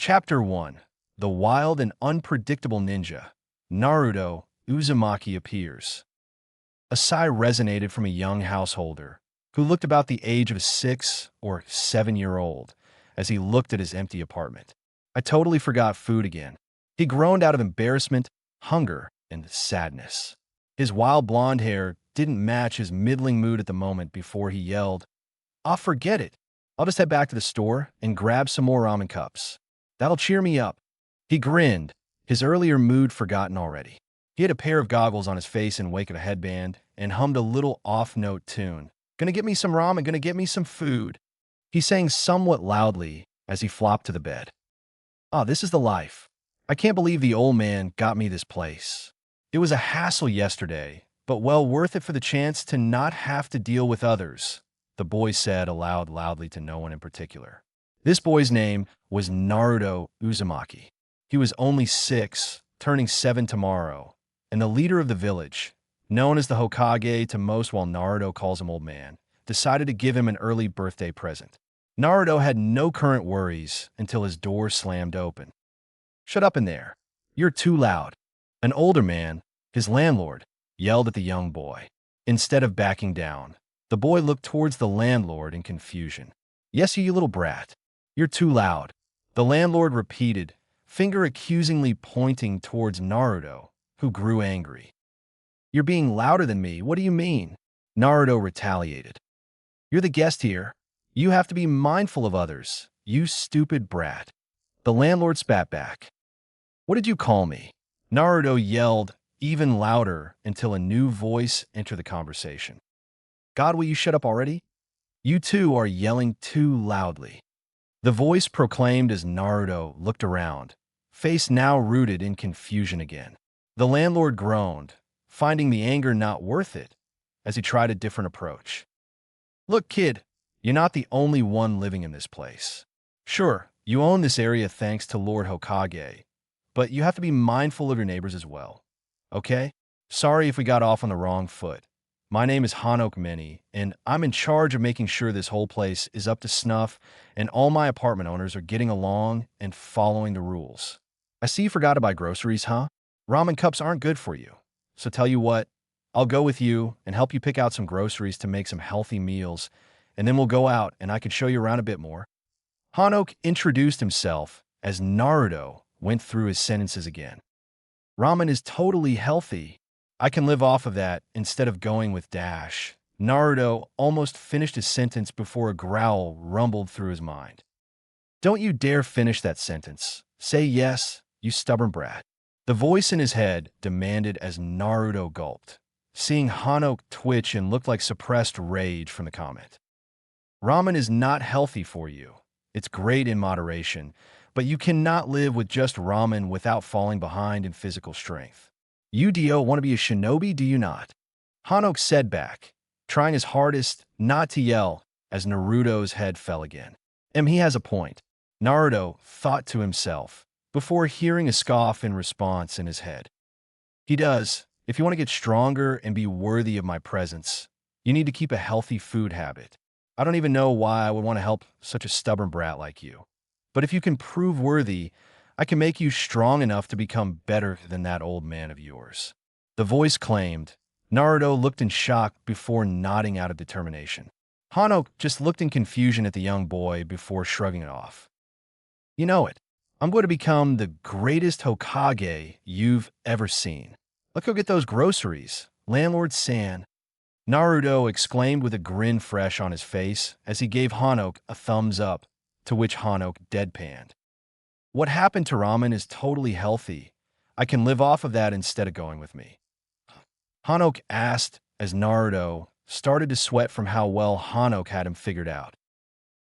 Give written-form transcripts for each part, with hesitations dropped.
Chapter 1. The Wild and Unpredictable Ninja. Naruto, Uzumaki appears. A sigh resonated from a young householder who looked about the age of a 6 or 7-year-old as he looked at his empty apartment. I totally forgot food again. He groaned out of embarrassment, hunger, and sadness. His wild blonde hair didn't match his middling mood at the moment before he yelled, "Ah, forget it. I'll just head back to the store and grab some more ramen cups. That'll cheer me up." He grinned, his earlier mood forgotten already. He had a pair of goggles on his face in wake of a headband and hummed a little off-note tune. "Gonna get me some ramen, gonna get me some food." He sang somewhat loudly as he flopped to the bed. "Ah, this is the life. I can't believe the old man got me this place. It was a hassle yesterday, but well worth it for the chance to not have to deal with others," the boy said aloud loudly to no one in particular. This boy's name was Naruto Uzumaki. He was only 6, turning 7 tomorrow, and the leader of the village, known as the Hokage to most while Naruto calls him old man, decided to give him an early birthday present. Naruto had no current worries until his door slammed open. "Shut up in there. You're too loud." An older man, his landlord, yelled at the young boy. Instead of backing down, the boy looked towards the landlord in confusion. "Yes, you little brat. You're too loud," the landlord repeated, finger accusingly pointing towards Naruto, who grew angry. "You're being louder than me. What do you mean?" Naruto retaliated. "You're the guest here. You have to be mindful of others, you stupid brat." The landlord spat back. "What did you call me?" Naruto yelled even louder until a new voice entered the conversation. "God, will you shut up already? You two are yelling too loudly." The voice proclaimed as Naruto looked around, face now rooted in confusion again. The landlord groaned, finding the anger not worth it, as he tried a different approach. "Look, kid, you're not the only one living in this place. Sure, you own this area thanks to Lord Hokage, but you have to be mindful of your neighbors as well. Okay? Sorry if we got off on the wrong foot. My name is Hanok Mini, and I'm in charge of making sure this whole place is up to snuff and all my apartment owners are getting along and following the rules. I see you forgot to buy groceries, huh? Ramen cups aren't good for you. So tell you what, I'll go with you and help you pick out some groceries to make some healthy meals, and then we'll go out and I can show you around a bit more." Hanok introduced himself as Naruto went through his sentences again. "Ramen is totally healthy. I can live off of that instead of going with Dash." Naruto almost finished his sentence before a growl rumbled through his mind. "Don't you dare finish that sentence. Say yes, you stubborn brat." The voice in his head demanded as Naruto gulped, seeing Hanok twitch and look like suppressed rage from the comment. "Ramen is not healthy for you. It's great in moderation, but you cannot live with just ramen without falling behind in physical strength. You do want to be a shinobi, do you not?" Hanok said back, trying his hardest not to yell as Naruto's head fell again. He has a point," Naruto thought to himself, before hearing a scoff in response in his head. "He does. If you want to get stronger and be worthy of my presence, you need to keep a healthy food habit. I don't even know why I would want to help such a stubborn brat like you. But if you can prove worthy, I can make you strong enough to become better than that old man of yours," the voice claimed. Naruto looked in shock before nodding out of determination. Hanok just looked in confusion at the young boy before shrugging it off. "You know it. I'm going to become the greatest Hokage you've ever seen. Let's go get those groceries, Landlord San," Naruto exclaimed with a grin fresh on his face as he gave Hanok a thumbs up, to which Hanok deadpanned. "What happened to ramen is totally healthy. I can live off of that instead of going with me?" Hanok asked as Naruto started to sweat from how well Hanok had him figured out.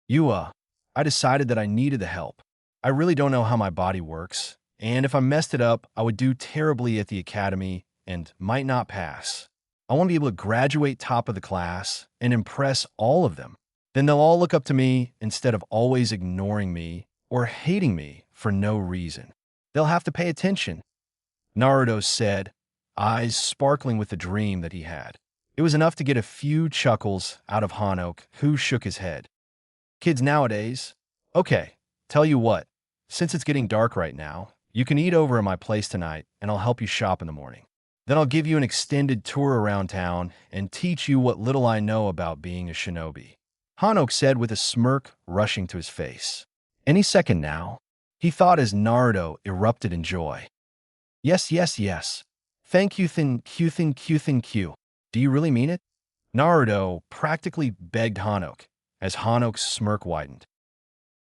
I decided that I needed the help. I really don't know how my body works, and if I messed it up, I would do terribly at the academy and might not pass. I want to be able to graduate top of the class and impress all of them. Then they'll all look up to me instead of always ignoring me or hating me for no reason. They'll have to pay attention," Naruto said, eyes sparkling with the dream that he had. It was enough to get a few chuckles out of Hanok, who shook his head. "Kids nowadays? Okay, tell you what. since it's getting dark right now, you can eat over at my place tonight, and I'll help you shop in the morning. Then I'll give you an extended tour around town and teach you what little I know about being a shinobi," Hanok said with a smirk rushing to his face. Any second now, he thought as Naruto erupted in joy. "Yes, yes, yes. Thank you, thank you. Do you really mean it?" Naruto practically begged Hanok as Hanok's smirk widened.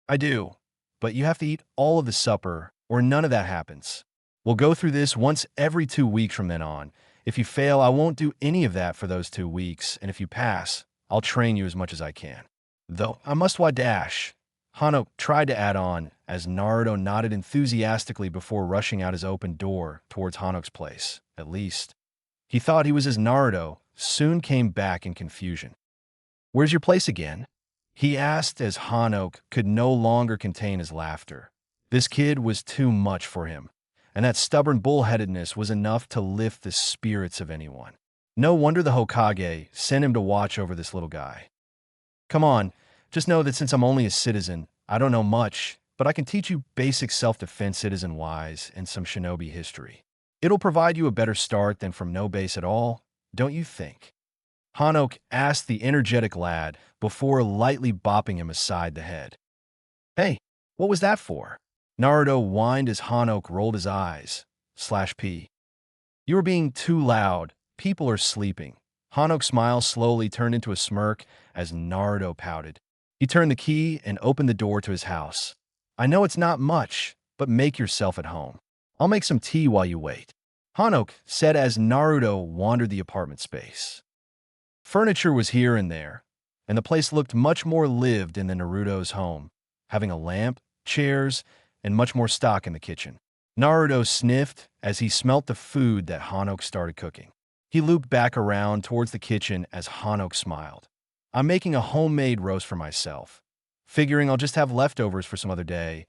"I do, but you have to eat all of the supper or none of that happens. We'll go through this once every 2 weeks from then on. If you fail, I won't do any of that for those 2 weeks, and if you pass, I'll train you as much as I can. Though I must dash," Hanok tried to add on as Naruto nodded enthusiastically before rushing out his open door towards Hanok's place. At least, he thought he was as Naruto soon came back in confusion. "Where's your place again?" he asked as Hanok could no longer contain his laughter. This kid was too much for him, and that stubborn bullheadedness was enough to lift the spirits of anyone. No wonder the Hokage sent him to watch over this little guy. "Come on, just know that since I'm only a citizen, I don't know much, but I can teach you basic self-defense citizen-wise and some shinobi history. It'll provide you a better start than from no base at all, don't you think?" Hanok asked the energetic lad before lightly bopping him aside the head. "Hey, what was that for?" Naruto whined as Hanok rolled his eyes. /P. "You were being too loud. People are sleeping." Hanok's smile slowly turned into a smirk as Naruto pouted. He turned the key and opened the door to his house. "I know it's not much, but make yourself at home. I'll make some tea while you wait," Hanok said as Naruto wandered the apartment space. Furniture was here and there, and the place looked much more lived in than Naruto's home, having a lamp, chairs, and much more stock in the kitchen. Naruto sniffed as he smelt the food that Hanok started cooking. He looped back around towards the kitchen as Hanok smiled. "I'm making a homemade roast for myself, figuring I'll just have leftovers for some other day.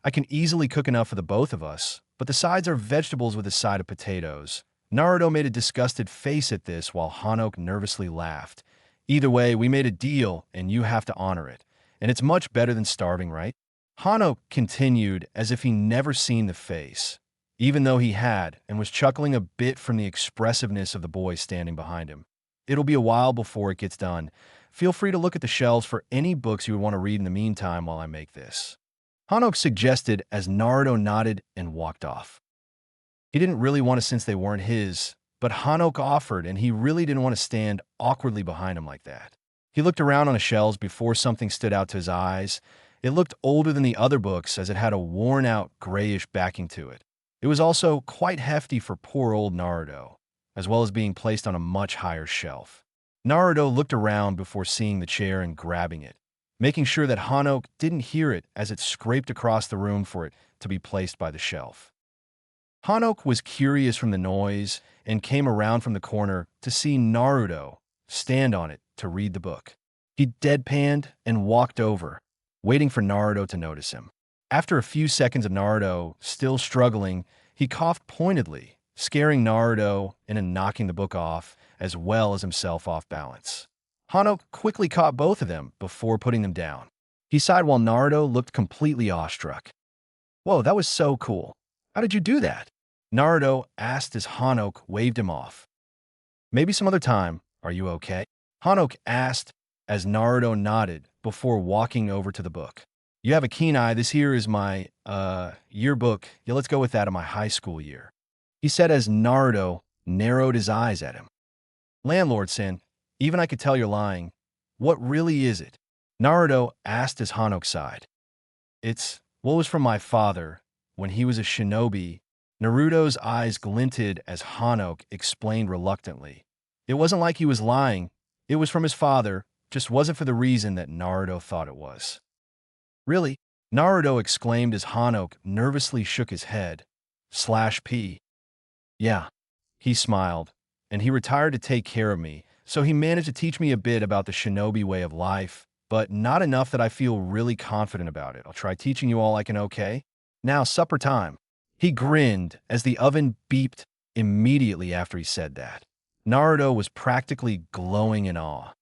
I can easily cook enough for the both of us, but the sides are vegetables with a side of potatoes." Naruto made a disgusted face at this while Hanok nervously laughed. "Either way, we made a deal, and you have to honor it. And it's much better than starving, right?" Hanok continued as if he never seen the face, even though he had, and was chuckling a bit from the expressiveness of the boy standing behind him. "It'll be a while before it gets done. Feel free to look at the shelves for any books you would want to read in the meantime while I make this," Hanok suggested as Naruto nodded and walked off. He didn't really want to since they weren't his, but Hanok offered, and he really didn't want to stand awkwardly behind him like that. He looked around on the shelves before something stood out to his eyes. It looked older than the other books as it had a worn-out, grayish backing to it. It was also quite hefty for poor old Naruto, as well as being placed on a much higher shelf. Naruto looked around before seeing the chair and grabbing it, making sure that Hanok didn't hear it as it scraped across the room for it to be placed by the shelf. Hanok was curious from the noise and came around from the corner to see Naruto stand on it to read the book. He deadpanned and walked over, waiting for Naruto to notice him. After a few seconds of Naruto still struggling, he coughed pointedly, scaring Naruto and knocking the book off as well as himself off balance. Hanok quickly caught both of them before putting them down. He sighed while Naruto looked completely awestruck. "Whoa, that was so cool. How did you do that?" Naruto asked as Hanok waved him off. "Maybe some other time. Are you okay?" Hanok asked as Naruto nodded before walking over to the book. "You have a keen eye. This here is my, yearbook. Yeah, let's go with that of my high school year," he said as Naruto narrowed his eyes at him. "Landlord-san, even I could tell you're lying. What really is it?" Naruto asked as Hanok sighed. "It's what was from my father when he was a shinobi." Naruto's eyes glinted as Hanok explained reluctantly. It wasn't like he was lying. It was from his father, just wasn't for the reason that Naruto thought it was. "Really?" Naruto exclaimed as Hanok nervously shook his head. /P. "Yeah." He smiled, and he retired to take care of me, so he managed to teach me a bit about the shinobi way of life, but not enough that I feel really confident about it. I'll try teaching you all I can, okay? Now, supper time. He grinned as the oven beeped immediately after he said that. Naruto was practically glowing in awe.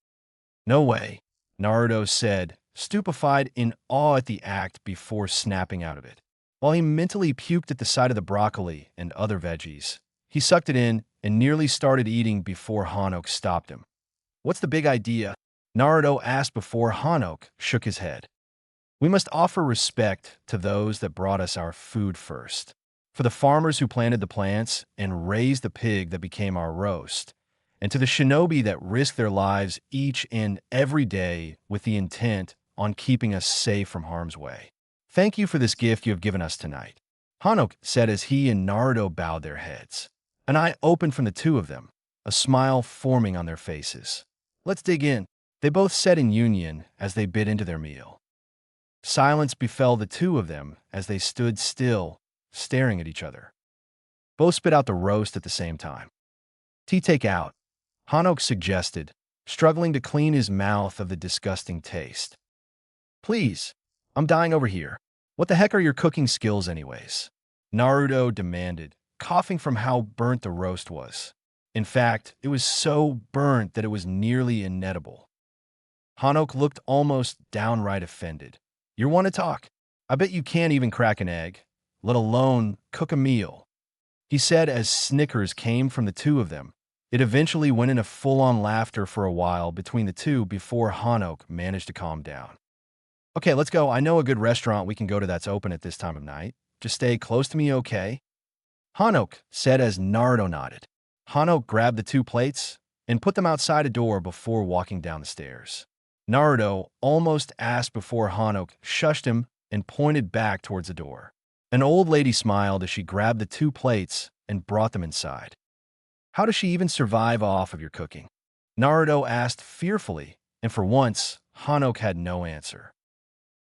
"No way," Naruto said, stupefied in awe at the act before snapping out of it. While he mentally puked at the sight of the broccoli and other veggies, he sucked it in and nearly started eating before Hanok stopped him. "What's the big idea?" Naruto asked before Hanok shook his head. "We must offer respect to those that brought us our food first. For the farmers who planted the plants and raised the pig that became our roast, and to the shinobi that risked their lives each and every day with the intent on keeping us safe from harm's way. Thank you for this gift you have given us tonight," Hanok said as he and Naruto bowed their heads. An eye opened from the two of them, a smile forming on their faces. "Let's dig in," they both said in union as they bit into their meal. Silence befell the two of them as they stood still, staring at each other. Both spit out the roast at the same time. "Tea take out," Hanok suggested, struggling to clean his mouth of the disgusting taste. "Please, I'm dying over here. What the heck are your cooking skills anyways?" Naruto demanded, coughing from how burnt the roast was. In fact, it was so burnt that it was nearly inedible. Hanok looked almost downright offended. "You want to talk? I bet you can't even crack an egg, let alone cook a meal," he said as snickers came from the two of them. It eventually went into full-on laughter for a while between the two before Hanok managed to calm down. "Okay, let's go. I know a good restaurant we can go to that's open at this time of night. Just stay close to me, okay?" Hanok said as Naruto nodded. Hanok grabbed the two plates and put them outside a door before walking down the stairs. Naruto almost asked before Hanok shushed him and pointed back towards the door. An old lady smiled as she grabbed the two plates and brought them inside. "How does she even survive off of your cooking?" Naruto asked fearfully, and for once, Hanok had no answer.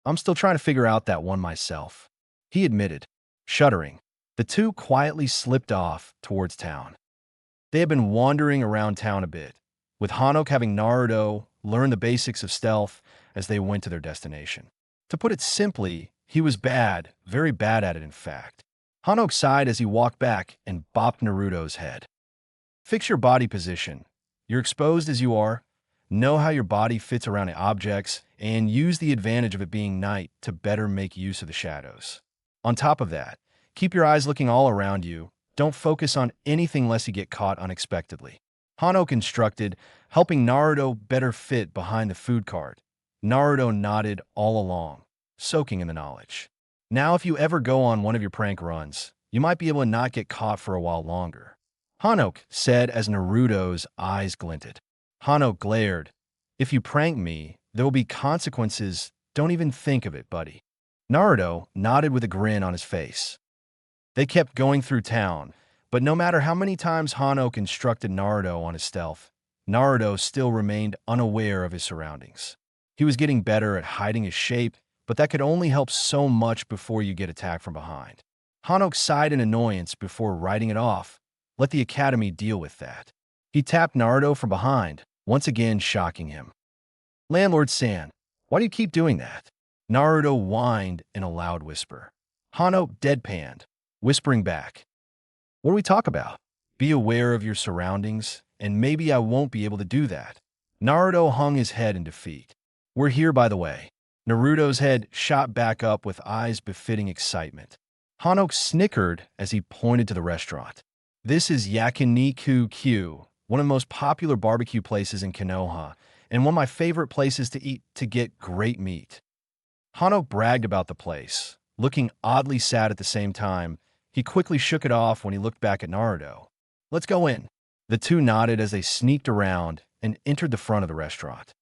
"I'm still trying to figure out that one myself," he admitted, shuddering. The two quietly slipped off towards town. They had been wandering around town a bit, with Hanok having Naruto learn the basics of stealth as they went to their destination. To put it simply, he was bad, very bad at it in fact. Hanok sighed as he walked back and bopped Naruto's head. "Fix your body position. You're exposed as you are. Know how your body fits around objects, and use the advantage of it being night to better make use of the shadows. On top of that, keep your eyes looking all around you. Don't focus on anything lest you get caught unexpectedly," Hanok instructed, helping Naruto better fit behind the food cart. Naruto nodded all along, soaking in the knowledge. "Now if you ever go on one of your prank runs, you might be able to not get caught for a while longer," Hanok said as Naruto's eyes glinted. Hanok glared. "If you prank me, there will be consequences. Don't even think of it, buddy." Naruto nodded with a grin on his face. They kept going through town, but no matter how many times Hanok instructed Naruto on his stealth, Naruto still remained unaware of his surroundings. He was getting better at hiding his shape, but that could only help so much before you get attacked from behind. Hanok sighed in annoyance before writing it off. Let the academy deal with that. He tapped Naruto from behind, once again shocking him. "Landlord San, why do you keep doing that?" Naruto whined in a loud whisper. Hanok deadpanned, whispering back, "What do we talk about? Be aware of your surroundings, and maybe I won't be able to do that." Naruto hung his head in defeat. "We're here, by the way." Naruto's head shot back up with eyes befitting excitement. Hanok snickered as he pointed to the restaurant. "This is Yakiniku-Q, one of the most popular barbecue places in Konoha, and one of my favorite places to eat to get great meat." Hanok bragged about the place, looking oddly sad at the same time. He quickly shook it off when he looked back at Naruto. "Let's go in." The two nodded as they sneaked around and entered the front of the restaurant.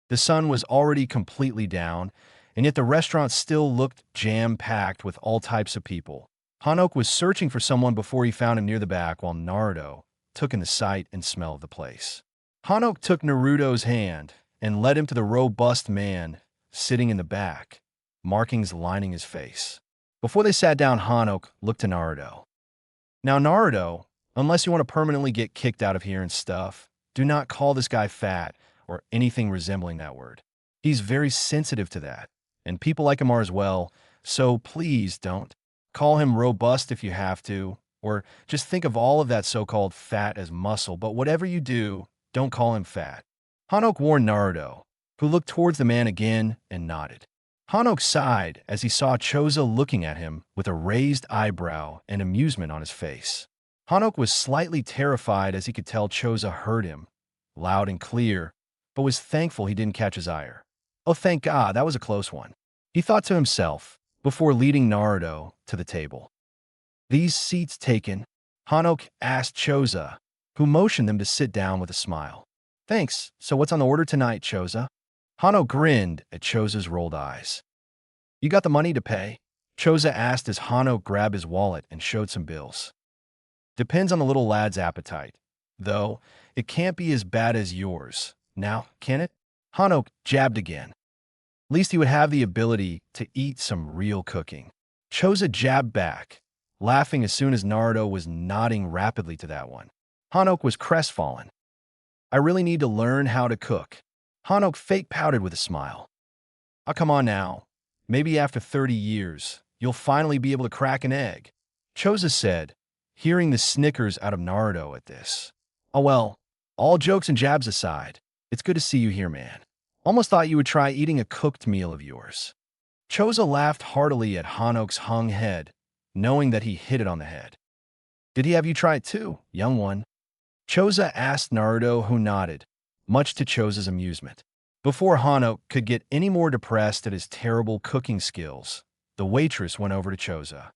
The sun was already completely down, and yet the restaurant still looked jam-packed with all types of people. Hanok was searching for someone before he found him near the back while Naruto took in the sight and smell of the place. Hanok took Naruto's hand and led him to the robust man sitting in the back, markings lining his face. Before they sat down, Hanok looked to Naruto. "Now, Naruto, unless you want to permanently get kicked out of here and stuff, do not call this guy fat or anything resembling that word. He's very sensitive to that, and people like him are as well, so please don't. Call him robust if you have to, or just think of all of that so-called fat as muscle, but whatever you do, don't call him fat." Hanok warned Naruto, who looked towards the man again and nodded. Hanok sighed as he saw Choza looking at him with a raised eyebrow and amusement on his face. Hanok was slightly terrified as he could tell Choza heard him, loud and clear, but was thankful he didn't catch his ire. Oh, thank God, that was a close one, he thought to himself before leading Naruto to the table. These seats taken, Hanok asked Choza, who motioned them to sit down with a smile. Thanks, so what's on the order tonight, Choza? Hanok grinned at Choza's rolled eyes. You got the money to pay? Choza asked as Hanok grabbed his wallet and showed some bills. Depends on the little lad's appetite. Though, it can't be as bad as yours. Now, can it? Hanok jabbed again. At least he would have the ability to eat some real cooking. Choza jabbed back, laughing as soon as Naruto was nodding rapidly to that one. Hanok was crestfallen. I really need to learn how to cook. Hanok fake pouted with a smile. Oh, come on now. Maybe after 30 years, you'll finally be able to crack an egg, Choza said, hearing the snickers out of Naruto at this. Oh well, all jokes and jabs aside, it's good to see you here, man. Almost thought you would try eating a cooked meal of yours. Choza laughed heartily at Hanok's hung head, knowing that he hit it on the head. Did he have you try it too, young one? Choza asked Naruto, who nodded, much to Choza's amusement. Before Hanok could get any more depressed at his terrible cooking skills, the waitress went over to Choza.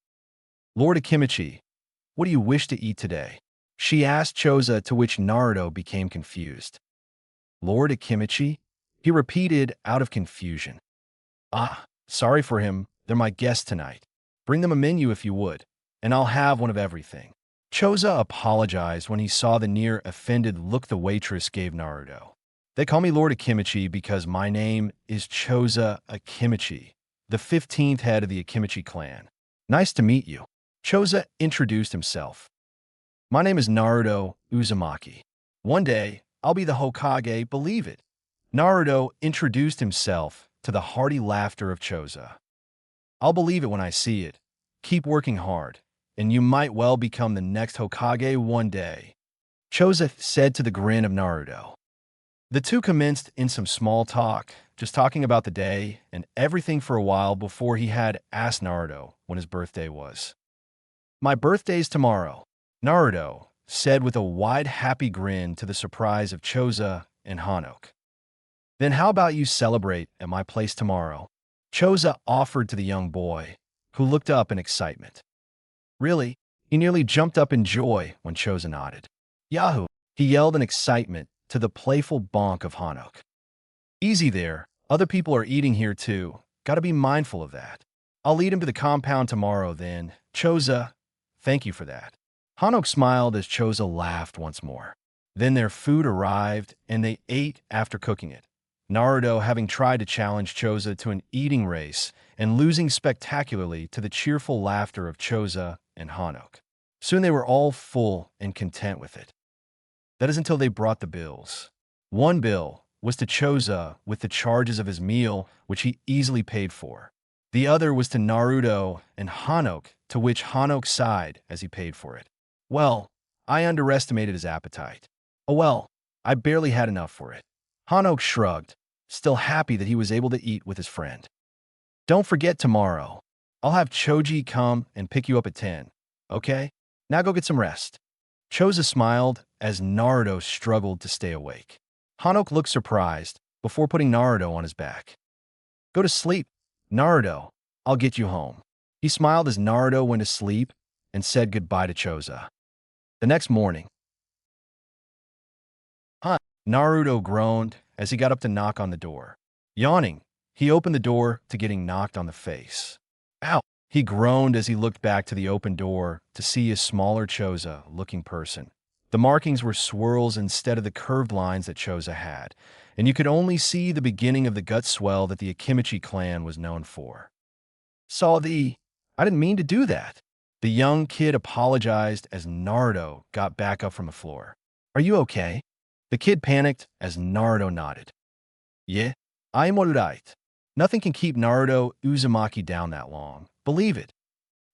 Lord Akimichi, what do you wish to eat today? She asked Choza, to which Naruto became confused. Lord Akimichi? He repeated out of confusion. Ah, sorry for him, they're my guests tonight. Bring them a menu if you would, and I'll have one of everything. Choza apologized when he saw the near-offended look the waitress gave Naruto. They call me Lord Akimichi because my name is Choza Akimichi, the 15th head of the Akimichi clan. Nice to meet you. Choza introduced himself. My name is Naruto Uzumaki. One day, I'll be the Hokage, believe it. Naruto introduced himself to the hearty laughter of Choza. I'll believe it when I see it. Keep working hard, and you might well become the next Hokage one day, Choza said to the grin of Naruto. The two commenced in some small talk, just talking about the day and everything for a while before he had asked Naruto when his birthday was. My birthday's tomorrow, Naruto said with a wide happy grin to the surprise of Choza and Hanok. Then how about you celebrate at my place tomorrow? Choza offered to the young boy, who looked up in excitement. Really? He nearly jumped up in joy when Choza nodded. Yahoo! He yelled in excitement to the playful bonk of Hanok. Easy there, other people are eating here too. Gotta be mindful of that. I'll lead him to the compound tomorrow then. Choza, thank you for that. Hanok smiled as Choza laughed once more. Then their food arrived and they ate after cooking it. Naruto having tried to challenge Choza to an eating race and losing spectacularly to the cheerful laughter of Choza and Hanok. Soon they were all full and content with it. That is until they brought the bills. One bill was to Choza with the charges of his meal, which he easily paid for. The other was to Naruto and Hanok, to which Hanok sighed as he paid for it. Well, I underestimated his appetite. Oh well, I barely had enough for it. Hanok shrugged, still happy that he was able to eat with his friend. Don't forget tomorrow. I'll have Choji come and pick you up at 10, okay? Now go get some rest. Choza smiled as Naruto struggled to stay awake. Hanok looked surprised before putting Naruto on his back. Go to sleep, Naruto. I'll get you home. He smiled as Naruto went to sleep and said goodbye to Choza. The next morning, Naruto groaned as he got up to knock on the door. Yawning, he opened the door to getting knocked on the face. Ow! He groaned as he looked back to the open door to see a smaller Choza-looking person. The markings were swirls instead of the curved lines that Choza had, and you could only see the beginning of the gut swell that the Akimichi clan was known for. I didn't mean to do that. The young kid apologized as Naruto got back up from the floor. Are you okay? The kid panicked as Naruto nodded. Yeah, I'm alright. Nothing can keep Naruto Uzumaki down that long. Believe it.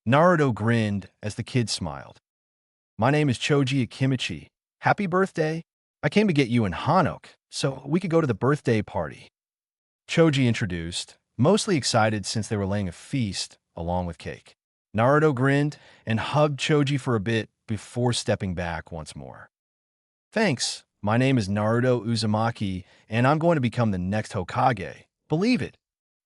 Naruto grinned as the kid smiled. My name is Choji Akimichi. Happy birthday. I came to get you and Hanok, so we could go to the birthday party. Choji introduced, mostly excited since they were laying a feast along with cake. Naruto grinned and hugged Choji for a bit before stepping back once more. Thanks, my name is Naruto Uzumaki, and I'm going to become the next Hokage. Believe it.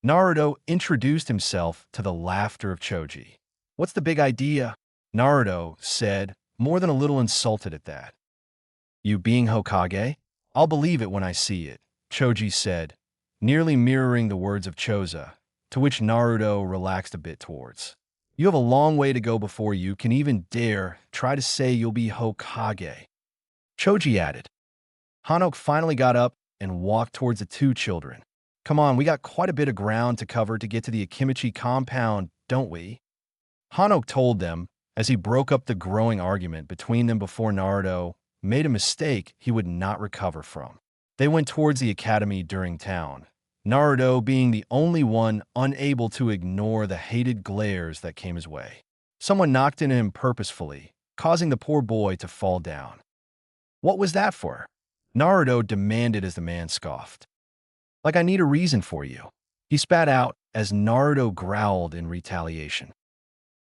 Naruto introduced himself to the laughter of Choji. What's the big idea? Naruto said, more than a little insulted at that. You being Hokage? I'll believe it when I see it, Choji said, nearly mirroring the words of Choza, to which Naruto relaxed a bit towards. You have a long way to go before you can even dare try to say you'll be Hokage. Choji added. Hanok finally got up and walked towards the two children. Come on, we got quite a bit of ground to cover to get to the Akimichi compound, don't we? Hanok told them as he broke up the growing argument between them before Naruto made a mistake he would not recover from. They went towards the academy during town, Naruto being the only one unable to ignore the hated glares that came his way. Someone knocked into him purposefully, causing the poor boy to fall down. What was that for? Naruto demanded as the man scoffed. Like I need a reason for you. He spat out as Naruto growled in retaliation.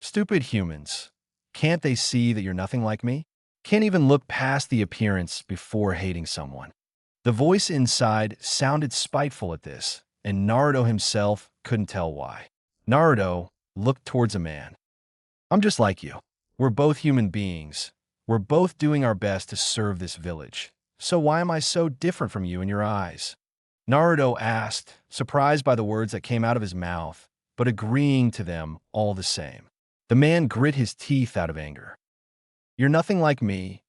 Stupid humans. Can't they see that you're nothing like me? Can't even look past the appearance before hating someone. The voice inside sounded spiteful at this, and Naruto himself couldn't tell why. Naruto looked towards a man. I'm just like you. We're both human beings. We're both doing our best to serve this village. So why am I so different from you in your eyes? Naruto asked, surprised by the words that came out of his mouth, but agreeing to them all the same. The man grit his teeth out of anger. You're nothing like me.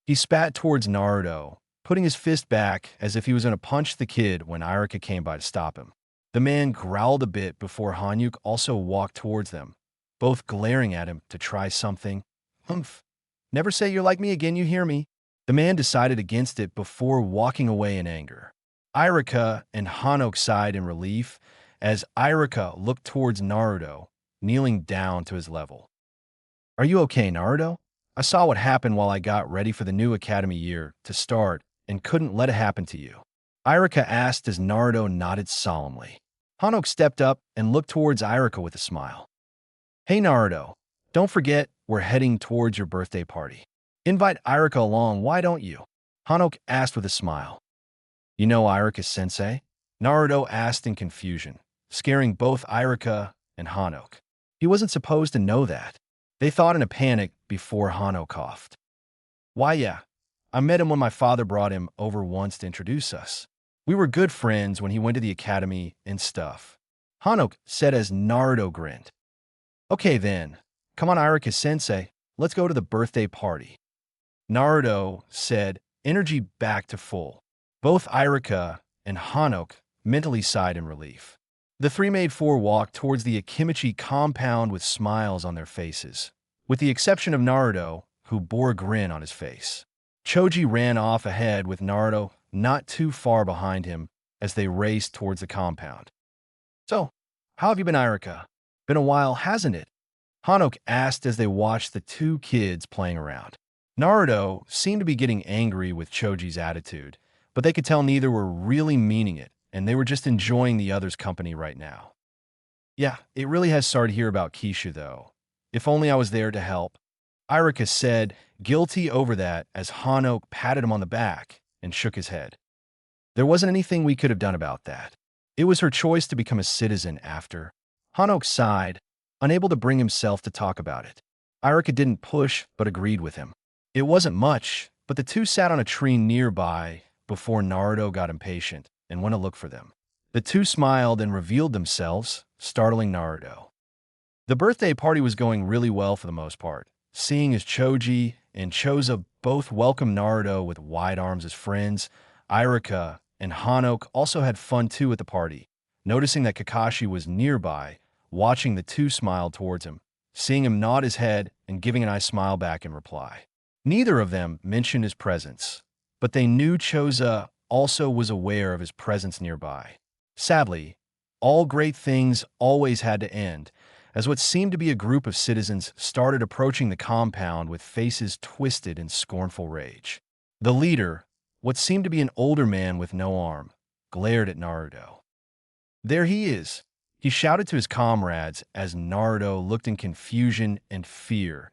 He spat towards Naruto, putting his fist back as if he was going to punch the kid when Iruka came by to stop him. The man growled a bit before Hanyuk also walked towards them, both glaring at him to try something. Humph. Never say you're like me again, you hear me? The man decided against it before walking away in anger. Iruka and Hanok sighed in relief as Iruka looked towards Naruto, kneeling down to his level. Are you okay, Naruto? I saw what happened while I got ready for the new academy year to start and couldn't let it happen to you. Iruka asked as Naruto nodded solemnly. Hanok stepped up and looked towards Iruka with a smile. Hey Naruto, don't forget we're heading towards your birthday party. Invite Iruka along, why don't you? Hanok asked with a smile. You know Iruka-sensei? Naruto asked in confusion, scaring both Iruka and Hanok. He wasn't supposed to know that. They thought in a panic before Hanok coughed. Why, yeah. I met him when my father brought him over once to introduce us. We were good friends when he went to the academy and stuff. Hanok said as Naruto grinned. Okay then, come on Iruka-sensei, let's go to the birthday party. Naruto said, energy back to full. Both Iruka and Hanok mentally sighed in relief. The three made four walk towards the Akimichi compound with smiles on their faces, with the exception of Naruto, who bore a grin on his face. Choji ran off ahead with Naruto not too far behind him as they raced towards the compound. So, how have you been, Iruka? Been a while, hasn't it? Hanok asked as they watched the two kids playing around. Naruto seemed to be getting angry with Choji's attitude, but they could tell neither were really meaning it, and they were just enjoying the other's company right now. Yeah, it really has started here about Kishu, though. If only I was there to help. Iruka said, guilty over that as Hanok patted him on the back and shook his head. There wasn't anything we could have done about that. It was her choice to become a citizen after. Hanok sighed, unable to bring himself to talk about it. Iruka didn't push, but agreed with him. It wasn't much, but the two sat on a tree nearby before Naruto got impatient and went to look for them. The two smiled and revealed themselves, startling Naruto. The birthday party was going really well for the most part, seeing as Choji and Choza both welcomed Naruto with wide arms as friends. Iruka and Hanok also had fun too at the party, noticing that Kakashi was nearby, watching the two smile towards him, seeing him nod his head and giving an eye smile back in reply. Neither of them mentioned his presence, but they knew Choza also was aware of his presence nearby. Sadly, all great things always had to end, as what seemed to be a group of citizens started approaching the compound with faces twisted in scornful rage. The leader, what seemed to be an older man with no arm, glared at Naruto. There he is. He shouted to his comrades as Naruto looked in confusion and fear.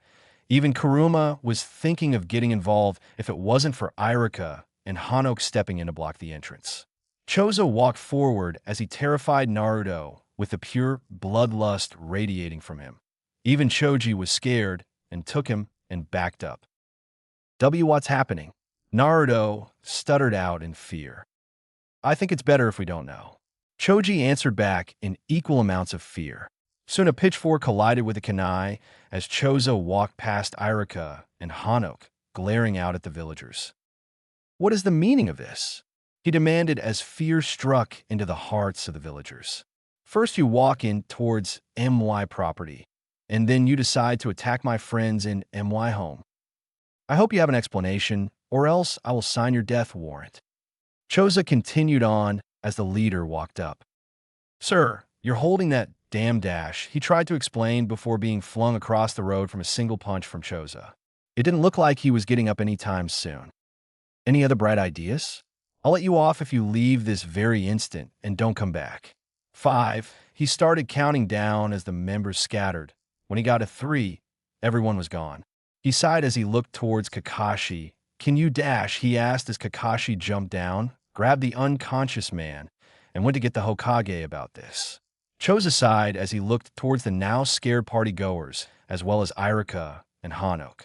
Even Kurama was thinking of getting involved if it wasn't for Iruka and Hanoke stepping in to block the entrance. Chozo walked forward as he terrified Naruto with the pure bloodlust radiating from him. Even Choji was scared and took him and backed up. What's happening? Naruto stuttered out in fear. I think it's better if we don't know. Choji answered back in equal amounts of fear. Soon a pitchfork collided with a kunai as Chozo walked past Iruka and Hanoke, glaring out at the villagers. What is the meaning of this? He demanded as fear struck into the hearts of the villagers. First you walk in towards MY property, and then you decide to attack my friends in MY home. I hope you have an explanation, or else I will sign your death warrant. Chozo continued on as the leader walked up. Sir, you're holding that damn dash, he tried to explain before being flung across the road from a single punch from Chozo. It didn't look like he was getting up anytime soon. Any other bright ideas? I'll let you off if you leave this very instant and don't come back. 5. He started counting down as the members scattered. When he got to 3, everyone was gone. He sighed as he looked towards Kakashi. Can you dash? He asked as Kakashi jumped down, grabbed the unconscious man, and went to get the Hokage about this. Chozo sighed as he looked towards the now scared party-goers, as well as Iruka and Hanoke.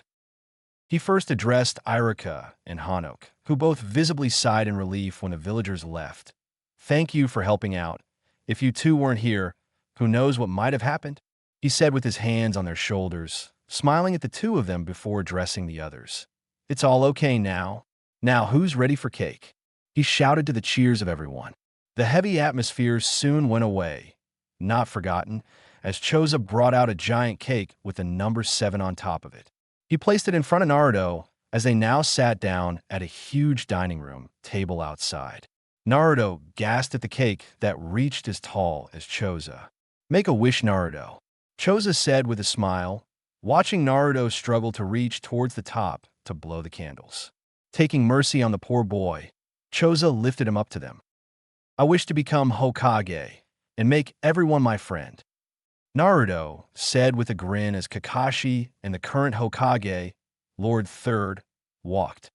He first addressed Iruka and Hanoke, who both visibly sighed in relief when the villagers left. Thank you for helping out. If you two weren't here, who knows what might have happened? He said with his hands on their shoulders, smiling at the two of them before addressing the others. It's all okay now. Now who's ready for cake? He shouted to the cheers of everyone. The heavy atmosphere soon went away, not forgotten, as Chozo brought out a giant cake with the number 7 on top of it. He placed it in front of Naruto as they now sat down at a huge dining room table outside. Naruto gasped at the cake that reached as tall as Chozo. Make a wish, Naruto, Chozo said with a smile, watching Naruto struggle to reach towards the top to blow the candles. Taking mercy on the poor boy, Chozo lifted him up to them. I wish to become Hokage and make everyone my friend, Naruto said with a grin as Kakashi and the current Hokage, Lord Third, walked.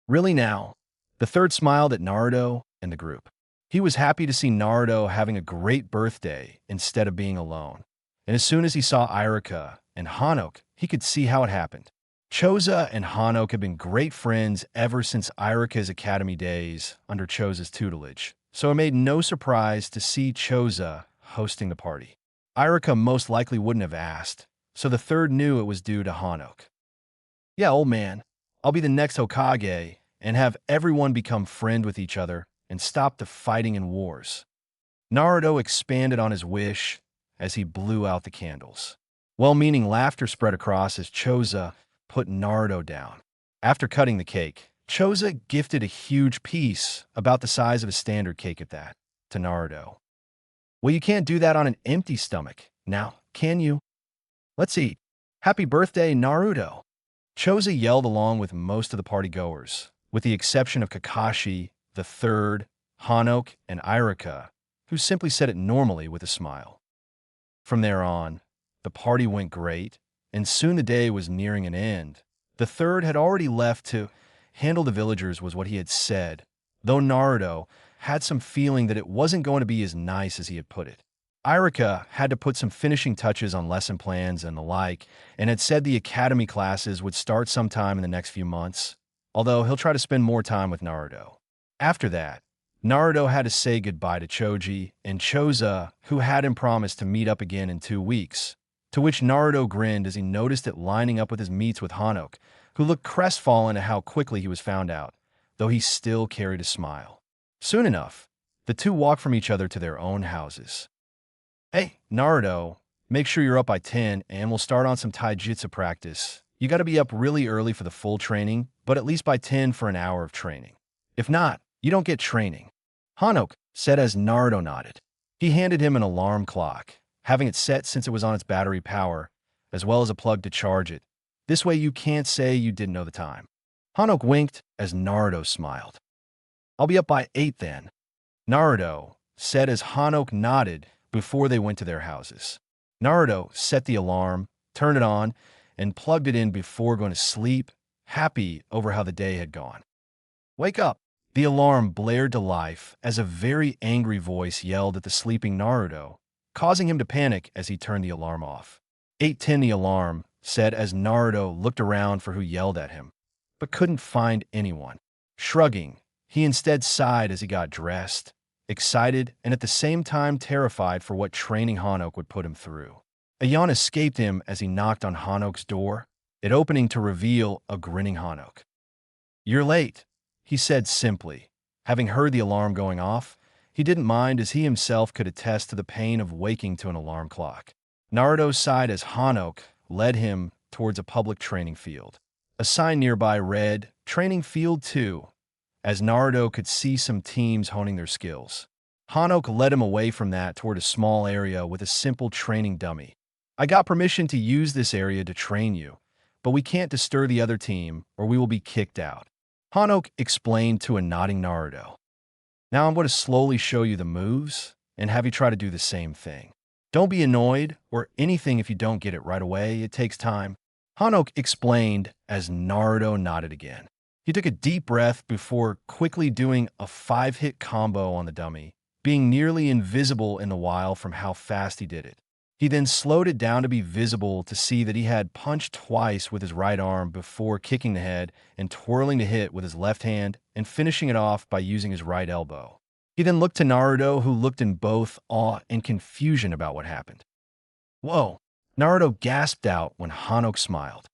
Really now? The Third smiled at Naruto and the group. He was happy to see Naruto having a great birthday instead of being alone. And as soon as he saw Iruka and Hanoke, he could see how it happened. Chozo and Hanoke have been great friends ever since Iruka's academy days under Chozo's tutelage, so it made no surprise to see Chozo hosting the party. Iruka most likely wouldn't have asked, so the Third knew it was due to Hanoke. Yeah, old man, I'll be the next Hokage and have everyone become friend with each other and stop the fighting and wars. Naruto expanded on his wish as he blew out the candles. Well-meaning laughter spread across as Chozo put Naruto down. After cutting the cake, Chozo gifted a huge piece, about the size of a standard cake at that, to Naruto. Well, you can't do that on an empty stomach, now, can you? Let's eat. Happy birthday, Naruto! Chozo yelled along with most of the party-goers, with the exception of Kakashi, the Third, Hanoke, and Iruka, who simply said it normally with a smile. From there on, the party went great, and soon the day was nearing an end. The Third had already left to handle the villagers was what he had said, though Naruto had some feeling that it wasn't going to be as nice as he had put it. Iruka had to put some finishing touches on lesson plans and the like, and had said the academy classes would start sometime in the next few months, although he'll try to spend more time with Naruto. After that, Naruto had to say goodbye to Choji and Chozo, who had him promised to meet up again in 2 weeks, to which Naruto grinned as he noticed it lining up with his meets with Hanoke, who looked crestfallen at how quickly he was found out, though he still carried a smile. Soon enough, the two walked from each other to their own houses. Hey, Naruto, make sure you're up by 10 and we'll start on some taijutsu practice. You gotta be up really early for the full training, but at least by 10 for an hour of training. If not, you don't get training, Hanoke said as Naruto nodded. He handed him an alarm clock, having it set since it was on its battery power, as well as a plug to charge it. This way you can't say you didn't know the time. Hanoke winked as Naruto smiled. I'll be up by 8 then, Naruto said as Hanoke nodded before they went to their houses. Naruto set the alarm, turned it on, and plugged it in before going to sleep, happy over how the day had gone. "Wake up!" The alarm blared to life as a very angry voice yelled at the sleeping Naruto, causing him to panic as he turned the alarm off. 8:10 the alarm said as Naruto looked around for who yelled at him, but couldn't find anyone. Shrugging, he instead sighed as he got dressed, excited and at the same time terrified for what training Hanok would put him through. A yawn escaped him as he knocked on Hanok's door, it opening to reveal a grinning Hanok. "You're late," he said simply. Having heard the alarm going off, he didn't mind as he himself could attest to the pain of waking to an alarm clock. Naruto sighed as Hanok led him towards a public training field. A sign nearby read, "Training Field 2," as Naruto could see some teams honing their skills. Hanok led him away from that toward a small area with a simple training dummy. "I got permission to use this area to train you, but we can't disturb the other team or we will be kicked out," Hanok explained to a nodding Naruto. "Now I'm going to slowly show you the moves and have you try to do the same thing. Don't be annoyed or anything if you don't get it right away, it takes time," Hanok explained as Naruto nodded again. He took a deep breath before quickly doing a 5-hit combo on the dummy, being nearly invisible in the while from how fast he did it. He then slowed it down to be visible to see that he had punched twice with his right arm before kicking the head and twirling the hit with his left hand and finishing it off by using his right elbow. He then looked to Naruto, who looked in both awe and confusion about what happened. "Whoa," Naruto gasped out when Hanok smiled.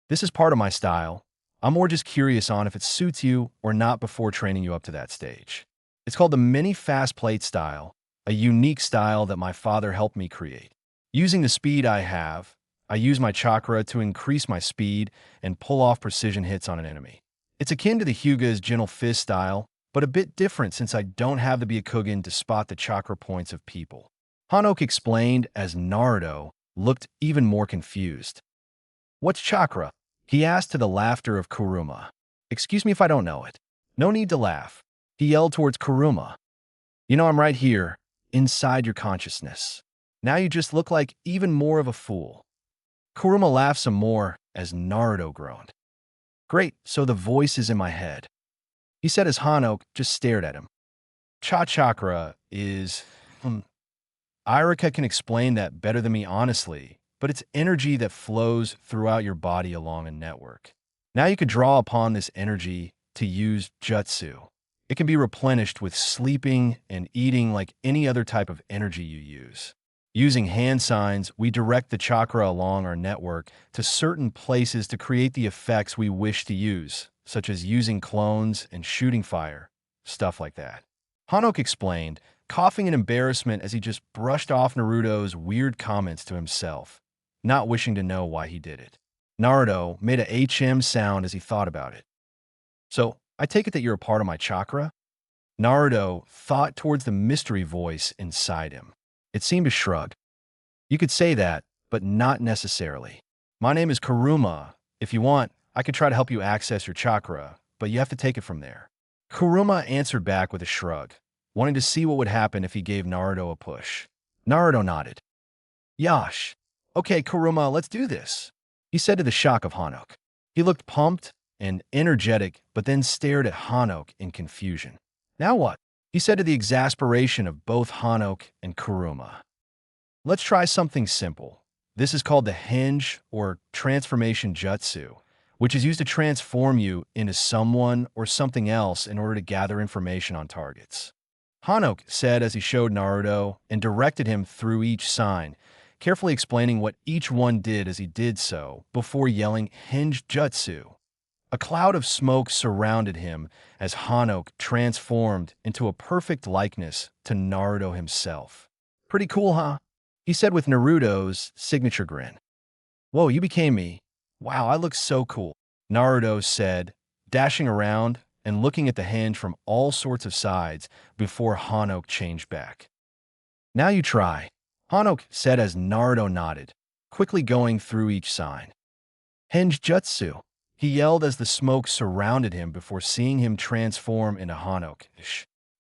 "This is part of my style. I'm more just curious on if it suits you or not before training you up to that stage. It's called the mini fast plate style, a unique style that my father helped me create. Using the speed I have, I use my chakra to increase my speed and pull off precision hits on an enemy. It's akin to the Hyuga's gentle fist style, but a bit different since I don't have the Byakugan to spot the chakra points of people," Hanok explained as Naruto looked even more confused. "What's chakra?" he asked to the laughter of Kurama. "Excuse me if I don't know it." "No need to laugh," he yelled towards Kurama. "You know I'm right here, inside your consciousness. Now you just look like even more of a fool." Kurama laughed some more as Naruto groaned. "Great, so the voice is in my head," he said as Hanok just stared at him. Chakra is... Irika can explain that better than me honestly, but it's energy that flows throughout your body along a network. Now you could draw upon this energy to use jutsu. It can be replenished with sleeping and eating like any other type of energy you use. Using hand signs, we direct the chakra along our network to certain places to create the effects we wish to use, such as using clones and shooting fire, stuff like that. Hanok explained, coughing in embarrassment as he just brushed off Naruto's weird comments to himself, not wishing to know why he did it. Naruto made a HM sound as he thought about it. "So, I take it that you're a part of my chakra?" Naruto thought towards the mystery voice inside him. It seemed to shrug. "You could say that, but not necessarily. My name is Kurama. If you want, I could try to help you access your chakra, but you have to take it from there." Kurama answered back with a shrug, wanting to see what would happen if he gave Naruto a push. Naruto nodded. "Yosh. Okay, Kurama, let's do this," he said to the shock of Hanok. He looked pumped and energetic, but then stared at Hanok in confusion. "Now what?" he said to the exasperation of both Hanok and Kurama. "Let's try something simple. This is called the hinge or transformation jutsu, which is used to transform you into someone or something else in order to gather information on targets," Hanok said as he showed Naruto and directed him through each sign, carefully explaining what each one did as he did so before yelling hinge jutsu. A cloud of smoke surrounded him as Hanok transformed into a perfect likeness to Naruto himself. "Pretty cool, huh?" he said with Naruto's signature grin. "Whoa, you became me. Wow, I look so cool," Naruto said, dashing around and looking at the hinge from all sorts of sides before Hanok changed back. "Now you try," Hanok said as Naruto nodded, quickly going through each sign. "Hinge jutsu," he yelled as the smoke surrounded him before seeing him transform into Hanok.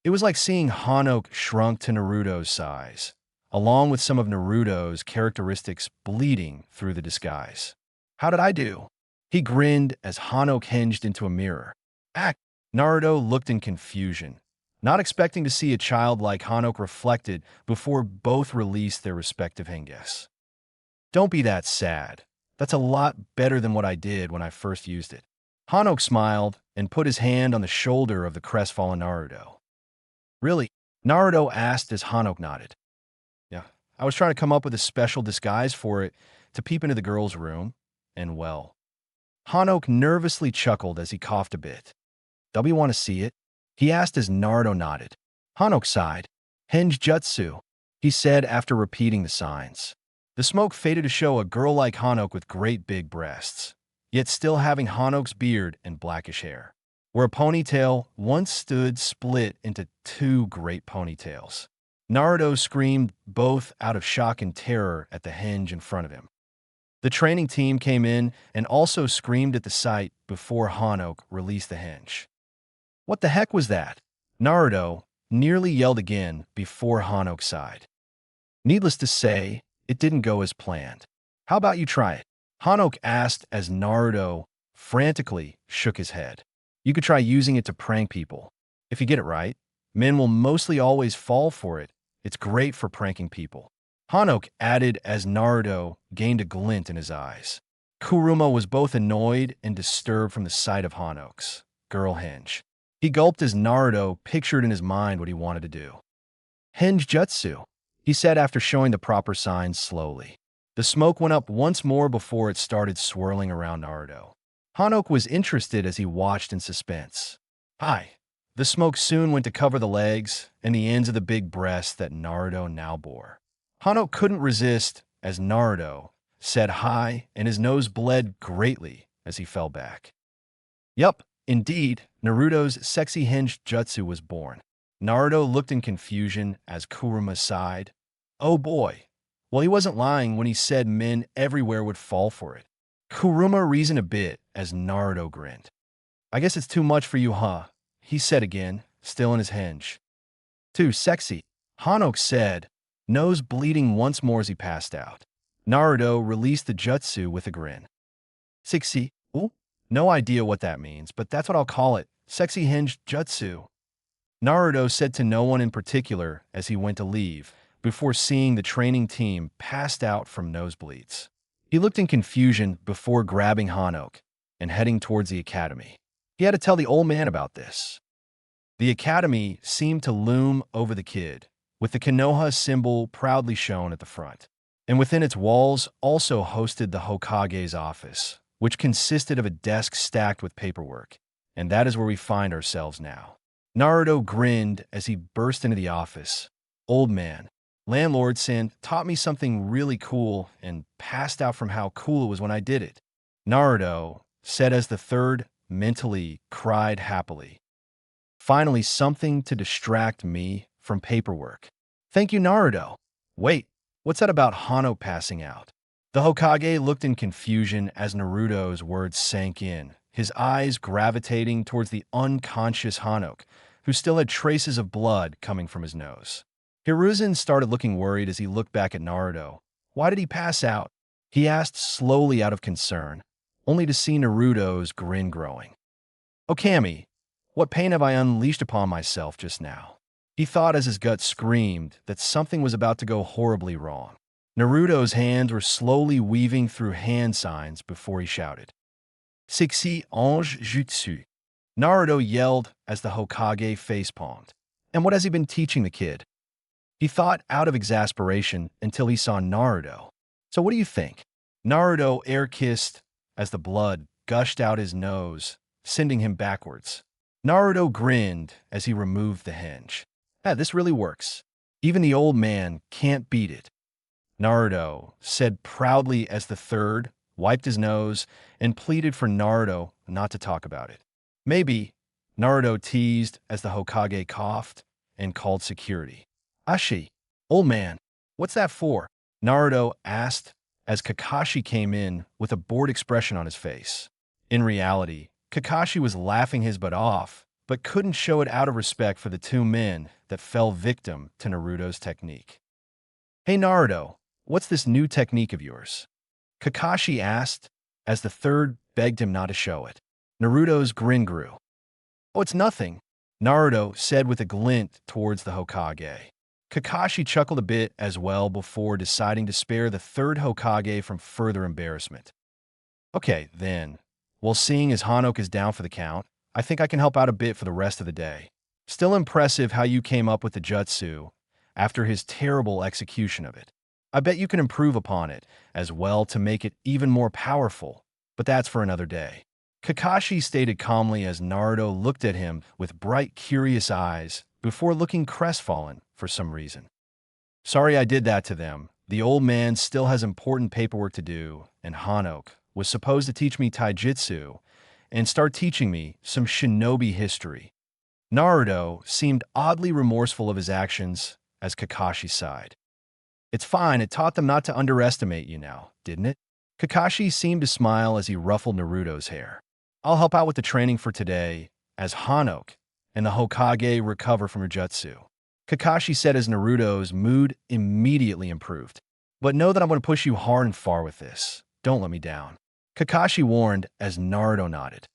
It was like seeing Hanok shrunk to Naruto's size. along with some of Naruto's characteristics bleeding through the disguise. How did I do? He grinned as Hanok hinged into a mirror. Act. Naruto looked in confusion, not expecting to see a child like Hanok reflected before both released their respective henges. Don't be that sad. That's a lot better than what I did when I first used it. Hanok smiled and put his hand on the shoulder of the crestfallen Naruto. Really? Naruto asked as Hanok nodded. Yeah, I was trying to come up with a special disguise for it to peep into the girl's room, and well. Hanok nervously chuckled as he coughed a bit. "Do you want to see it?" he asked as Naruto nodded. Hanok sighed. "Henge jutsu," he said after repeating the signs. The smoke faded to show a girl like Hanok with great big breasts, yet still having Hanok's beard and blackish hair, where a ponytail once stood split into two great ponytails. Naruto screamed both out of shock and terror at the henge in front of him. The training team came in and also screamed at the sight before Hanok released the henge. What the heck was that? Naruto nearly yelled again before Hanok sighed. Needless to say, it didn't go as planned. How about you try it? Hanok asked as Naruto frantically shook his head. You could try using it to prank people. If you get it right, men will mostly always fall for it. It's great for pranking people. Hanok added as Naruto gained a glint in his eyes. Kurama was both annoyed and disturbed from the sight of Hanok's girl henge. He gulped as Naruto pictured in his mind what he wanted to do. Henge jutsu, he said after showing the proper signs slowly. The smoke went up once more before it started swirling around Naruto. Hanok was interested as he watched in suspense. Hi. The smoke soon went to cover the legs and the ends of the big breasts that Naruto now bore. Hanok couldn't resist as Naruto said hi, and his nose bled greatly as he fell back. Yup, indeed, Naruto's sexy hinged jutsu was born. Naruto looked in confusion as Kurama sighed. Oh boy. Well, he wasn't lying when he said men everywhere would fall for it. Kurama reasoned a bit as Naruto grinned. I guess it's too much for you, huh? He said again, still in his henge. Too sexy, Hanok said, nose bleeding once more as he passed out. Naruto released the jutsu with a grin. Sexy? Ooh? No idea what that means, but that's what I'll call it. Sexy hinged jutsu. Naruto said to no one in particular as he went to leave, before seeing the training team passed out from nosebleeds. He looked in confusion before grabbing Hanok and heading towards the academy. He had to tell the old man about this. The academy seemed to loom over the kid, with the Konoha symbol proudly shown at the front. And within its walls also hosted the Hokage's office, which consisted of a desk stacked with paperwork. And that is where we find ourselves now. Naruto grinned as he burst into the office. Old man, landlord San taught me something really cool and passed out from how cool it was when I did it. Naruto said as the third mentally cried happily. Finally, something to distract me from paperwork. Thank you, Naruto. Wait, what's that about Hanok passing out? The Hokage looked in confusion as Naruto's words sank in, his eyes gravitating towards the unconscious Hanok, who still had traces of blood coming from his nose. Hiruzen started looking worried as he looked back at Naruto. Why did he pass out? He asked slowly out of concern, only to see Naruto's grin growing. Okami, what pain have I unleashed upon myself just now? He thought as his gut screamed that something was about to go horribly wrong. Naruto's hands were slowly weaving through hand signs before he shouted. Sexy Ange Jutsu. Naruto yelled as the Hokage facepalmed. And what has he been teaching the kid? He thought out of exasperation until he saw Naruto. So what do you think? Naruto air-kissed as the blood gushed out his nose, sending him backwards. Naruto grinned as he removed the henge. This really works. Even the old man can't beat it. Naruto said proudly as the third wiped his nose and pleaded for Naruto not to talk about it. Maybe, Naruto teased as the Hokage coughed and called security. Ashi, old man, what's that for? Naruto asked as Kakashi came in with a bored expression on his face. In reality, Kakashi was laughing his butt off, but couldn't show it out of respect for the two men that fell victim to Naruto's technique. Hey Naruto, what's this new technique of yours? Kakashi asked, as the third begged him not to show it. Naruto's grin grew. Oh, it's nothing, Naruto said with a glint towards the Hokage. Kakashi chuckled a bit as well before deciding to spare the third Hokage from further embarrassment. Okay, then. Well, seeing as Hanok is down for the count, I think I can help out a bit for the rest of the day. Still impressive how you came up with the jutsu after his terrible execution of it. I bet you can improve upon it as well to make it even more powerful, but that's for another day. Kakashi stated calmly as Naruto looked at him with bright, curious eyes before looking crestfallen for some reason. Sorry I did that to them. The old man still has important paperwork to do, and Hanok was supposed to teach me taijutsu and start teaching me some shinobi history. Naruto seemed oddly remorseful of his actions as Kakashi sighed. It's fine, it taught them not to underestimate you now, didn't it? Kakashi seemed to smile as he ruffled Naruto's hair. I'll help out with the training for today as Hanok and the Hokage recover from her jutsu. Kakashi said as Naruto's mood immediately improved. But know that I'm going to push you hard and far with this. Don't let me down. Kakashi warned as Naruto nodded.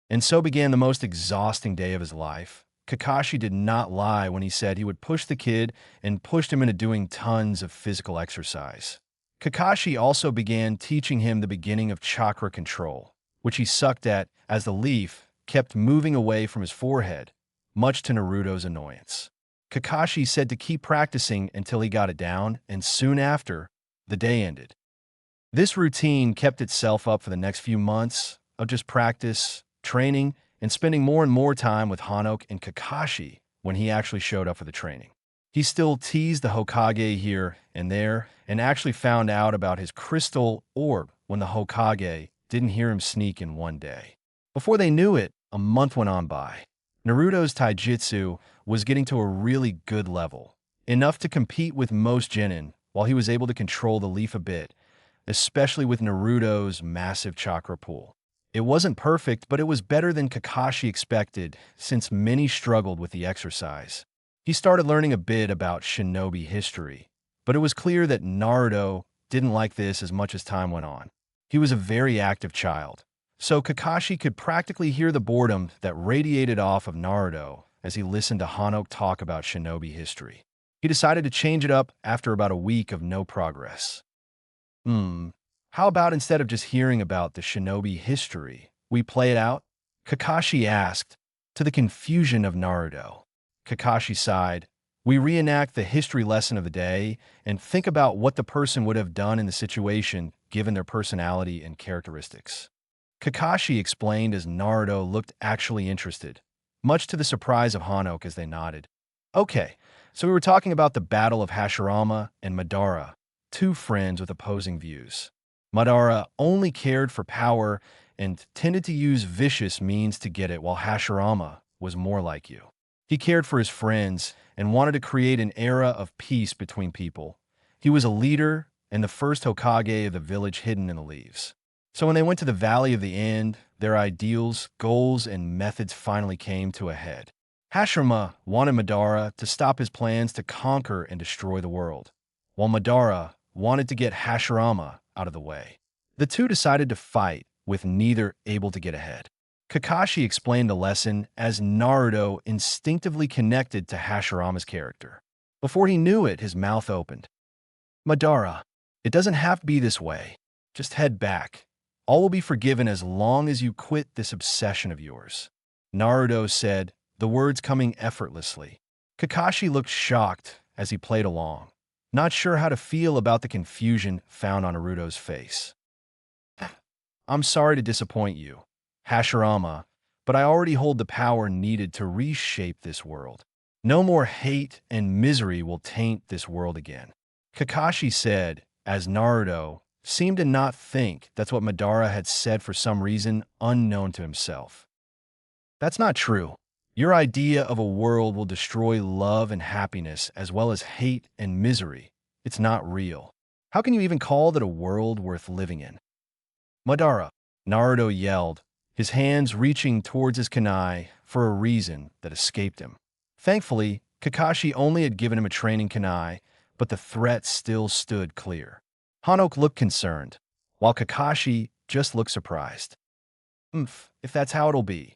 And so began the most exhausting day of his life. Kakashi did not lie when he said he would push the kid and pushed him into doing tons of physical exercise. Kakashi also began teaching him the beginning of chakra control, which he sucked at as the leaf kept moving away from his forehead, much to Naruto's annoyance. Kakashi said to keep practicing until he got it down, and soon after, the day ended. This routine kept itself up for the next few months of just practice, training, and spending more and more time with Hanok and Kakashi when he actually showed up for the training. He still teased the Hokage here and there and actually found out about his crystal orb when the Hokage didn't hear him sneak in one day. Before they knew it, a month went on by. Naruto's taijutsu was getting to a really good level, enough to compete with most genin while he was able to control the leaf a bit, especially with Naruto's massive chakra pool. It wasn't perfect, but it was better than Kakashi expected since many struggled with the exercise. He started learning a bit about shinobi history, but it was clear that Naruto didn't like this as much as time went on. He was a very active child, so Kakashi could practically hear the boredom that radiated off of Naruto as he listened to Hanok talk about shinobi history. He decided to change it up after about a week of no progress. How about instead of just hearing about the shinobi history, we play it out? Kakashi asked, to the confusion of Naruto. Kakashi sighed. We reenact the history lesson of the day and think about what the person would have done in the situation given their personality and characteristics. Kakashi explained as Naruto looked actually interested, much to the surprise of Hanok as they nodded. Okay, so we were talking about the Battle of Hashirama and Madara, two friends with opposing views. Madara only cared for power and tended to use vicious means to get it, while Hashirama was more like you. He cared for his friends and wanted to create an era of peace between people. He was a leader and the first Hokage of the village hidden in the leaves. So when they went to the Valley of the End, their ideals, goals, and methods finally came to a head. Hashirama wanted Madara to stop his plans to conquer and destroy the world, while Madara wanted to get Hashirama out of the way. The two decided to fight, with neither able to get ahead. Kakashi explained the lesson as Naruto instinctively connected to Hashirama's character. Before he knew it, his mouth opened. Madara, it doesn't have to be this way. Just head back. All will be forgiven as long as you quit this obsession of yours. Naruto said, the words coming effortlessly. Kakashi looked shocked as he played along, not sure how to feel about the confusion found on Naruto's face. I'm sorry to disappoint you, Hashirama, but I already hold the power needed to reshape this world. No more hate and misery will taint this world again. Kakashi said, as Naruto seemed to not think that's what Madara had said for some reason unknown to himself. That's not true. Your idea of a world will destroy love and happiness as well as hate and misery. It's not real. How can you even call that a world worth living in? Madara, Naruto yelled, his hands reaching towards his kunai for a reason that escaped him. Thankfully, Kakashi only had given him a training kunai, but the threat still stood clear. Hanok looked concerned, while Kakashi just looked surprised. If that's how it'll be.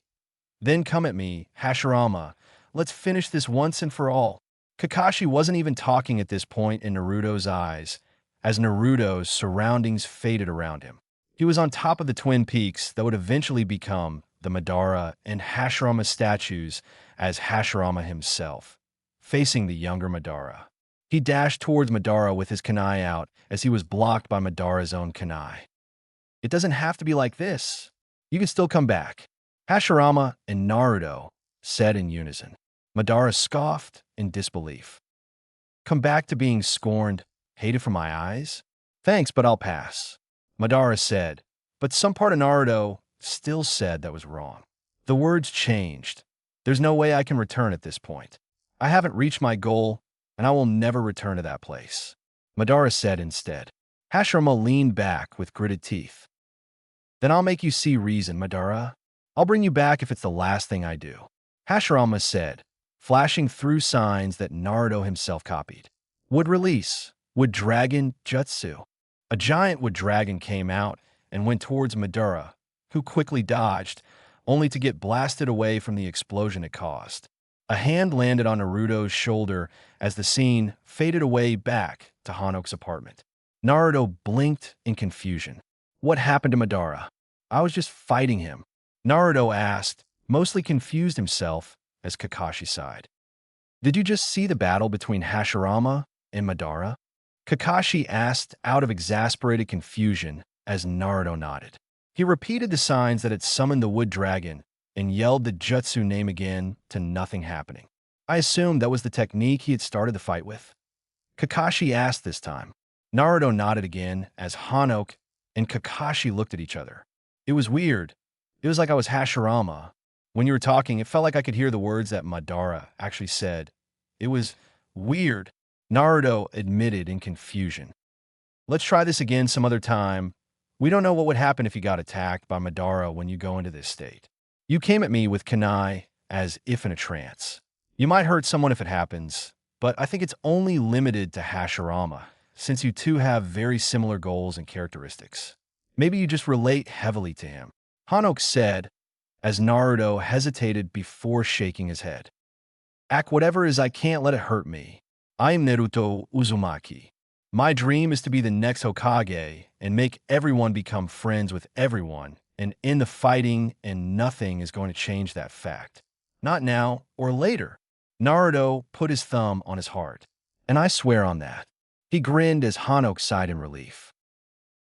Then come at me, Hashirama. Let's finish this once and for all. Kakashi wasn't even talking at this point in Naruto's eyes, as Naruto's surroundings faded around him. He was on top of the Twin Peaks that would eventually become the Madara and Hashirama statues as Hashirama himself, facing the younger Madara. He dashed towards Madara with his kunai out as he was blocked by Madara's own kunai. It doesn't have to be like this. You can still come back, Hashirama and Naruto said in unison. Madara scoffed in disbelief. Come back to being scorned, hated from my eyes? Thanks, but I'll pass, Madara said, but some part of Naruto still said that was wrong. The words changed. There's no way I can return at this point. I haven't reached my goal, and I will never return to that place, Madara said instead. Hashirama leaned back with gritted teeth. Then I'll make you see reason, Madara. I'll bring you back if it's the last thing I do, Hashirama said, flashing through signs that Naruto himself copied. Wood release. Wood dragon jutsu. A giant wood dragon came out and went towards Madara, who quickly dodged, only to get blasted away from the explosion it caused. A hand landed on Naruto's shoulder as the scene faded away back to Hanok's apartment. Naruto blinked in confusion. What happened to Madara? I was just fighting him, Naruto asked, mostly confused himself as Kakashi sighed. Did you just see the battle between Hashirama and Madara? Kakashi asked out of exasperated confusion as Naruto nodded. He repeated the signs that had summoned the wood dragon and yelled the jutsu name again to nothing happening. I assumed that was the technique he had started the fight with. Kakashi asked this time. Naruto nodded again as Hanok and Kakashi looked at each other. It was weird. It was like I was Hashirama. When you were talking, it felt like I could hear the words that Madara actually said. It was weird, Naruto admitted in confusion. Let's try this again some other time. We don't know what would happen if you got attacked by Madara when you go into this state. You came at me with kunai as if in a trance. You might hurt someone if it happens, but I think it's only limited to Hashirama, since you two have very similar goals and characteristics. Maybe you just relate heavily to him, Hanok said, as Naruto hesitated before shaking his head. Act whatever is, I can't let it hurt me. I am Naruto Uzumaki. My dream is to be the next Hokage and make everyone become friends with everyone and end the fighting, and nothing is going to change that fact. Not now or later. Naruto put his thumb on his heart. And I swear on that. He grinned as Hanok sighed in relief.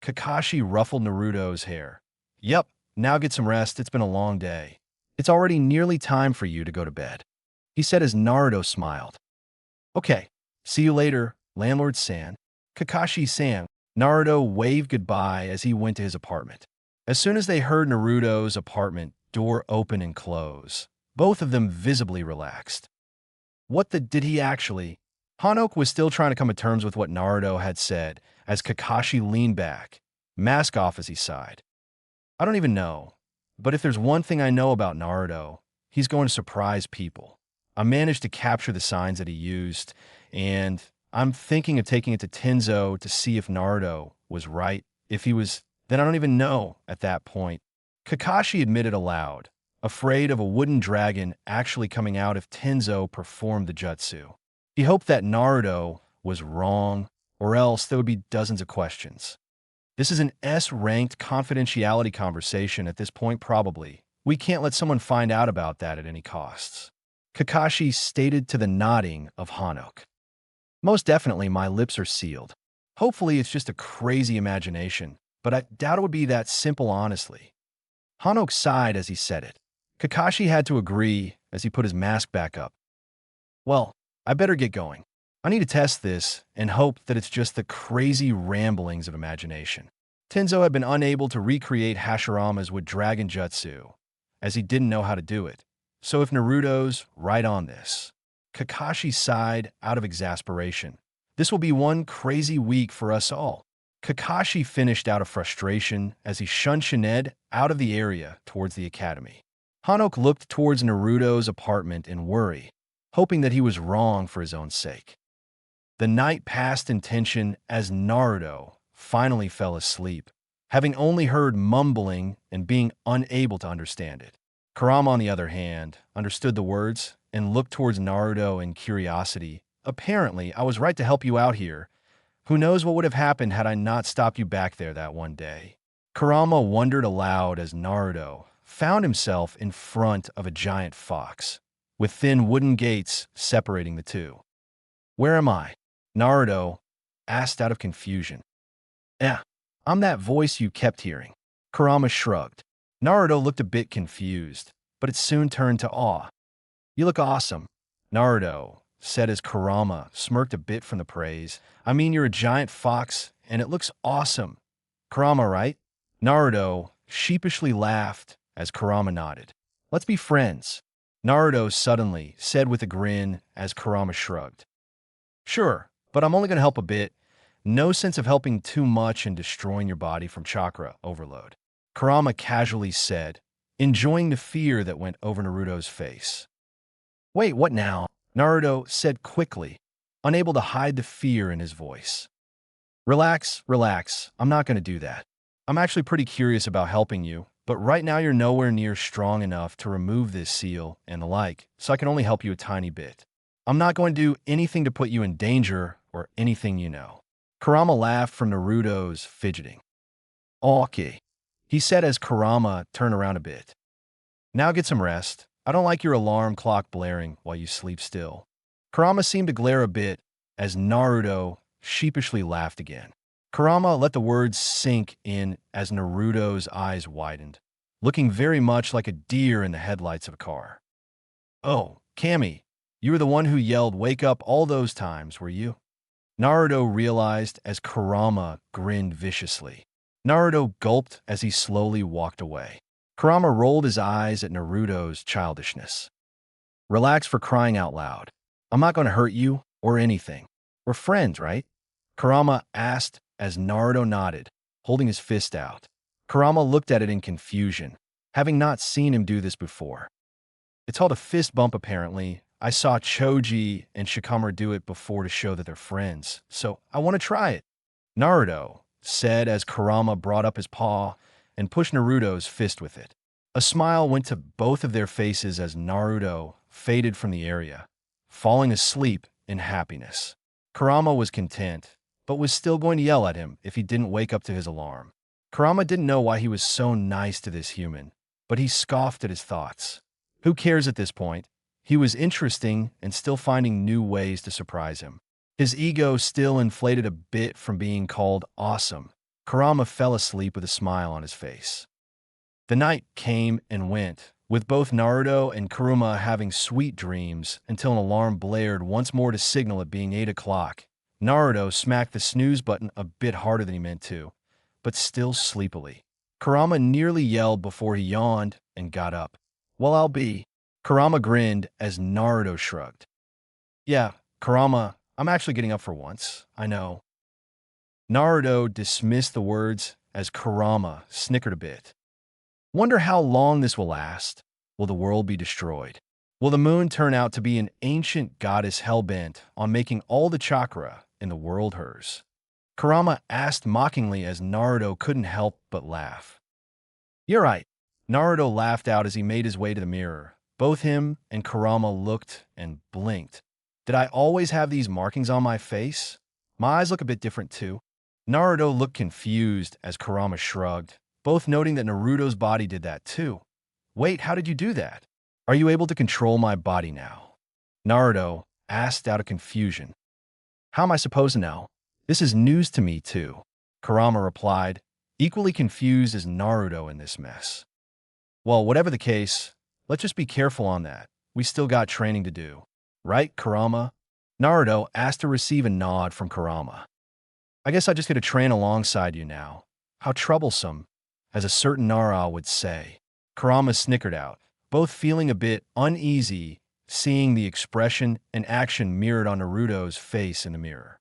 Kakashi ruffled Naruto's hair. Yep, now get some rest. It's been a long day. It's already nearly time for you to go to bed, he said as Naruto smiled. Okay, see you later, Landlord-san. Kakashi-san. Naruto waved goodbye as he went to his apartment. As soon as they heard Naruto's apartment door open and close, both of them visibly relaxed. What the did he actually? Hanok was still trying to come to terms with what Naruto had said as Kakashi leaned back, mask off as he sighed. I don't even know, but if there's one thing I know about Naruto, he's going to surprise people. I managed to capture the signs that he used, and I'm thinking of taking it to Tenzo to see if Naruto was right. If he was, then I don't even know at that point. Kakashi admitted aloud, afraid of a wooden dragon actually coming out if Tenzo performed the jutsu. He hoped that Naruto was wrong, or else there would be dozens of questions. This is an S-ranked confidentiality conversation at this point probably. We can't let someone find out about that at any costs, Kakashi stated to the nodding of Hanok. Most definitely my lips are sealed. Hopefully it's just a crazy imagination, but I doubt it would be that simple honestly. Hanok sighed as he said it. Kakashi had to agree as he put his mask back up. Well, I better get going. I need to test this and hope that it's just the crazy ramblings of imagination. Tenzo had been unable to recreate Hashirama's with Dragon Jutsu, as he didn't know how to do it. So if Naruto's right on this, Kakashi sighed out of exasperation. This will be one crazy week for us all. Kakashi finished out of frustration as he shunned Shined out of the area towards the academy. Hanok looked towards Naruto's apartment in worry, hoping that he was wrong for his own sake. The night passed in tension as Naruto finally fell asleep, having only heard mumbling and being unable to understand it. Kurama, on the other hand, understood the words and looked towards Naruto in curiosity. Apparently, I was right to help you out here. Who knows what would have happened had I not stopped you back there that one day? Kurama wondered aloud as Naruto found himself in front of a giant fox, with thin wooden gates separating the two. Where am I? Naruto asked out of confusion. I'm that voice you kept hearing. Kurama shrugged. Naruto looked a bit confused, but it soon turned to awe. You look awesome, Naruto said as Kurama smirked a bit from the praise. I mean, you're a giant fox, and it looks awesome. Kurama, right? Naruto sheepishly laughed as Kurama nodded. Let's be friends, Naruto suddenly said with a grin as Kurama shrugged. Sure, but I'm only going to help a bit. No sense of helping too much and destroying your body from chakra overload, Kurama casually said, enjoying the fear that went over Naruto's face. Wait, what now? Naruto said quickly, unable to hide the fear in his voice. Relax, relax. I'm not going to do that. I'm actually pretty curious about helping you, but right now you're nowhere near strong enough to remove this seal and the like, so I can only help you a tiny bit. I'm not going to do anything to put you in danger or anything you know. Kurama laughed from Naruto's fidgeting. Okay, he said as Kurama turned around a bit. Now get some rest. I don't like your alarm clock blaring while you sleep still. Kurama seemed to glare a bit as Naruto sheepishly laughed again. Kurama let the words sink in as Naruto's eyes widened, looking very much like a deer in the headlights of a car. Oh, Kami, you were the one who yelled wake up all those times, were you? Naruto realized as Kurama grinned viciously. Naruto gulped as he slowly walked away. Kurama rolled his eyes at Naruto's childishness. Relax, for crying out loud. I'm not going to hurt you or anything. We're friends, right? Kurama asked as Naruto nodded, holding his fist out. Kurama looked at it in confusion, having not seen him do this before. It's called a fist bump, apparently. I saw Choji and Shikamaru do it before to show that they're friends, so I want to try it, Naruto said as Kurama brought up his paw and pushed Naruto's fist with it. A smile went to both of their faces as Naruto faded from the area, falling asleep in happiness. Kurama was content, but was still going to yell at him if he didn't wake up to his alarm. Kurama didn't know why he was so nice to this human, but he scoffed at his thoughts. Who cares at this point? He was interesting and still finding new ways to surprise him. His ego still inflated a bit from being called awesome. Kurama fell asleep with a smile on his face. The night came and went, with both Naruto and Kurama having sweet dreams until an alarm blared once more to signal it being 8 o'clock. Naruto smacked the snooze button a bit harder than he meant to, but still sleepily. Kurama nearly yelled before he yawned and got up. Well, I'll be. Kurama grinned as Naruto shrugged. Yeah, Kurama, I'm actually getting up for once. I know. Naruto dismissed the words as Kurama snickered a bit. Wonder how long this will last. Will the world be destroyed? Will the moon turn out to be an ancient goddess hell-bent on making all the chakra in the world hers? Kurama asked mockingly as Naruto couldn't help but laugh. You're right. Naruto laughed out as he made his way to the mirror. Both him and Kurama looked and blinked. Did I always have these markings on my face? My eyes look a bit different too. Naruto looked confused as Kurama shrugged, both noting that Naruto's body did that too. Wait, how did you do that? Are you able to control my body now? Naruto asked out of confusion. How am I supposed to know? This is news to me too, Kurama replied, equally confused as Naruto in this mess. Well, whatever the case, let's just be careful on that. We still got training to do. Right, Kurama? Naruto asked to receive a nod from Kurama. I guess I just get to train alongside you now. How troublesome, as a certain Nara would say. Kurama snickered out, both feeling a bit uneasy seeing the expression and action mirrored on Naruto's face in the mirror.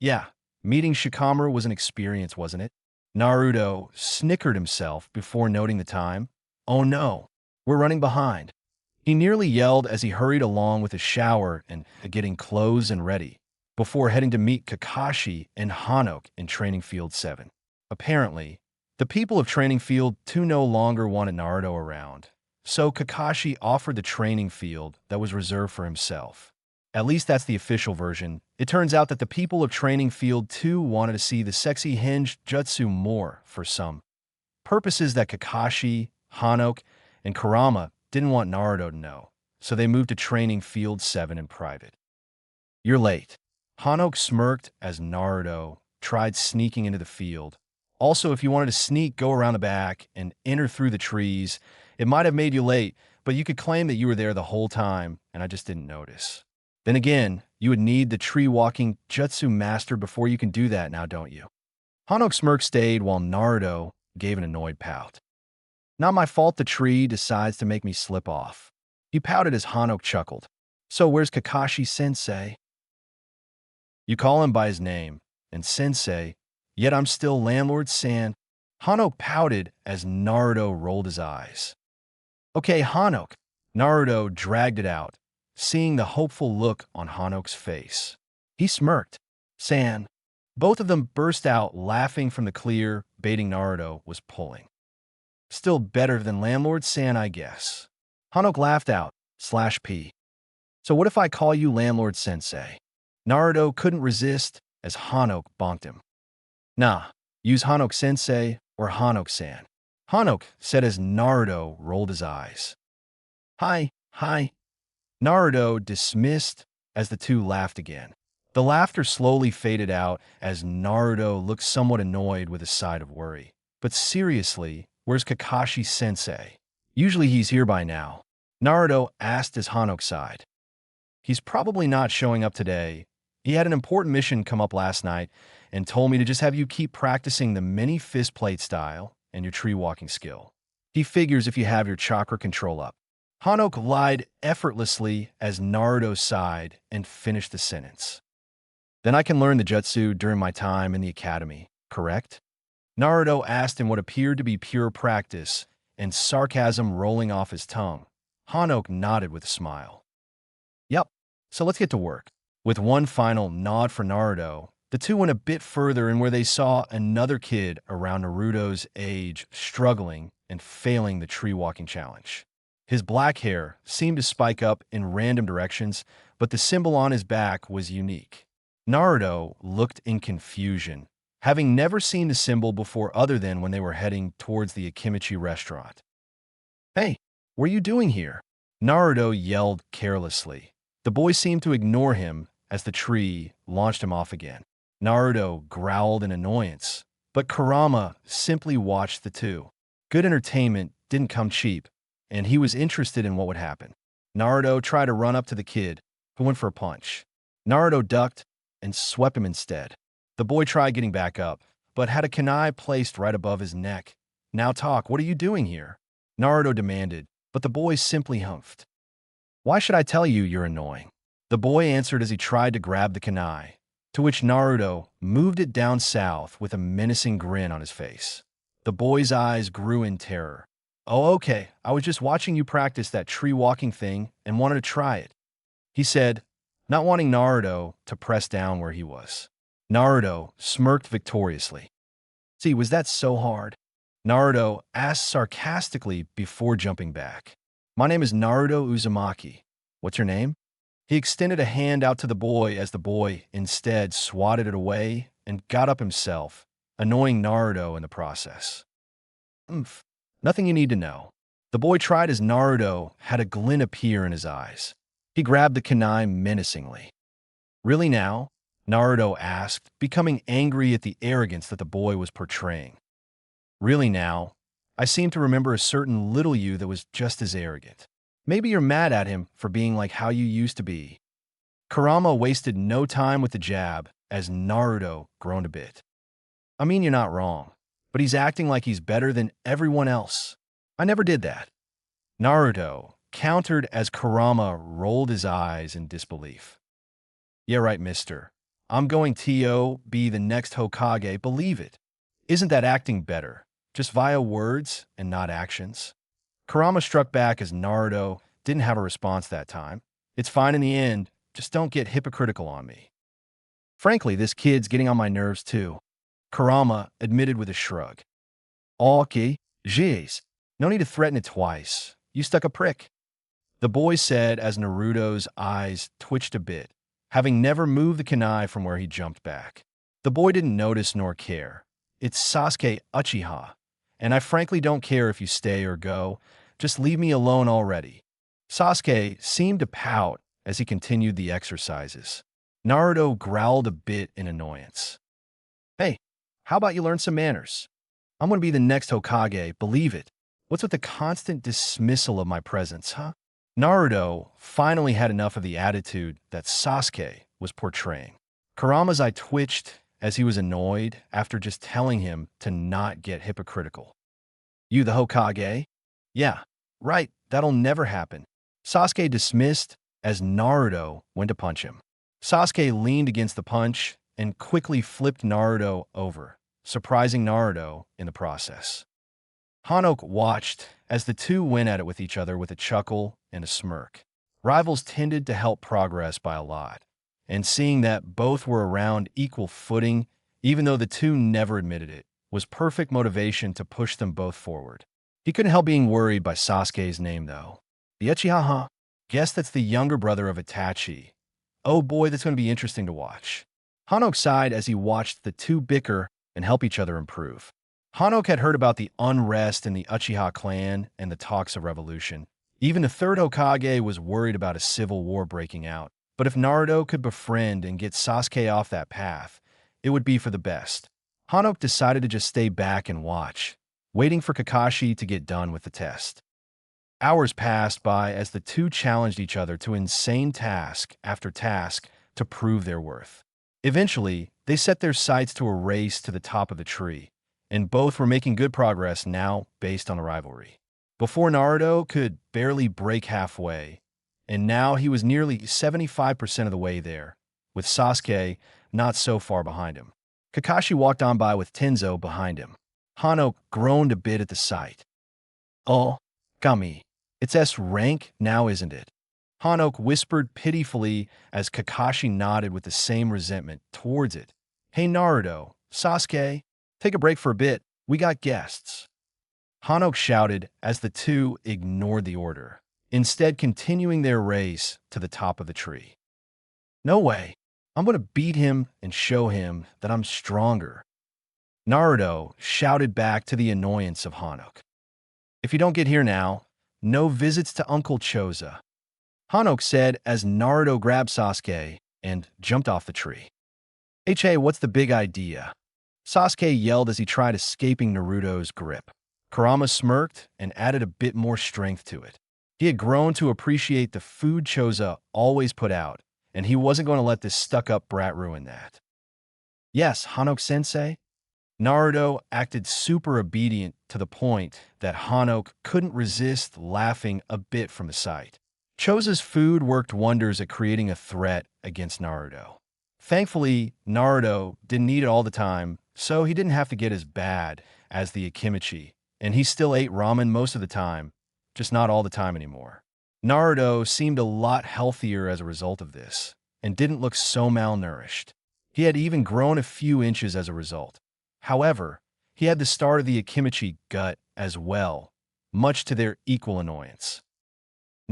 Yeah, meeting Shikamaru was an experience, wasn't it? Naruto snickered himself before noting the time. Oh no, we're running behind. He nearly yelled as he hurried along with his shower and getting clothes and ready. before heading to meet Kakashi and Hanok in Training Field 7. Apparently, the people of Training Field 2 no longer wanted Naruto around, so Kakashi offered the training field that was reserved for himself. At least that's the official version. It turns out that the people of Training Field 2 wanted to see the sexy hinge jutsu more for some purposes that Kakashi, Hanok, and Kurama didn't want Naruto to know, so they moved to Training Field 7 in private. "You're late." Hanok smirked as Naruto tried sneaking into the field. "Also, if you wanted to sneak, go around the back and enter through the trees. It might have made you late, but you could claim that you were there the whole time, and I just didn't notice. Then again, you would need the tree-walking jutsu master before you can do that now, don't you?" Hanok's smirk stayed while Naruto gave an annoyed pout. "Not my fault the tree decides to make me slip off." He pouted as Hanok chuckled. "So where's Kakashi-sensei?" "You call him by his name, and sensei, yet I'm still Landlord-san." Hanok pouted as Naruto rolled his eyes. "Okay, Hanok." Naruto dragged it out, seeing the hopeful look on Hanok's face. He smirked. "San." Both of them burst out laughing from the clear baiting Naruto was pulling. "Still better than Landlord-san, I guess." Hanok laughed out, /P. "So what if I call you Landlord-sensei?" Naruto couldn't resist as Hanok bonked him. "Nah, use Hanok-sensei or Hanok-san." Hanok said as Naruto rolled his eyes. Hi. Naruto dismissed as the two laughed again. The laughter slowly faded out as Naruto looked somewhat annoyed with a side of worry. "But seriously, where's Kakashi-sensei? Usually he's here by now." Naruto asked as Hanok sighed. "He's probably not showing up today. He had an important mission come up last night and told me to just have you keep practicing the mini fist plate style and your tree walking skill. He figures if you have your chakra control up." Hanok lied effortlessly as Naruto sighed and finished the sentence. "Then I can learn the jutsu during my time in the academy, correct?" Naruto asked in what appeared to be pure practice and sarcasm rolling off his tongue. Hanok nodded with a smile. "Yep, so let's get to work." With one final nod for Naruto, the two went a bit further in where they saw another kid around Naruto's age struggling and failing the tree-walking challenge. His black hair seemed to spike up in random directions, but the symbol on his back was unique. Naruto looked in confusion, having never seen the symbol before other than when they were heading towards the Akimichi restaurant. "Hey, what are you doing here?" Naruto yelled carelessly. The boy seemed to ignore him as the tree launched him off again. Naruto growled in annoyance, but Kurama simply watched the two. Good entertainment didn't come cheap, and he was interested in what would happen. Naruto tried to run up to the kid, who went for a punch. Naruto ducked and swept him instead. The boy tried getting back up, but had a kunai placed right above his neck. "Now talk, what are you doing here?" Naruto demanded, but the boy simply humphed. "Why should I tell you you're annoying?" The boy answered as he tried to grab the kunai, to which Naruto moved it down south with a menacing grin on his face. The boy's eyes grew in terror. "Oh, okay, I was just watching you practice that tree-walking thing and wanted to try it," he said, not wanting Naruto to press down where he was. Naruto smirked victoriously. "See, was that so hard?" Naruto asked sarcastically before jumping back. "My name is Naruto Uzumaki. What's your name?" He extended a hand out to the boy as the boy instead swatted it away and got up himself, annoying Naruto in the process. Nothing you need to know." The boy tried as Naruto had a glint appear in his eyes. He grabbed the kunai menacingly. "Really now?" Naruto asked, becoming angry at the arrogance that the boy was portraying. "Really now? I seem to remember a certain little you that was just as arrogant. Maybe you're mad at him for being like how you used to be." Kurama wasted no time with the jab as Naruto groaned a bit. "I mean, you're not wrong, but he's acting like he's better than everyone else. I never did that." Naruto countered as Kurama rolled his eyes in disbelief. "Yeah, right, mister. I'm going to be the next Hokage, believe it. Isn't that acting better, just via words and not actions?" Kurama struck back as Naruto didn't have a response that time. "It's fine in the end, just don't get hypocritical on me." Frankly, this kid's getting on my nerves too, Kurama admitted with a shrug. Okay, jeez. No need to threaten it twice. You stuck a prick. The boy said as Naruto's eyes twitched a bit, having never moved the kunai from where he jumped back. The boy didn't notice nor care. It's Sasuke Uchiha, and I frankly don't care if you stay or go. Just leave me alone already. Sasuke seemed to pout as he continued the exercises. Naruto growled a bit in annoyance. Hey, how about you learn some manners? I'm going to be the next Hokage, believe it. What's with the constant dismissal of my presence, huh? Naruto finally had enough of the attitude that Sasuke was portraying. Kurama's eye twitched as he was annoyed after just telling him to not get hypocritical. You the Hokage? Yeah, right, that'll never happen. Sasuke dismissed as Naruto went to punch him. Sasuke leaned against the punch and quickly flipped Naruto over, surprising Naruto in the process. Hanok watched as the two went at it with each other with a chuckle and a smirk. Rivals tended to help progress by a lot, and seeing that both were around equal footing, even though the two never admitted it, was perfect motivation to push them both forward. He couldn't help being worried by Sasuke's name, though. The Uchiha? Guess that's the younger brother of Itachi. Oh boy, that's going to be interesting to watch. Hanok sighed as he watched the two bicker and help each other improve. Hanok had heard about the unrest in the Uchiha clan and the talks of revolution. Even the third Hokage was worried about a civil war breaking out. But if Naruto could befriend and get Sasuke off that path, it would be for the best. Hanok decided to just stay back and watch, waiting for Kakashi to get done with the test. Hours passed by as the two challenged each other to insane task after task to prove their worth. Eventually, they set their sights to a race to the top of the tree, and both were making good progress now based on the rivalry. Before Naruto could barely break halfway, and now he was nearly 75% of the way there, with Sasuke not so far behind him. Kakashi walked on by with Tenzo behind him. Hanok groaned a bit at the sight. Oh, Kami, it's S rank now, isn't it? Hanok whispered pitifully as Kakashi nodded with the same resentment towards it. Hey Naruto, Sasuke, take a break for a bit. We got guests. Hanok shouted as the two ignored the order, instead continuing their race to the top of the tree. No way. I'm going to beat him and show him that I'm stronger. Naruto shouted back to the annoyance of Hanok. If you don't get here now, no visits to Uncle Choza. Hanok said as Naruto grabbed Sasuke and jumped off the tree. Hey, what's the big idea? Sasuke yelled as he tried escaping Naruto's grip. Kurama smirked and added a bit more strength to it. He had grown to appreciate the food Choza always put out, and he wasn't going to let this stuck-up brat ruin that. Yes, Hanok-sensei. Naruto acted super obedient to the point that Hanok couldn't resist laughing a bit from the sight. Choza's food worked wonders at creating a threat against Naruto. Thankfully, Naruto didn't eat it all the time, so he didn't have to get as bad as the Akimichi, and he still ate ramen most of the time, just not all the time anymore. Naruto seemed a lot healthier as a result of this, and didn't look so malnourished. He had even grown a few inches as a result. However, he had the start of the Akimichi gut as well, much to their equal annoyance.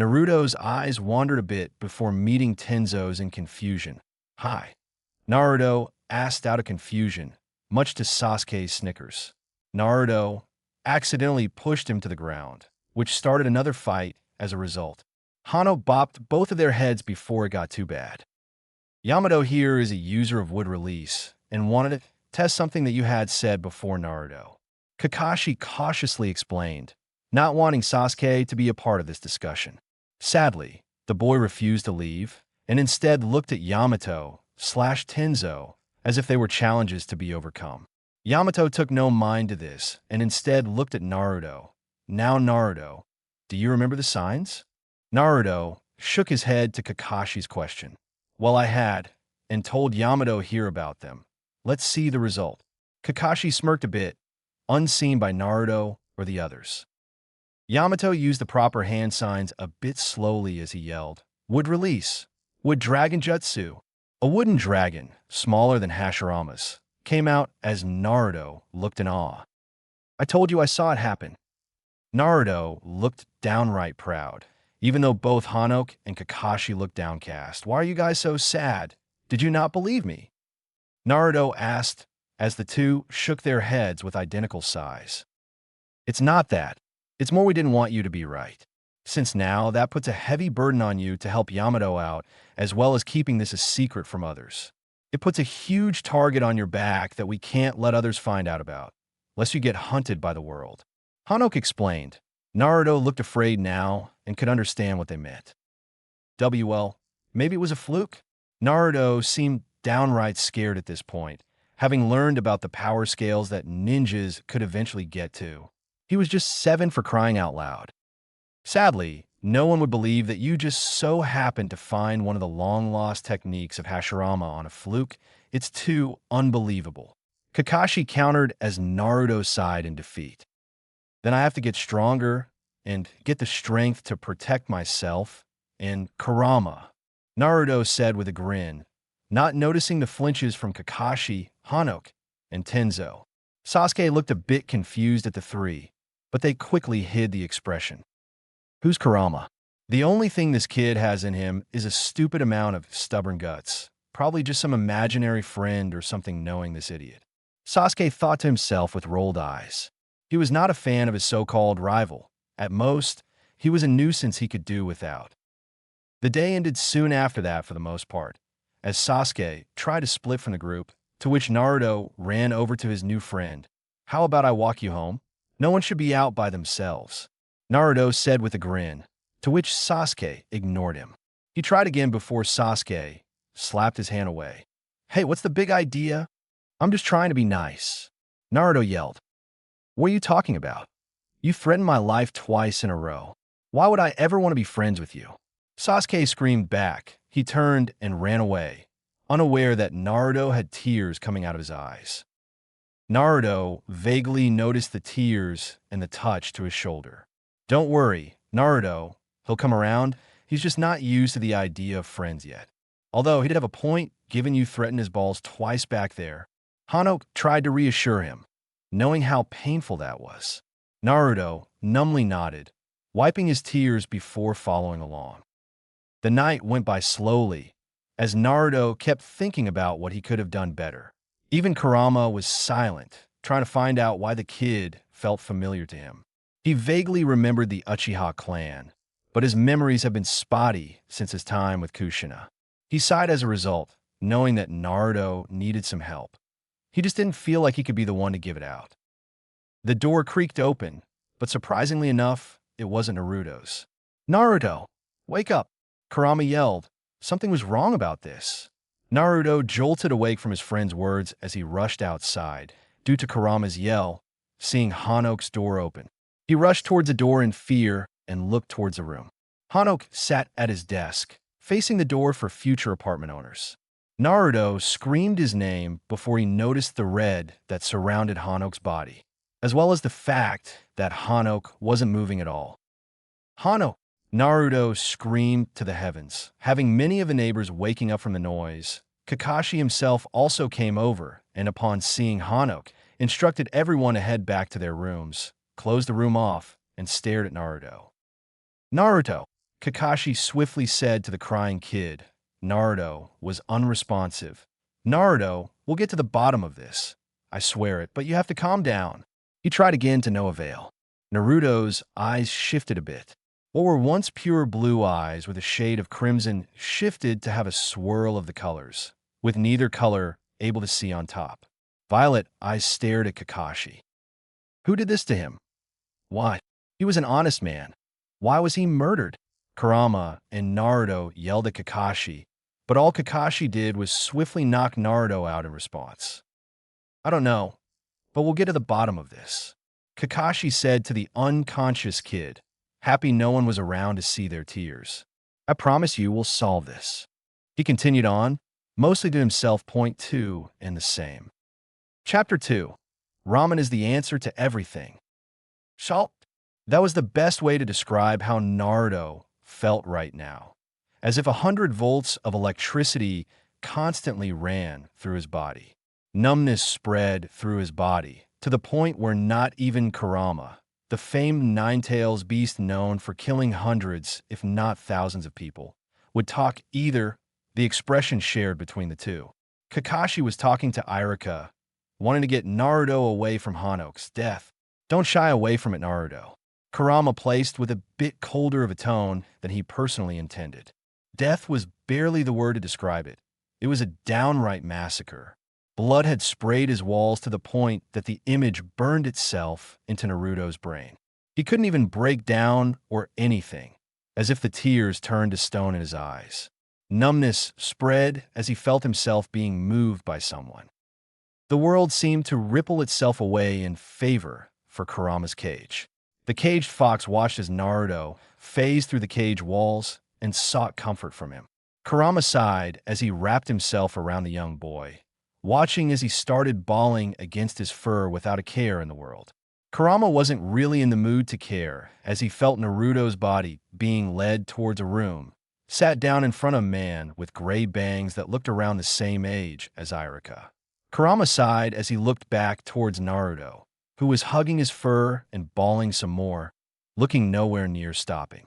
Naruto's eyes wandered a bit before meeting Tenzo's in confusion. Hi. Naruto asked out of confusion, much to Sasuke's snickers. Naruto accidentally pushed him to the ground, which started another fight as a result. Hano bopped both of their heads before it got too bad. Yamato here is a user of wood release and wanted to test something that you had said before, Naruto. Kakashi cautiously explained, not wanting Sasuke to be a part of this discussion. Sadly, the boy refused to leave and instead looked at Yamato/Tenzo as if they were challenges to be overcome. Yamato took no mind to this and instead looked at Naruto. Now Naruto, do you remember the signs? Naruto shook his head to Kakashi's question. Well, I had, and told Yamato here about them. Let's see the result. Kakashi smirked a bit, unseen by Naruto or the others. Yamato used the proper hand signs a bit slowly as he yelled, Would release, would dragon jutsu. A wooden dragon, smaller than Hashirama's, came out as Naruto looked in awe. I told you I saw it happen. Naruto looked downright proud, even though both Hanok and Kakashi looked downcast. Why are you guys so sad? Did you not believe me? Naruto asked as the two shook their heads with identical sighs. It's not that. It's more we didn't want you to be right. Since now, that puts a heavy burden on you to help Yamato out, as well as keeping this a secret from others. It puts a huge target on your back that we can't let others find out about, lest you get hunted by the world. Hanok explained. Naruto looked afraid now and could understand what they meant. Maybe it was a fluke? Naruto seemed downright scared at this point, having learned about the power scales that ninjas could eventually get to. He was just 7 for crying out loud. Sadly, no one would believe that you just so happened to find one of the long-lost techniques of Hashirama on a fluke. It's too unbelievable. Kakashi countered as Naruto sighed in defeat. Then I have to get stronger and get the strength to protect myself and Kurama, Naruto said with a grin, not noticing the flinches from Kakashi, Hanok, and Tenzo. Sasuke looked a bit confused at the three, but they quickly hid the expression. Who's Kurama? The only thing this kid has in him is a stupid amount of stubborn guts. Probably just some imaginary friend or something knowing this idiot. Sasuke thought to himself with rolled eyes. He was not a fan of his so-called rival. At most, he was a nuisance he could do without. The day ended soon after that for the most part, as Sasuke tried to split from the group, to which Naruto ran over to his new friend. How about I walk you home? No one should be out by themselves, Naruto said with a grin, to which Sasuke ignored him. He tried again before Sasuke slapped his hand away. Hey, what's the big idea? I'm just trying to be nice, Naruto yelled. What are you talking about? You threatened my life twice in a row. Why would I ever want to be friends with you? Sasuke screamed back. He turned and ran away, unaware that Naruto had tears coming out of his eyes. Naruto vaguely noticed the tears and the touch to his shoulder. Don't worry, Naruto. He'll come around. He's just not used to the idea of friends yet. Although he did have a point, given you threatened his balls twice back there. Hanok tried to reassure him, knowing how painful that was. Naruto numbly nodded, wiping his tears before following along. The night went by slowly, as Naruto kept thinking about what he could have done better. Even Kurama was silent, trying to find out why the kid felt familiar to him. He vaguely remembered the Uchiha clan, but his memories have been spotty since his time with Kushina. He sighed as a result, knowing that Naruto needed some help. He just didn't feel like he could be the one to give it out. The door creaked open, but surprisingly enough, it wasn't Naruto's. Naruto, wake up, Kurama yelled. Something was wrong about this. Naruto jolted awake from his friend's words as he rushed outside, due to Kurama's yell, seeing Hanok's door open. He rushed towards the door in fear and looked towards the room. Hanok sat at his desk, facing the door for future apartment owners. Naruto screamed his name before he noticed the red that surrounded Hanok's body, as well as the fact that Hanok wasn't moving at all. Hanok! Naruto screamed to the heavens, having many of the neighbors waking up from the noise. Kakashi himself also came over, and upon seeing Hanok, instructed everyone to head back to their rooms, closed the room off, and stared at Naruto. Naruto! Kakashi swiftly said to the crying kid. Naruto was unresponsive. Naruto, we'll get to the bottom of this. I swear it, but you have to calm down. He tried again to no avail. Naruto's eyes shifted a bit. What were once pure blue eyes with a shade of crimson shifted to have a swirl of the colors, with neither color able to see on top. Violet eyes stared at Kakashi. Who did this to him? Why? He was an honest man. Why was he murdered? Kurama and Naruto yelled at Kakashi, but all Kakashi did was swiftly knock Naruto out in response. I don't know, but we'll get to the bottom of this, Kakashi said to the unconscious kid, happy no one was around to see their tears. I promise you we'll solve this. He continued on, mostly to himself, point two and the same. Chapter 2. Ramen is the answer to everything. Salt. That was the best way to describe how Naruto felt right now. As if 100 volts of electricity constantly ran through his body. Numbness spread through his body, to the point where not even Kurama, the famed nine-tails beast known for killing hundreds, if not thousands of people, would talk either. The expression shared between the two. Kakashi was talking to Iruka, wanting to get Naruto away from Hano's death. Don't shy away from it, Naruto. Kurama placed with a bit colder of a tone than he personally intended. Death was barely the word to describe it. It was a downright massacre. Blood had sprayed his walls to the point that the image burned itself into Naruto's brain. He couldn't even break down or anything, as if the tears turned to stone in his eyes. Numbness spread as he felt himself being moved by someone. The world seemed to ripple itself away in favor for Kurama's cage. The caged fox watched as Naruto phased through the cage walls and sought comfort from him. Kurama sighed as he wrapped himself around the young boy, watching as he started bawling against his fur without a care in the world. Kurama wasn't really in the mood to care as he felt Naruto's body being led towards a room, sat down in front of a man with gray bangs that looked around the same age as Iruka. Kurama sighed as he looked back towards Naruto, who was hugging his fur and bawling some more, looking nowhere near stopping.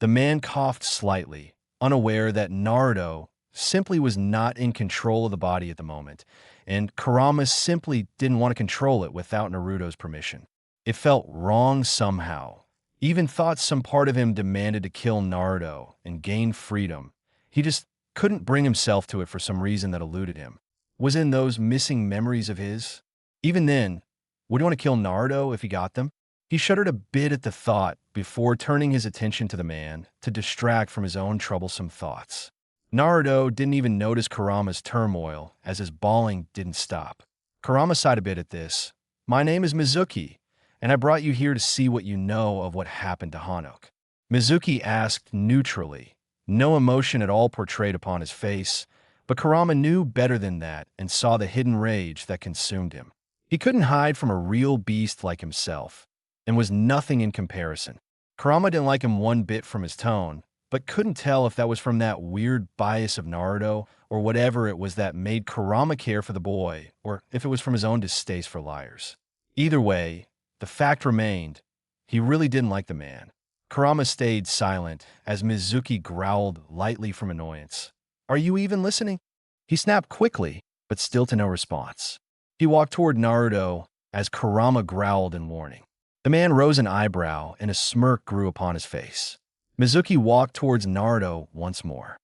The man coughed slightly, unaware that Naruto simply was not in control of the body at the moment, and Kurama simply didn't want to control it without Naruto's permission. It felt wrong somehow. Even thought some part of him demanded to kill Naruto and gain freedom. He just couldn't bring himself to it for some reason that eluded him. Was in those missing memories of his? Even then, would he want to kill Naruto if he got them? He shuddered a bit at the thought before turning his attention to the man to distract from his own troublesome thoughts. Naruto didn't even notice Kurama's turmoil as his bawling didn't stop. Kurama sighed a bit at this. "My name is Mizuki, and I brought you here to see what you know of what happened to Hanouk." Mizuki asked neutrally, no emotion at all portrayed upon his face, but Kurama knew better than that and saw the hidden rage that consumed him. He couldn't hide from a real beast like himself, and was nothing in comparison. Kurama didn't like him one bit from his tone, but couldn't tell if that was from that weird bias of Naruto or whatever it was that made Kurama care for the boy, or if it was from his own distaste for liars. Either way, the fact remained, he really didn't like the man. Kurama stayed silent as Mizuki growled lightly from annoyance. "Are you even listening?" He snapped quickly, but still to no response. He walked toward Naruto as Kurama growled in warning. The man rose an eyebrow and a smirk grew upon his face. Mizuki walked towards Naruto once more.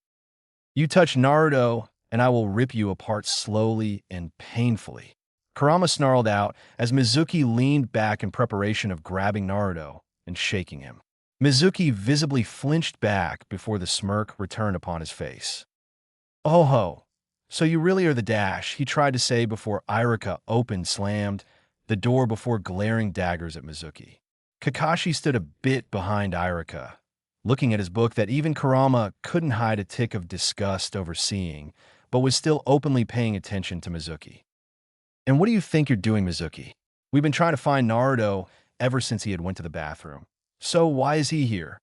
"You touch Naruto, and I will rip you apart slowly and painfully." Kurama snarled out as Mizuki leaned back in preparation of grabbing Naruto and shaking him. Mizuki visibly flinched back before the smirk returned upon his face. "Oh ho, so you really are the Dash," he tried to say before Iruka slammed the door before glaring daggers at Mizuki. Kakashi stood a bit behind Iruka, looking at his book that even Kurama couldn't hide a tick of disgust over seeing, but was still openly paying attention to Mizuki. "And what do you think you're doing, Mizuki? We've been trying to find Naruto ever since he had went to the bathroom. So why is he here?"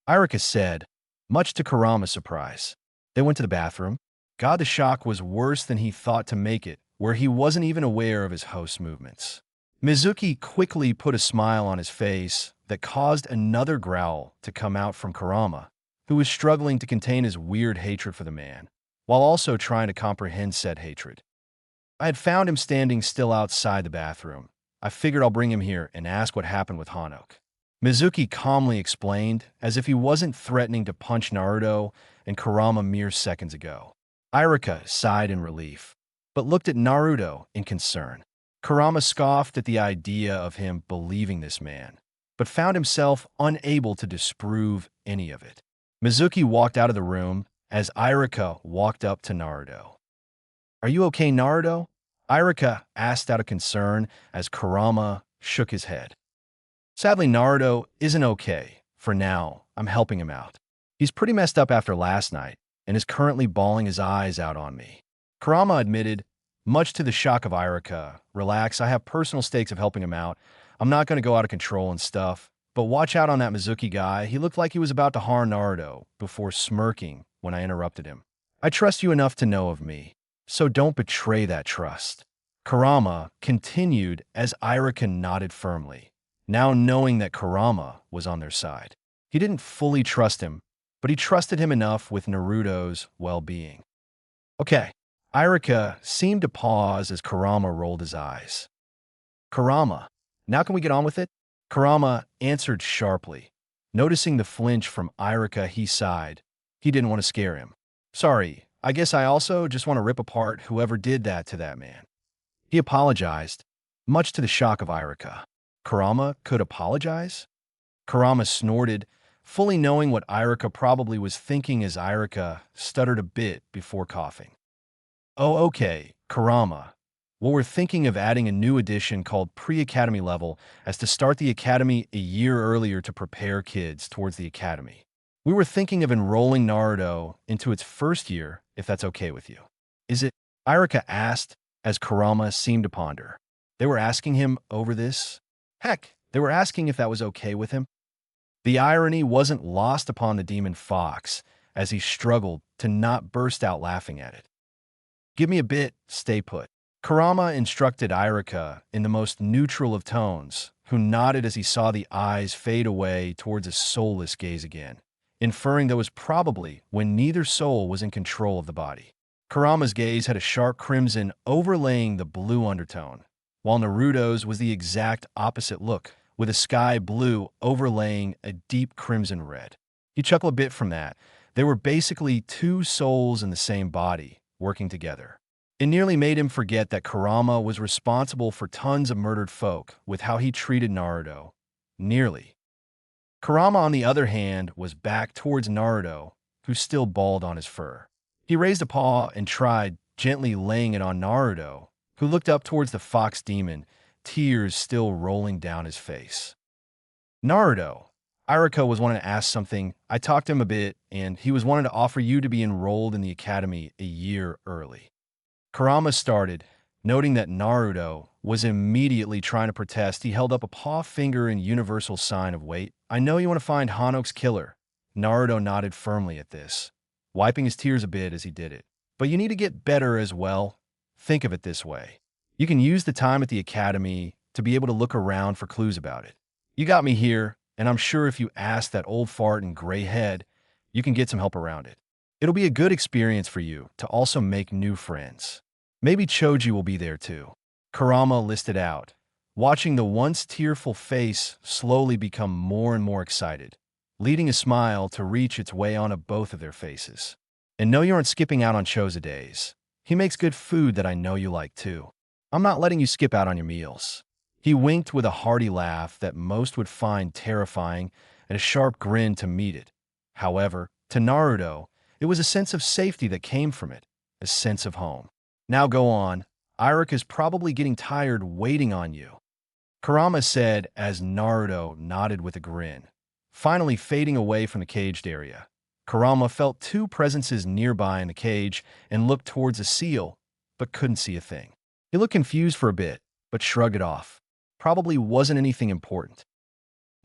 Iruka said, much to Kurama's surprise. They went to the bathroom. God, the shock was worse than he thought to make it, where he wasn't even aware of his host's movements. Mizuki quickly put a smile on his face that caused another growl to come out from Kurama, who was struggling to contain his weird hatred for the man, while also trying to comprehend said hatred. "I had found him standing still outside the bathroom. I figured I'll bring him here and ask what happened with Hanouk." Mizuki calmly explained, as if he wasn't threatening to punch Naruto and Kurama mere seconds ago. Iruka sighed in relief, but looked at Naruto in concern. Kurama scoffed at the idea of him believing this man, but found himself unable to disprove any of it. Mizuki walked out of the room as Iruka walked up to Naruto. "Are you okay, Naruto?" Iruka asked out of concern as Kurama shook his head. "Sadly, Naruto isn't okay. For now, I'm helping him out. He's pretty messed up after last night and is currently bawling his eyes out on me." Kurama admitted, much to the shock of Iruka, "Relax, I have personal stakes of helping him out. I'm not going to go out of control and stuff, but watch out on that Mizuki guy. He looked like he was about to harm Naruto," before smirking when I interrupted him. I trust you enough to know of me, so don't betray that trust. Kurama continued as Irika nodded firmly, now knowing that Kurama was on their side. He didn't fully trust him, but he trusted him enough with Naruto's well-being. Okay, Irika seemed to pause as Kurama rolled his eyes. Kurama, now can we get on with it? Kurama answered sharply. Noticing the flinch from Irika, he sighed. He didn't want to scare him. Sorry, I guess I also just want to rip apart whoever did that to that man. He apologized, much to the shock of Irika. Kurama could apologize? Kurama snorted, fully knowing what Irika probably was thinking as Irika stuttered a bit before coughing. Oh, okay, Kurama. Well, we're thinking of adding a new edition called Pre-Academy Level as to start the Academy a year earlier to prepare kids towards the Academy. We were thinking of enrolling Naruto into its first year, if that's okay with you. Is it? Irika asked, as Kurama seemed to ponder. They were asking him over this? Heck, they were asking if that was okay with him. The irony wasn't lost upon the demon fox, as he struggled to not burst out laughing at it. Give me a bit, stay put. Kurama instructed Irika in the most neutral of tones, who nodded as he saw the eyes fade away towards a soulless gaze again, inferring that was probably when neither soul was in control of the body. Kurama's gaze had a sharp crimson overlaying the blue undertone, while Naruto's was the exact opposite look, with a sky blue overlaying a deep crimson red. He chuckled a bit from that. They were basically two souls in the same body, working together. It nearly made him forget that Kurama was responsible for tons of murdered folk with how he treated Naruto. Nearly. Kurama, on the other hand, was back towards Naruto, who still balled on his fur. He raised a paw and tried gently laying it on Naruto, who looked up towards the fox demon, tears still rolling down his face. Naruto, Irika was wanting to ask something. I talked to him a bit, and he was wanting to offer you to be enrolled in the academy a year early. Kurama started, noting that Naruto was immediately trying to protest. He held up a paw finger in universal sign of wait. I know you want to find Hano's killer. Naruto nodded firmly at this, wiping his tears a bit as he did it. But you need to get better as well. Think of it this way. You can use the time at the academy to be able to look around for clues about it. You got me here, and I'm sure if you ask that old fart and gray head, you can get some help around it. It'll be a good experience for you to also make new friends. Maybe Choji will be there too. Kurama listed out, watching the once tearful face slowly become more and more excited, leading a smile to reach its way onto both of their faces. And no, you aren't skipping out on Choza days. He makes good food that I know you like too. I'm not letting you skip out on your meals. He winked with a hearty laugh that most would find terrifying and a sharp grin to meet it. However, to Naruto, it was a sense of safety that came from it, a sense of home. Now go on. Irika is probably getting tired waiting on you. Kurama said as Naruto nodded with a grin, finally fading away from the caged area. Kurama felt two presences nearby in the cage and looked towards a seal, but couldn't see a thing. He looked confused for a bit, but shrugged it off. Probably wasn't anything important.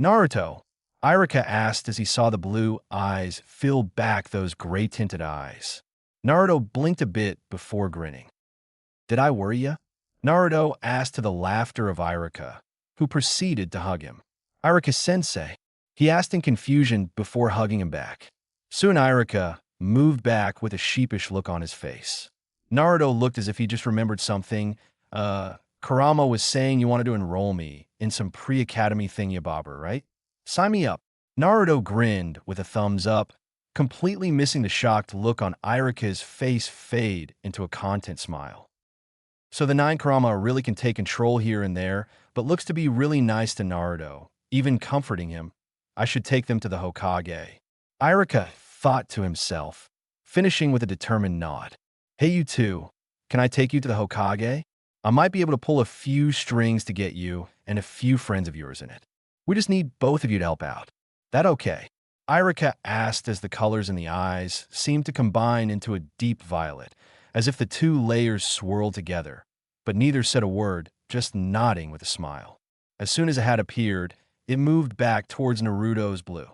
Naruto, Irika asked as he saw the blue eyes fill back those gray-tinted eyes. Naruto blinked a bit before grinning. Did I worry ya? Naruto asked to the laughter of Irika, who proceeded to hug him. Irika-sensei, he asked in confusion before hugging him back. Soon Irika moved back with a sheepish look on his face. Naruto looked as if he just remembered something. Kurama was saying you wanted to enroll me in some pre-academy thingy-bobber, right? Sign me up. Naruto grinned with a thumbs up, completely missing the shocked look on Irika's face fade into a content smile. So the 9 Kurama really can take control here and there, but looks to be really nice to Naruto, even comforting him. I should take them to the Hokage. Irika thought to himself, finishing with a determined nod. Hey, you two, can I take you to the Hokage? I might be able to pull a few strings to get you and a few friends of yours in it. We just need both of you to help out. That okay? Irika asked as the colors in the eyes seemed to combine into a deep violet, as if the two layers swirled together, but neither said a word, just nodding with a smile. As soon as it had appeared, it moved back towards Naruto's blue.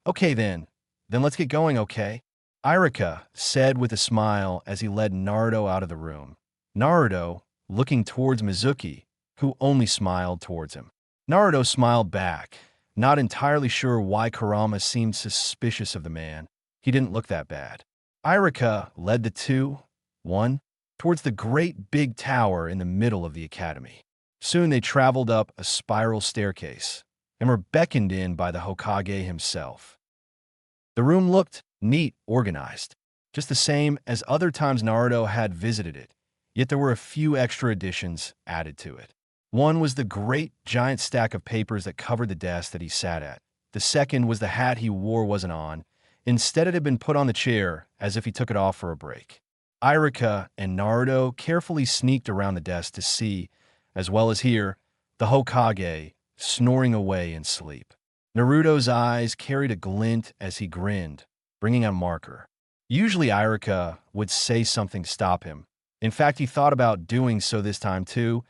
Okay then let's get going, okay? Irika said with a smile as he led Naruto out of the room. Naruto, looking towards Mizuki, who only smiled towards him. Naruto smiled back, not entirely sure why Kurama seemed suspicious of the man. He didn't look that bad. Irika led the two, one, towards the great big tower in the middle of the academy. Soon they traveled up a spiral staircase and were beckoned in by the Hokage himself. The room looked neat, organized, just the same as other times Naruto had visited it, yet there were a few extra additions added to it. One was the great giant stack of papers that covered the desk that he sat at. The second was the hat he wore wasn't on. Instead, it had been put on the chair as if he took it off for a break. Irika and Naruto carefully sneaked around the desk to see, as well as hear, the Hokage snoring away in sleep. Naruto's eyes carried a glint as he grinned, bringing out a marker. Usually Irika would say something to stop him. In fact, he thought about doing so this time too,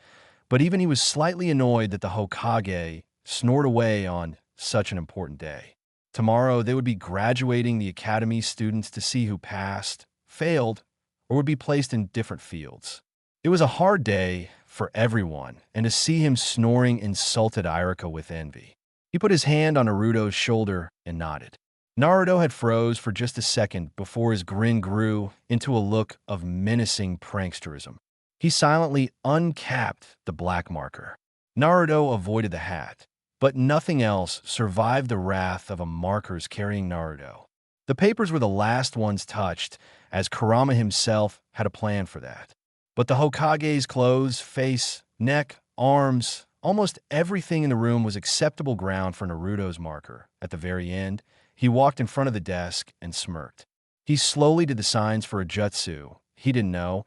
but even he was slightly annoyed that the Hokage snored away on such an important day. Tomorrow they would be graduating the academy students to see who passed, failed, or would be placed in different fields. It was a hard day for everyone, and to see him snoring insulted Irika with envy. He put his hand on Naruto's shoulder and nodded. Naruto had froze for just a second before his grin grew into a look of menacing pranksterism. He silently uncapped the black marker. Naruto avoided the hat, but nothing else survived the wrath of a marker's carrying Naruto. The papers were the last ones touched, as Kurama himself had a plan for that. But the Hokage's clothes, face, neck, arms, almost everything in the room was acceptable ground for Naruto's marker. At the very end, he walked in front of the desk and smirked. He slowly did the signs for a jutsu. He didn't know,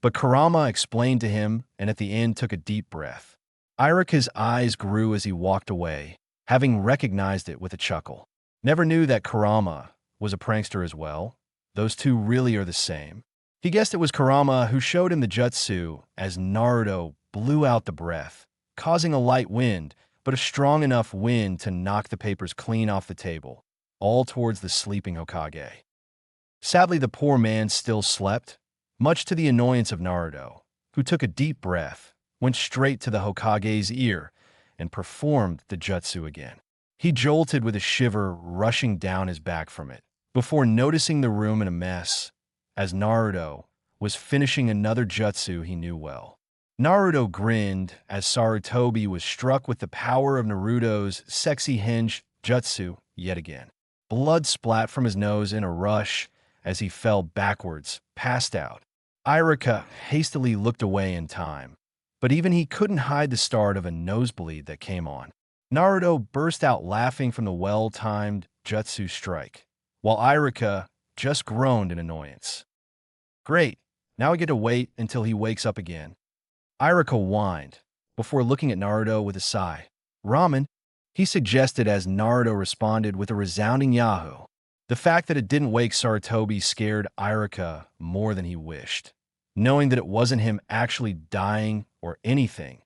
but Kurama explained to him and at the end took a deep breath. Irika's eyes grew as he walked away, having recognized it with a chuckle. Never knew that Kurama was a prankster as well. Those two really are the same. He guessed it was Kurama who showed him the jutsu as Naruto blew out the breath, causing a light wind, but a strong enough wind to knock the papers clean off the table, all towards the sleeping Hokage. Sadly, the poor man still slept, much to the annoyance of Naruto, who took a deep breath, went straight to the Hokage's ear, and performed the jutsu again. He jolted with a shiver rushing down his back from it, before noticing the room in a mess, as Naruto was finishing another jutsu he knew well. Naruto grinned as Sarutobi was struck with the power of Naruto's sexy hinge jutsu yet again. Blood splat from his nose in a rush as he fell backwards, passed out. Irika hastily looked away in time, but even he couldn't hide the start of a nosebleed that came on. Naruto burst out laughing from the well-timed jutsu strike, while Irika just groaned in annoyance. Great, now I get to wait until he wakes up again. Irika whined, before looking at Naruto with a sigh. Ramen, he suggested as Naruto responded with a resounding yahoo. The fact that it didn't wake Sarutobi scared Irika more than he wished, knowing that it wasn't him actually dying or anything,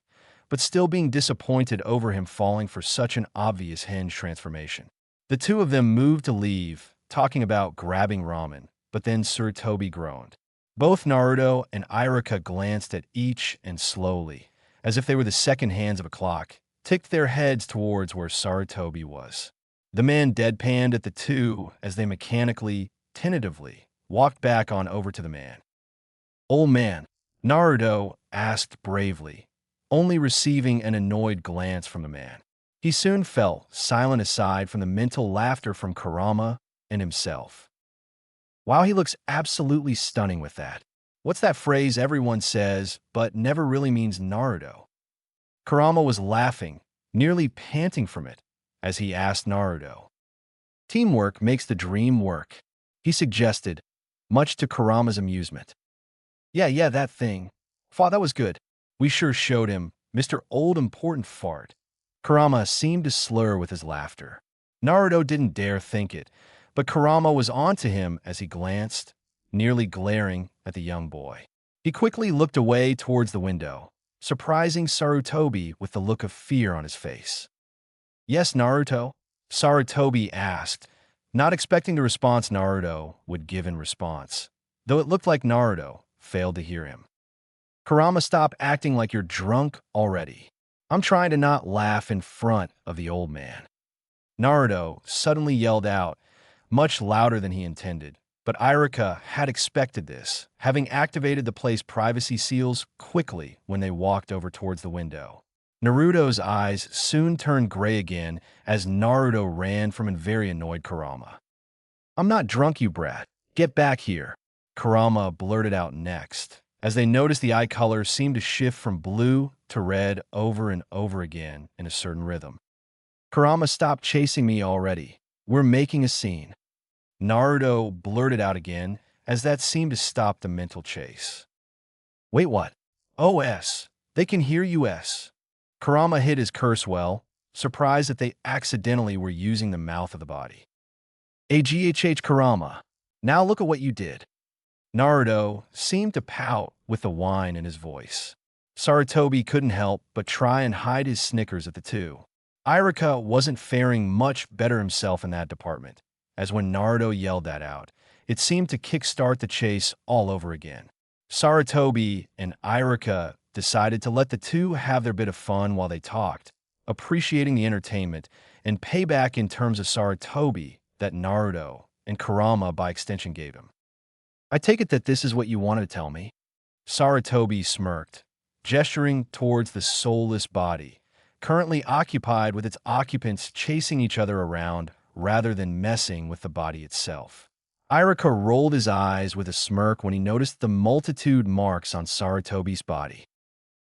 but still being disappointed over him falling for such an obvious hinge transformation. The two of them moved to leave, talking about grabbing ramen, but then Sarutobi groaned. Both Naruto and Irika glanced at each and slowly, as if they were the second hands of a clock, ticked their heads towards where Sarutobi was. The man deadpanned at the two as they mechanically, tentatively, walked back on over to the man. Old man, Naruto asked bravely, only receiving an annoyed glance from the man. He soon fell silent aside from the mental laughter from Kurama and himself. Wow, he looks absolutely stunning with that. What's that phrase everyone says, but never really means Naruto? Kurama was laughing, nearly panting from it, as he asked Naruto. Teamwork makes the dream work, he suggested, much to Kurama's amusement. Yeah, that thing. Thought that was good. We sure showed him, Mr. Old Important Fart. Kurama seemed to slur with his laughter. Naruto didn't dare think it, but Kurama was on to him as he glanced, nearly glaring at the young boy. He quickly looked away towards the window, surprising Sarutobi with the look of fear on his face. Yes, Naruto? Sarutobi asked, not expecting the response Naruto would give in response, though it looked like Naruto failed to hear him. Kurama, stop acting like you're drunk already. I'm trying to not laugh in front of the old man. Naruto suddenly yelled out, much louder than he intended, but Iruka had expected this, having activated the play's privacy seals quickly when they walked over towards the window. Naruto's eyes soon turned gray again as Naruto ran from a very annoyed Kurama. I'm not drunk, you brat. Get back here, Kurama blurted out next, as they noticed the eye color seemed to shift from blue to red over and over again in a certain rhythm. Kurama, stop chasing me already. We're making a scene. Naruto blurted out again, as that seemed to stop the mental chase. Wait, what? OS. They can hear us. Kurama hid his curse well, surprised that they accidentally were using the mouth of the body. AGHH Kurama, now look at what you did. Naruto seemed to pout with the whine in his voice. Sarutobi couldn't help but try and hide his snickers at the two. Iruka wasn't faring much better himself in that department, as when Naruto yelled that out, it seemed to kickstart the chase all over again. Sarutobi and Iruka decided to let the two have their bit of fun while they talked, appreciating the entertainment and payback in terms of Sarutobi that Naruto and Kurama by extension gave him. I take it that this is what you wanted to tell me? Sarutobi smirked, gesturing towards the soulless body, currently occupied with its occupants chasing each other around rather than messing with the body itself. Iruka rolled his eyes with a smirk when he noticed the multitude marks on Sarutobi's body.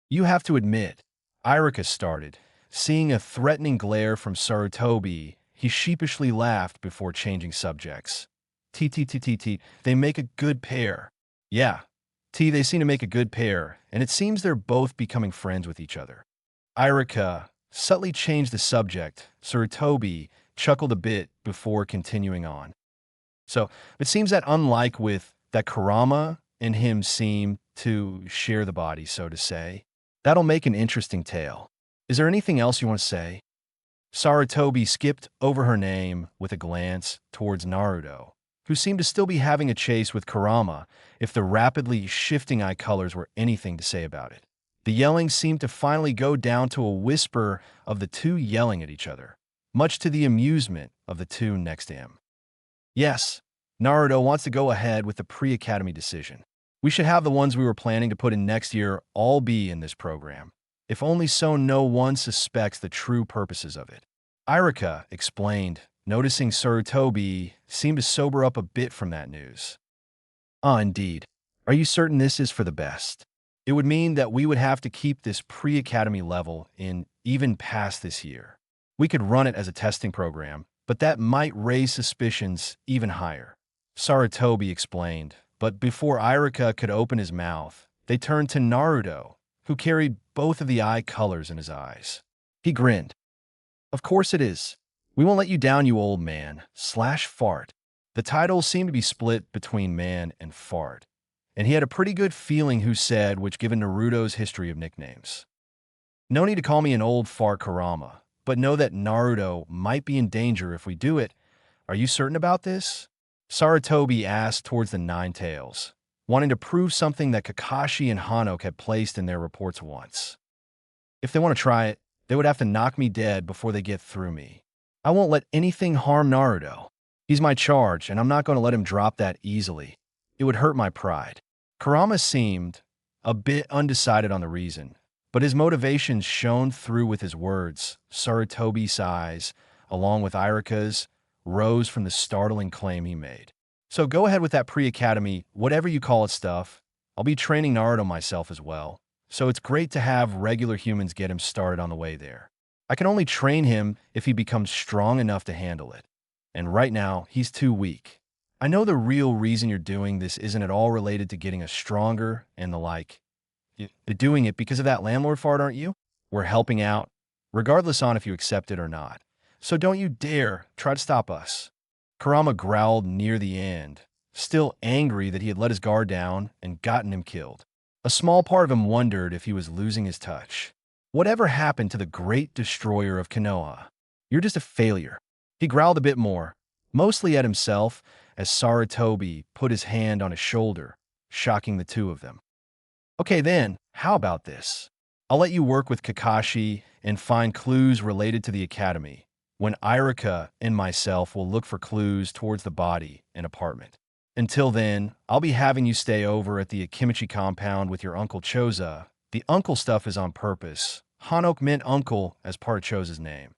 You have to admit, Iruka started. Seeing a threatening glare from Sarutobi, he sheepishly laughed before changing subjects. T, they make a good pair. Yeah, they seem to make a good pair, and it seems they're both becoming friends with each other. Iruka subtly changed the subject. Sarutobi chuckled a bit before continuing on. So, it seems that unlike with that Kurama and him seem to share the body, so to say. That'll make an interesting tale. Is there anything else you want to say? Sarutobi skipped over her name with a glance towards Naruto, who seemed to still be having a chase with Kurama if the rapidly shifting eye colors were anything to say about it. The yelling seemed to finally go down to a whisper of the two yelling at each other, much to the amusement of the two next to him. Yes, Naruto wants to go ahead with the pre-academy decision. We should have the ones we were planning to put in next year all be in this program, if only so no one suspects the true purposes of it. Iruka explained, noticing Sarutobi seemed to sober up a bit from that news. Ah, indeed. Are you certain this is for the best? It would mean that we would have to keep this pre-academy level in even past this year. We could run it as a testing program, but that might raise suspicions even higher. Sarutobi explained, but before Iruka could open his mouth, they turned to Naruto, who carried both of the eye colors in his eyes. He grinned. Of course it is. We won't let you down, you old man. /fart. The titles seemed to be split between man and fart, and he had a pretty good feeling who said which given Naruto's history of nicknames. No need to call me an old fart Kurama, but know that Naruto might be in danger if we do it. Are you certain about this? Sarutobi asked towards the Nine Tails, wanting to prove something that Kakashi and Hanok had placed in their reports once. If they want to try it, they would have to knock me dead before they get through me. I won't let anything harm Naruto. He's my charge, and I'm not going to let him drop that easily. It would hurt my pride. Kurama seemed a bit undecided on the reason, but his motivations shone through with his words. Sarutobi's eyes, along with Iruka's, rose from the startling claim he made. So go ahead with that pre-academy, whatever you call it stuff. I'll be training Naruto myself as well, so it's great to have regular humans get him started on the way there. I can only train him if he becomes strong enough to handle it, and right now, he's too weak. I know the real reason you're doing this isn't at all related to getting us stronger and the like. You're doing it because of that landlord fart, aren't you? We're helping out, regardless on if you accept it or not. So don't you dare try to stop us. Kurama growled near the end, still angry that he had let his guard down and gotten him killed. A small part of him wondered if he was losing his touch. Whatever happened to the great destroyer of Konoha? You're just a failure. He growled a bit more, mostly at himself, as Sarutobi put his hand on his shoulder, shocking the two of them. Okay then, how about this? I'll let you work with Kakashi and find clues related to the academy, when Irika and myself will look for clues towards the body and apartment. Until then, I'll be having you stay over at the Akimichi compound with your Uncle Choza. The uncle stuff is on purpose. Hanok meant uncle as part of Choza's name,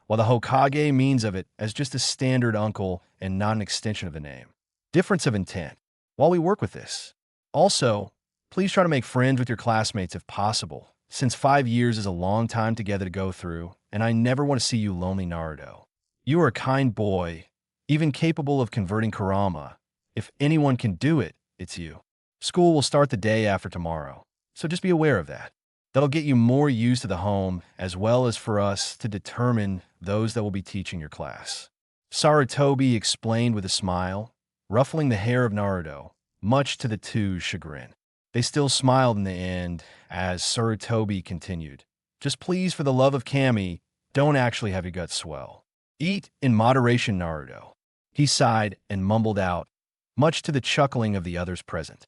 while the Hokage means of it as just a standard uncle and not an extension of the name. Difference of intent. While we work with this. Also, please try to make friends with your classmates if possible, since 5 years is a long time together to go through, and I never want to see you lonely, Naruto. You are a kind boy, even capable of converting Kurama. If anyone can do it, it's you. School will start the day after tomorrow, so just be aware of that. That'll get you more used to the home, as well as for us to determine those that will be teaching your class. Sarutobi explained with a smile, ruffling the hair of Naruto, much to the two's chagrin. They still smiled in the end as Sarutobi continued. Just please, for the love of Kami, don't actually have your guts swell. Eat in moderation, Naruto. He sighed and mumbled out, much to the chuckling of the others present.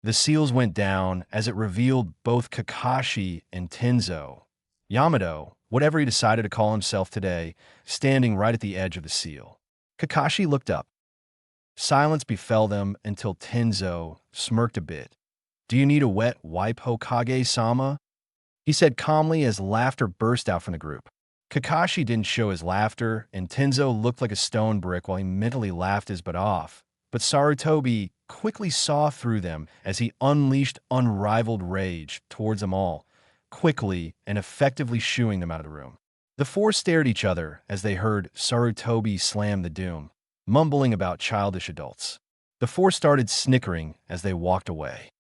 The seals went down as it revealed both Kakashi and Tenzo, Yamato, whatever he decided to call himself today, standing right at the edge of the seal. Kakashi looked up. Silence befell them until Tenzo smirked a bit. Do you need a wet wipe, Hokage-sama? He said calmly as laughter burst out from the group. Kakashi didn't show his laughter, and Tenzo looked like a stone brick while he mentally laughed his butt off. But Sarutobi quickly saw through them as he unleashed unrivaled rage towards them all, quickly and effectively shooing them out of the room. The four stared at each other as they heard Sarutobi slam the doom, mumbling about childish adults. The four started snickering as they walked away.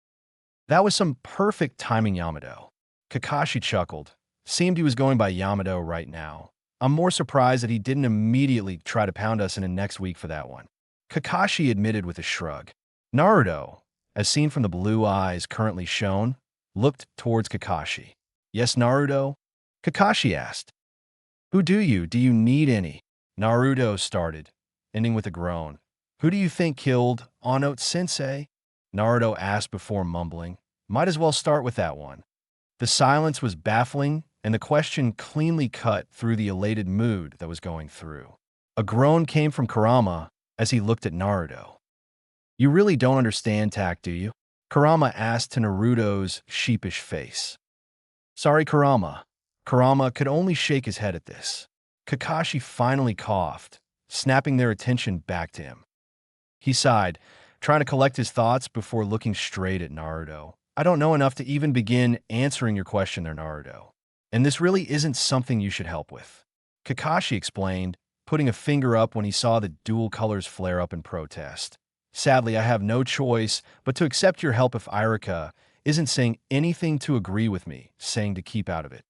That was some perfect timing, Yamato. Kakashi chuckled. Seemed he was going by Yamato right now. I'm more surprised that he didn't immediately try to pound us in the next week for that one. Kakashi admitted with a shrug. Naruto, as seen from the blue eyes currently shown, looked towards Kakashi. Yes, Naruto? Kakashi asked. Who do you? Do you need any? Naruto started, ending with a groan. Who do you think killed Ono-sensei? Naruto asked before mumbling. Might as well start with that one. The silence was baffling, and the question cleanly cut through the elated mood that was going through. A groan came from Kurama as he looked at Naruto. You really don't understand tact, do you? Kurama asked to Naruto's sheepish face. Sorry, Kurama. Kurama could only shake his head at this. Kakashi finally coughed, snapping their attention back to him. He sighed, trying to collect his thoughts before looking straight at Naruto. I don't know enough to even begin answering your question there, Naruto. And this really isn't something you should help with. Kakashi explained, putting a finger up when he saw the dual colors flare up in protest. Sadly, I have no choice but to accept your help if Irika isn't saying anything to agree with me, saying to keep out of it.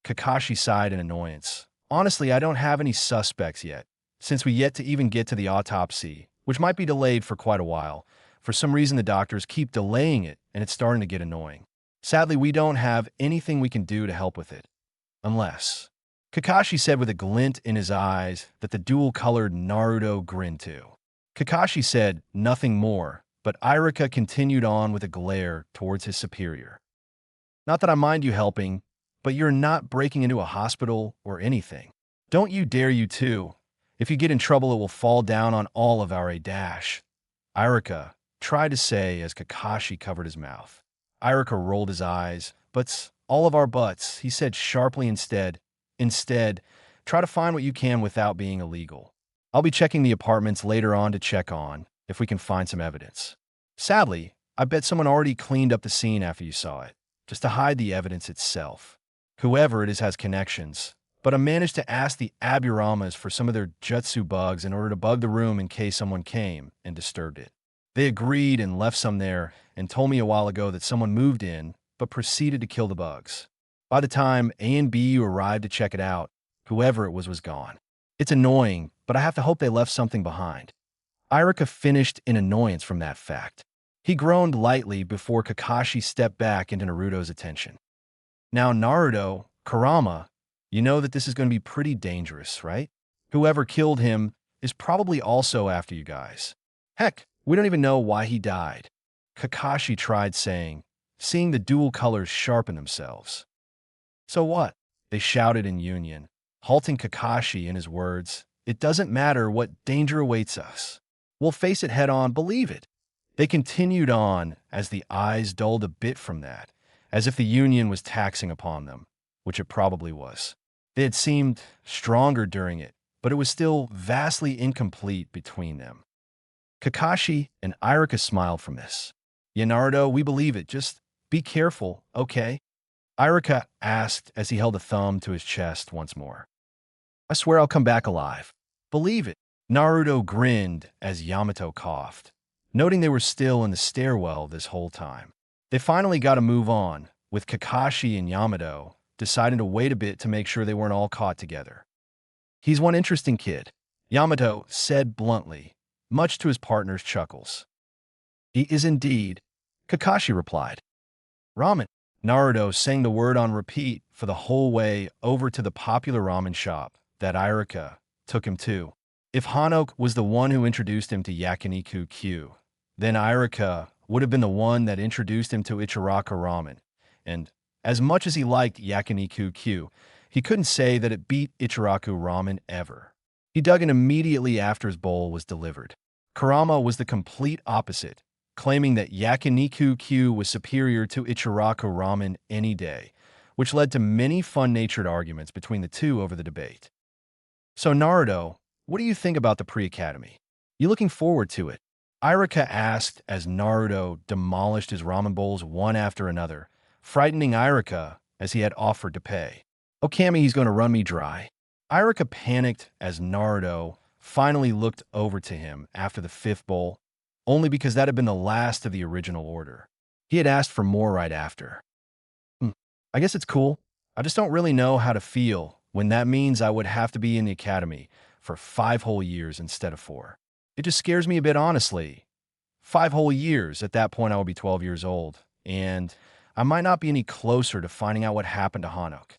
Kakashi sighed in annoyance. Honestly, I don't have any suspects yet, since we yet to even get to the autopsy, which might be delayed for quite a while. For some reason, the doctors keep delaying it, and it's starting to get annoying. Sadly, we don't have anything we can do to help with it. Unless... Kakashi said with a glint in his eyes that the dual-colored Naruto grinned to. Kakashi said nothing more, but Irika continued on with a glare towards his superior. Not that I mind you helping, but you're not breaking into a hospital or anything. Don't you dare, you too. If you get in trouble, it will fall down on all of our dash. Irika tried to say as Kakashi covered his mouth. Irika rolled his eyes. But all of our butts, he said sharply instead. Instead, try to find what you can without being illegal. I'll be checking the apartments later on to check on if we can find some evidence. Sadly, I bet someone already cleaned up the scene after you saw it, just to hide the evidence itself. Whoever it is has connections, but I managed to ask the Aburamas for some of their jutsu bugs in order to bug the room in case someone came and disturbed it. They agreed and left some there and told me a while ago that someone moved in but proceeded to kill the bugs. By the time A and B arrived to check it out, whoever it was gone. It's annoying, but I have to hope they left something behind. Irika finished in annoyance from that fact. He groaned lightly before Kakashi stepped back into Naruto's attention. Now, Naruto, Kurama, you know that this is going to be pretty dangerous, right? Whoever killed him is probably also after you guys. Heck, we don't even know why he died. Kakashi tried saying, seeing the dual colors sharpen themselves. So what? They shouted in union, halting Kakashi in his words. It doesn't matter what danger awaits us. We'll face it head on, believe it. They continued on as the eyes dulled a bit from that, as if the union was taxing upon them, which it probably was. They had seemed stronger during it, but it was still vastly incomplete between them. Kakashi and Iruka smiled from this. Yeah, Naruto, we believe it. Just be careful, okay? Iruka asked as he held a thumb to his chest once more. I swear I'll come back alive. Believe it. Naruto grinned as Yamato coughed, noting they were still in the stairwell this whole time. They finally got to move on, with Kakashi and Yamato deciding to wait a bit to make sure they weren't all caught together. He's one interesting kid, Yamato said bluntly, much to his partner's chuckles. He is indeed, Kakashi replied. Ramen. Naruto sang the word on repeat for the whole way over to the popular ramen shop that Iruka took him to. If Hanok was the one who introduced him to Yakiniku Q, then Iruka would have been the one that introduced him to Ichiraku ramen. And as much as he liked Yakiniku Q, he couldn't say that it beat Ichiraku ramen ever. He dug in immediately after his bowl was delivered. Kurama was the complete opposite, claiming that Yakiniku Q was superior to Ichiraku ramen any day, which led to many fun-natured arguments between the two over the debate. So Naruto, what do you think about the pre-academy? You looking forward to it? Iruka asked as Naruto demolished his ramen bowls one after another, frightening Iruka as he had offered to pay. Oh, Kami, he's going to run me dry. Iruka panicked as Naruto finally looked over to him after the fifth bowl, only because that had been the last of the original order. He had asked for more right after. I guess it's cool. I just don't really know how to feel when that means I would have to be in the academy for 5 whole years instead of 4. It just scares me a bit, honestly. 5 whole years, at that point I would be 12 years old, and I might not be any closer to finding out what happened to Hanok.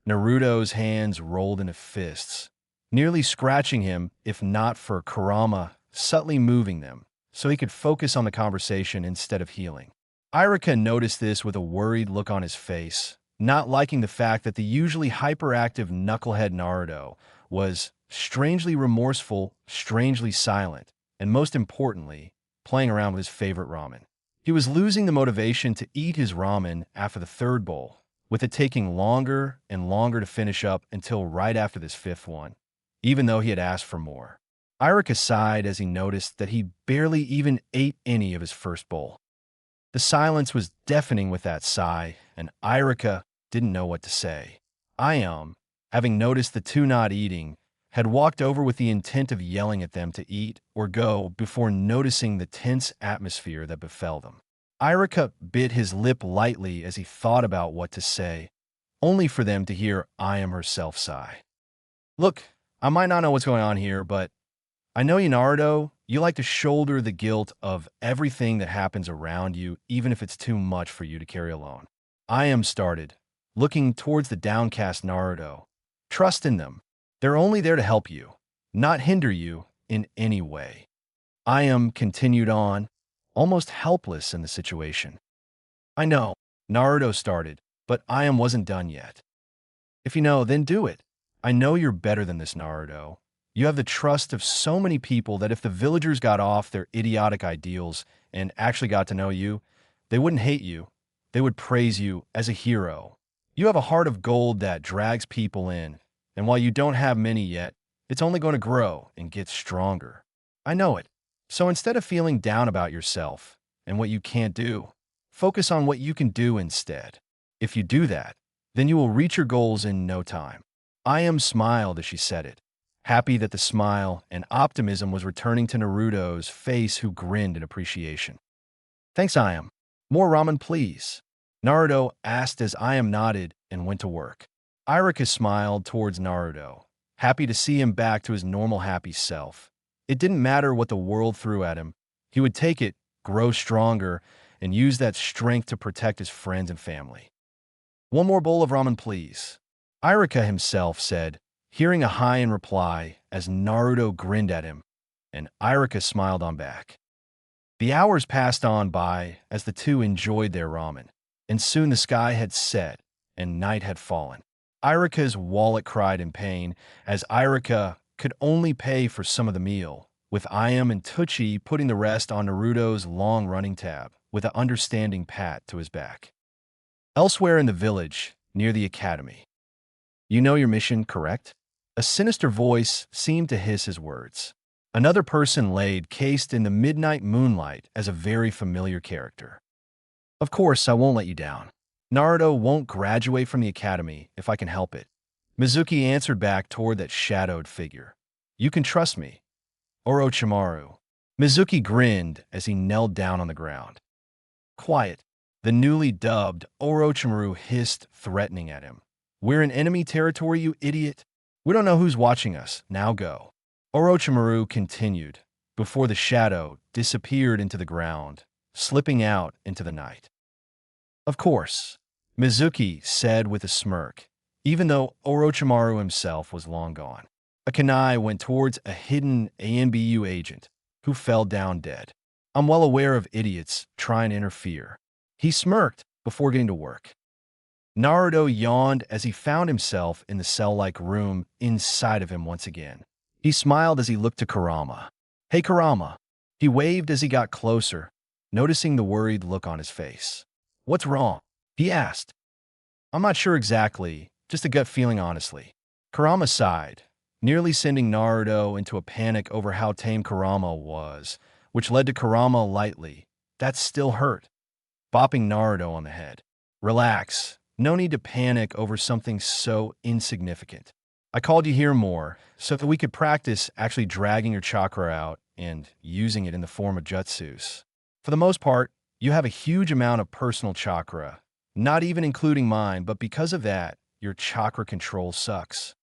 Naruto's hands rolled into fists, nearly scratching him if not for Kurama subtly moving them, so he could focus on the conversation instead of healing. Iruka noticed this with a worried look on his face, not liking the fact that the usually hyperactive knucklehead Naruto was strangely remorseful, strangely silent, and most importantly, playing around with his favorite ramen. He was losing the motivation to eat his ramen after the 3rd bowl, with it taking longer and longer to finish up until right after this 5th one, even though he had asked for more. Iruka sighed as he noticed that he barely even ate any of his 1st bowl. The silence was deafening with that sigh, and Iruka didn't know what to say. Having noticed the two not eating, had walked over with the intent of yelling at them to eat or go before noticing the tense atmosphere that befell them. Iruka bit his lip lightly as he thought about what to say, only for them to hear herself sigh. Look, I might not know what's going on here, but I know you, Naruto. You like to shoulder the guilt of everything that happens around you, even if it's too much for you to carry alone. Started, looking towards the downcast Naruto. Trust in them. They're only there to help you, not hinder you in any way. Continued on, almost helpless in the situation. I know, Naruto started, but wasn't done yet. If you know, then do it. I know you're better than this, Naruto. You have the trust of so many people that if the villagers got off their idiotic ideals and actually got to know you, they wouldn't hate you. They would praise you as a hero. You have a heart of gold that drags people in, and while you don't have many yet, it's only going to grow and get stronger. I know it. So instead of feeling down about yourself and what you can't do, focus on what you can do instead. If you do that, then you will reach your goals in no time. Smiled as she said it, happy that the smile and optimism was returning to Naruto's face, who grinned in appreciation. Thanks, More ramen, please. Naruto asked as nodded and went to work. Iruka smiled towards Naruto, happy to see him back to his normal happy self. It didn't matter what the world threw at him. He would take it, grow stronger, and use that strength to protect his friends and family. One more bowl of ramen, please. Iruka himself said, hearing a hi in reply as Naruto grinned at him, and Iruka smiled on back. The hours passed on by as the two enjoyed their ramen, and soon the sky had set and night had fallen. Iruka's wallet cried in pain as Iruka could only pay for some of the meal, with Ayam and Tucci putting the rest on Naruto's long-running tab with an understanding pat to his back. Elsewhere in the village, near the academy. You know your mission, correct? A sinister voice seemed to hiss his words. Another person laid cased in the midnight moonlight as a very familiar character. Of course, I won't let you down. Naruto won't graduate from the academy if I can help it. Mizuki answered back toward that shadowed figure. You can trust me. Orochimaru. Mizuki grinned as he knelt down on the ground. Quiet. The newly dubbed Orochimaru hissed, threatening at him. We're in enemy territory, you idiot. We don't know who's watching us. Now go. Orochimaru continued, before the shadow disappeared into the ground, slipping out into the night. Of course, Mizuki said with a smirk, even though Orochimaru himself was long gone. A kunai went towards a hidden ANBU agent, who fell down dead. I'm well aware of idiots trying to interfere. He smirked before getting to work. Naruto yawned as he found himself in the cell-like room inside of him once again. He smiled as he looked to Kurama. Hey, Kurama. He waved as he got closer, noticing the worried look on his face. What's wrong? He asked. I'm not sure exactly, just a gut feeling honestly. Kurama sighed, nearly sending Naruto into a panic over how tame Kurama was, which led to Kurama lightly, that still hurt, bopping Naruto on the head. Relax, no need to panic over something so insignificant. I called you here more so that we could practice actually dragging your chakra out and using it in the form of jutsus. For the most part, you have a huge amount of personal chakra, not even including mine, but because of that, your chakra control sucks.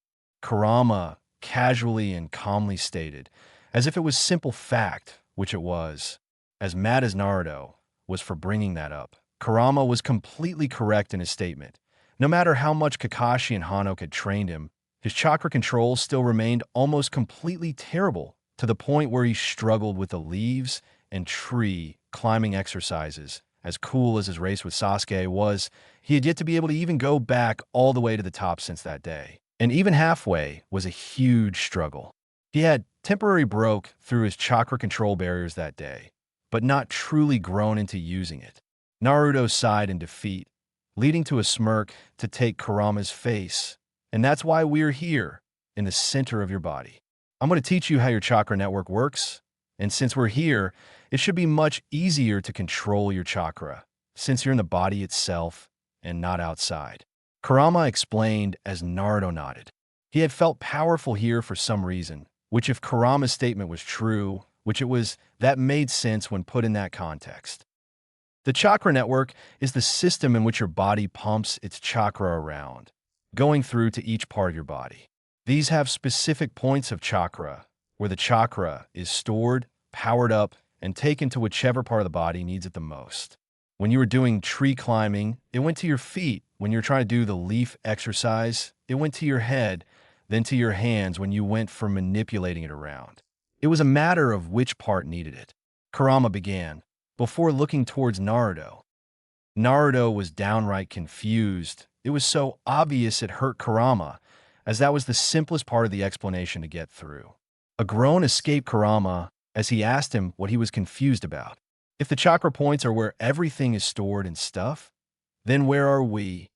Kurama casually and calmly stated, as if it was simple fact, which it was. As mad as Naruto was for bringing that up, Kurama was completely correct in his statement. No matter how much Kakashi and Hanok had trained him, his chakra control still remained almost completely terrible, to the point where he struggled with the leaves and tree climbing exercises. As cool as his race with Sasuke was, he had yet to be able to even go back all the way to the top since that day. And even halfway was a huge struggle. He had temporarily broke through his chakra control barriers that day, but not truly grown into using it. Naruto sighed in defeat, leading to a smirk to take Kurama's face. And that's why we're here, in the center of your body. I'm going to teach you how your chakra network works, and since we're here, it should be much easier to control your chakra, since you're in the body itself and not outside. Kurama explained as Naruto nodded. He had felt powerful here for some reason, which if Kurama's statement was true, which it was, that made sense when put in that context. The chakra network is the system in which your body pumps its chakra around, going through to each part of your body. These have specific points of chakra, where the chakra is stored, powered up, and taken to whichever part of the body needs it the most. When you were doing tree climbing, it went to your feet. When you're trying to do the leaf exercise, it went to your head, then to your hands when you went for manipulating it around. It was a matter of which part needed it. Kurama began, before looking towards Naruto. Naruto was downright confused. It was so obvious it hurt Kurama, as that was the simplest part of the explanation to get through. A groan escaped Kurama as he asked him what he was confused about. If the chakra points are where everything is stored and stuff, then where are we?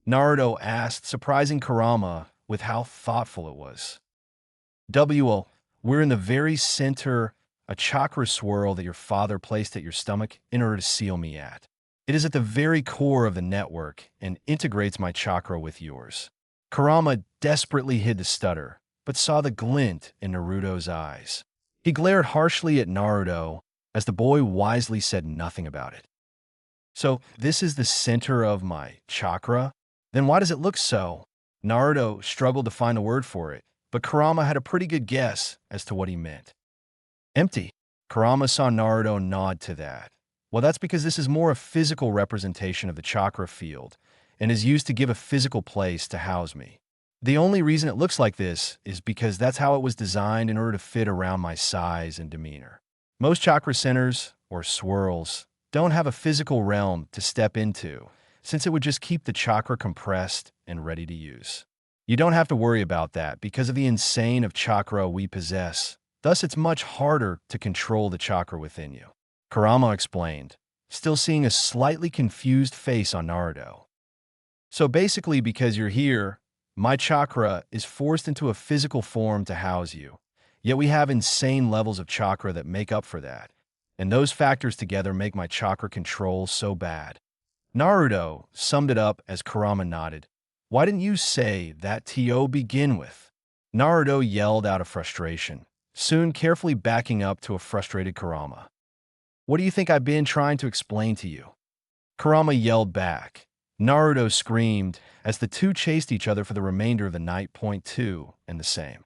Naruto asked, surprising Kurama with how thoughtful it was. We're in the very center, a chakra swirl that your father placed at your stomach in order to seal me at. It is at the very core of the network and integrates my chakra with yours. Kurama desperately hid the stutter, but saw the glint in Naruto's eyes. He glared harshly at Naruto as the boy wisely said nothing about it. So, this is the center of my chakra? Then why does it look so? Naruto struggled to find a word for it, but Kurama had a pretty good guess as to what he meant. Empty. Kurama saw Naruto nod to that. Well, that's because this is more a physical representation of the chakra field and is used to give a physical place to house me. The only reason it looks like this is because that's how it was designed in order to fit around my size and demeanor. Most chakra centers, or swirls, don't have a physical realm to step into, since it would just keep the chakra compressed and ready to use. You don't have to worry about that because of the insane of chakra we possess. Thus, it's much harder to control the chakra within you. Kurama explained, still seeing a slightly confused face on Naruto. So basically, because you're here, my chakra is forced into a physical form to house you. Yet we have insane levels of chakra that make up for that. And those factors together make my chakra control so bad. Naruto summed it up as Kurama nodded. Why didn't you say that to begin with? Naruto yelled out of frustration, soon carefully backing up to a frustrated Kurama. What do you think I've been trying to explain to you? Kurama yelled back. Naruto screamed as the two chased each other for the remainder of the night. Point 2 and the same.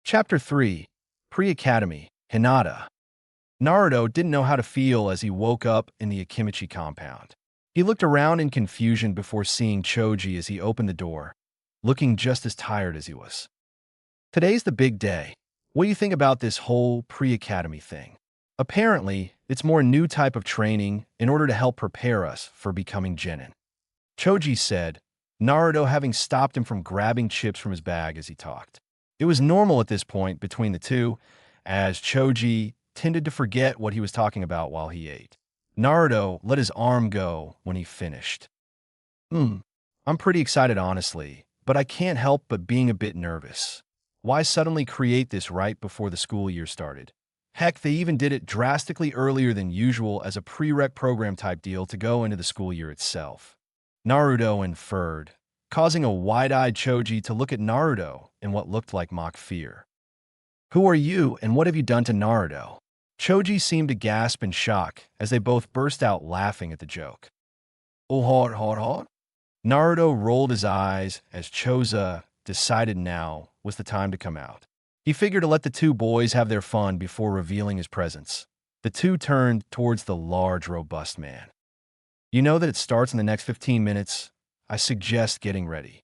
Chapter 3, Pre-Academy, Hinata. Naruto didn't know how to feel as he woke up in the Akimichi compound. He looked around in confusion before seeing Choji as he opened the door, looking just as tired as he was. Today's the big day. What do you think about this whole pre-academy thing? Apparently, it's more a new type of training in order to help prepare us for becoming genin. Choji said, Naruto having stopped him from grabbing chips from his bag as he talked. It was normal at this point between the two, as Choji tended to forget what he was talking about while he ate. Naruto let his arm go when he finished. I'm pretty excited honestly, but I can't help but being a bit nervous. Why suddenly create this right before the school year started? Heck, they even did it drastically earlier than usual as a prereq program type deal to go into the school year itself. Naruto inferred, causing a wide-eyed Choji to look at Naruto in what looked like mock fear. Who are you and what have you done to Naruto? Choji seemed to gasp in shock as they both burst out laughing at the joke. Oh, hot. Naruto rolled his eyes as Choza decided now was the time to come out. He figured to let the two boys have their fun before revealing his presence. The two turned towards the large, robust man. You know that it starts in the next 15 minutes. I suggest getting ready.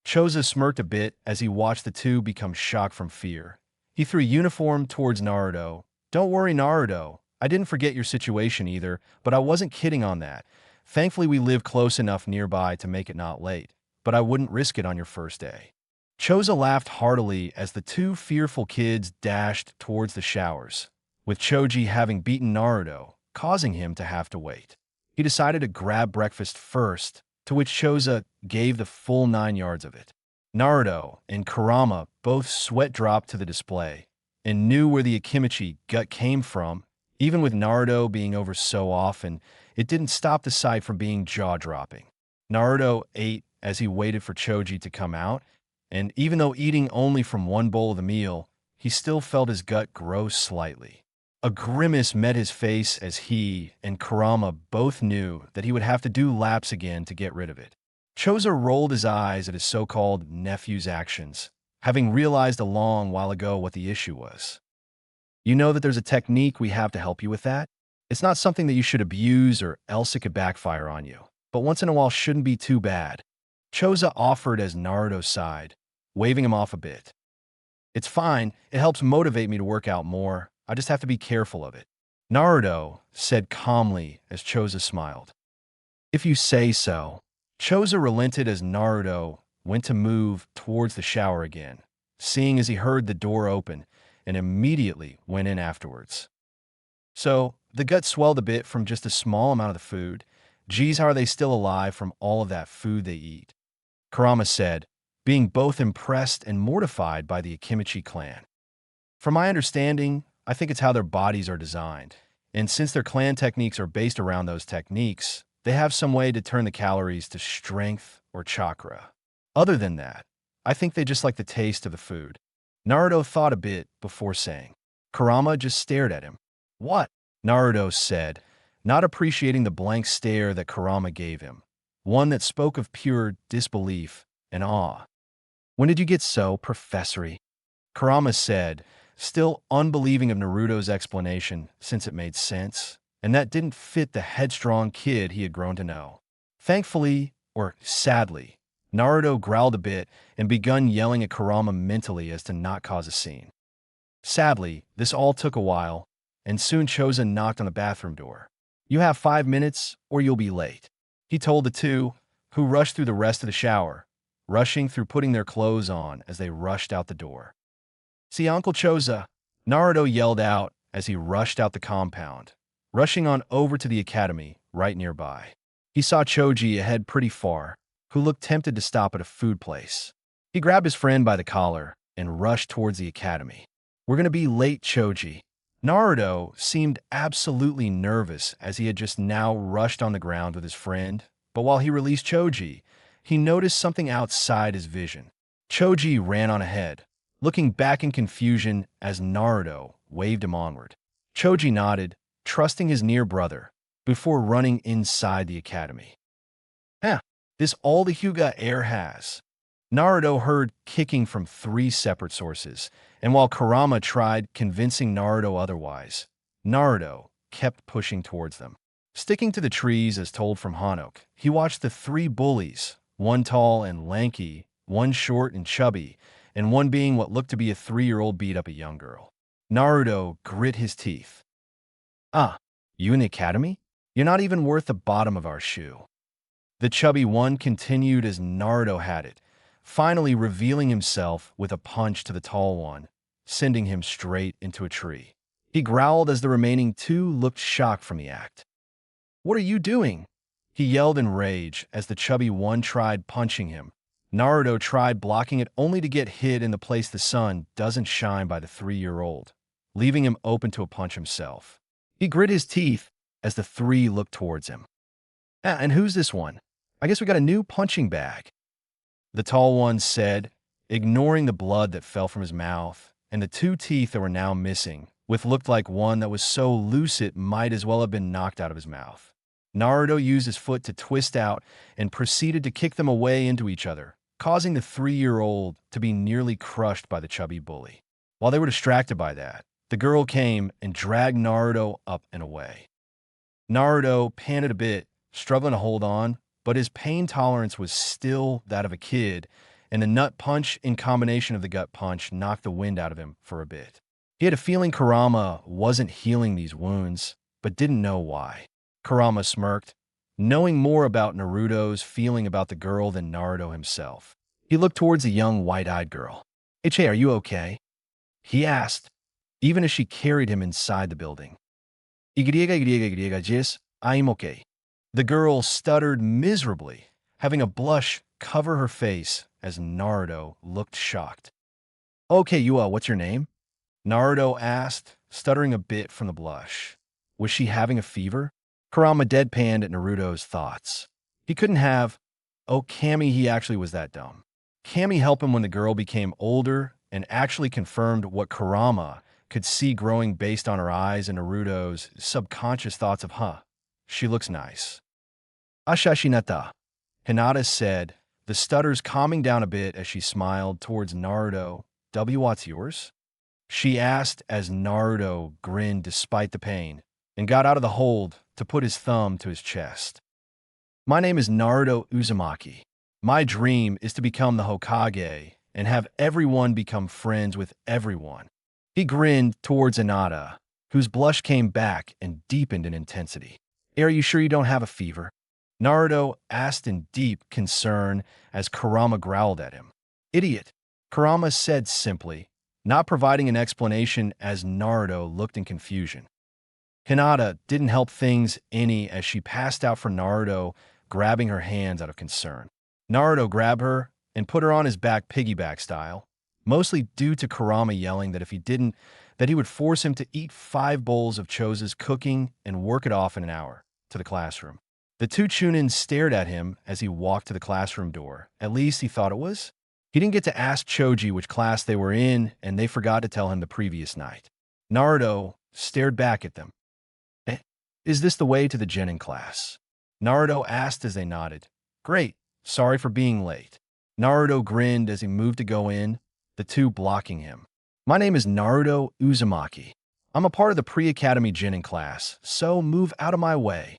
Choza smirked a bit as he watched the two become shocked from fear. He threw uniform towards Naruto. Don't worry, Naruto. I didn't forget your situation either, but I wasn't kidding on that. Thankfully, we live close enough nearby to make it not late, but I wouldn't risk it on your first day. Choza laughed heartily as the two fearful kids dashed towards the showers, with Choji having beaten Naruto, causing him to have to wait. He decided to grab breakfast first, to which Choza gave the full 9 yards of it. Naruto and Kurama both sweat dropped to the display and knew where the Akimichi gut came from. Even with Naruto being over so often, it didn't stop the sight from being jaw-dropping. Naruto ate as he waited for Choji to come out, and even though eating only from one bowl of the meal, he still felt his gut grow slightly. A grimace met his face as he and Kurama both knew that he would have to do laps again to get rid of it. Choza rolled his eyes at his so-called nephew's actions, having realized a long while ago what the issue was. You know that there's a technique we have to help you with that? It's not something that you should abuse or else it could backfire on you, but once in a while shouldn't be too bad. Choza offered as Naruto sighed, waving him off a bit. It's fine, it helps motivate me to work out more, I just have to be careful of it. Naruto said calmly as Choza smiled. If you say so. Choza relented as Naruto went to move towards the shower again, seeing as he heard the door open, and immediately went in afterwards. So, the gut swelled a bit from just a small amount of the food. Geez, how are they still alive from all of that food they eat? Kurama said, being both impressed and mortified by the Akimichi clan. From my understanding, I think it's how their bodies are designed. And since their clan techniques are based around those techniques, they have some way to turn the calories to strength or chakra. Other than that, I think they just like the taste of the food. Naruto thought a bit before saying. Kurama just stared at him. What? Naruto said, not appreciating the blank stare that Kurama gave him, one that spoke of pure disbelief and awe. When did you get so professory? Kurama said, still unbelieving of Naruto's explanation since it made sense, and that didn't fit the headstrong kid he had grown to know. Thankfully, or sadly, Naruto growled a bit and begun yelling at Kurama mentally as to not cause a scene. Sadly, this all took a while, and soon Choza knocked on the bathroom door. "You have 5 minutes, or you'll be late," he told the two, who rushed through the rest of the shower, rushing through putting their clothes on as they rushed out the door. "See Uncle Choza," Naruto yelled out as he rushed out the compound, rushing on over to the academy right nearby. He saw Choji ahead pretty far, who looked tempted to stop at a food place. He grabbed his friend by the collar and rushed towards the academy. "We're going to be late, Choji." Naruto seemed absolutely nervous as he had just now rushed on the ground with his friend, but while he released Choji, he noticed something outside his vision. Choji ran on ahead, looking back in confusion as Naruto waved him onward. Choji nodded, trusting his near brother, before running inside the academy. This all the Hyuga heir has," Naruto heard kicking from 3 separate sources, and while Kurama tried convincing Naruto otherwise, Naruto kept pushing towards them. Sticking to the trees as told from Hanok, he watched the 3 bullies, one tall and lanky, one short and chubby, and one being what looked to be a 3-year-old beat up a young girl. Naruto grit his teeth. You in the academy? You're not even worth the bottom of our shoe." The chubby one continued as Naruto had it, finally revealing himself with a punch to the tall one, sending him straight into a tree. He growled as the remaining 2 looked shocked from the act. "What are you doing?" he yelled in rage as the chubby one tried punching him. Naruto tried blocking it only to get hit in the place the sun doesn't shine by the 3-year-old, leaving him open to a punch himself. He grit his teeth as the 3 looked towards him. And who's this one? I guess we got a new punching bag," the tall one said, ignoring the blood that fell from his mouth and the 2 teeth that were now missing, with looked like one that was so loose it might as well have been knocked out of his mouth. Naruto used his foot to twist out and proceeded to kick them away into each other, causing the 3-year-old to be nearly crushed by the chubby bully. While they were distracted by that, the girl came and dragged Naruto up and away. Naruto panted a bit, struggling to hold on, but his pain tolerance was still that of a kid, and the nut punch in combination of the gut punch knocked the wind out of him for a bit. He had a feeling Kurama wasn't healing these wounds, but didn't know why. Kurama smirked, knowing more about Naruto's feeling about the girl than Naruto himself. He looked towards the young white-eyed girl. "Hey, are you okay?" he asked, even as she carried him inside the building. Yes, I'm okay." The girl stuttered miserably, having a blush cover her face as Naruto looked shocked. "Okay, what's your name?" Naruto asked, stuttering a bit from the blush. Was she having a fever? Kurama deadpanned at Naruto's thoughts. He couldn't have. Oh, Kami, he actually was that dumb. Kami helped him when the girl became older and actually confirmed what Kurama could see growing based on her eyes and Naruto's subconscious thoughts of, she looks nice. Ashashinata, Hinata said, the stutters calming down a bit as she smiled towards Naruto. What's yours? She asked as Naruto grinned despite the pain and got out of the hold to put his thumb to his chest. "My name is Naruto Uzumaki. My dream is to become the Hokage and have everyone become friends with everyone." He grinned towards Hinata, whose blush came back and deepened in intensity. "Are you sure you don't have a fever?" Naruto asked in deep concern as Kurama growled at him. "Idiot," Kurama said simply, not providing an explanation as Naruto looked in confusion. Hinata didn't help things any as she passed out for Naruto, grabbing her hands out of concern. Naruto grabbed her and put her on his back piggyback style, mostly due to Kurama yelling that if he didn't, that he would force him to eat 5 bowls of Choza's cooking and work it off in an hour, to the classroom. The 2 Chunin stared at him as he walked to the classroom door. At least he thought it was. He didn't get to ask Choji which class they were in, and they forgot to tell him the previous night. Naruto stared back at them. Is this the way to the Genin class?" Naruto asked as they nodded. "Great, sorry for being late." Naruto grinned as he moved to go in, the 2 blocking him. "My name is Naruto Uzumaki. I'm a part of the pre-academy Genin class, so move out of my way."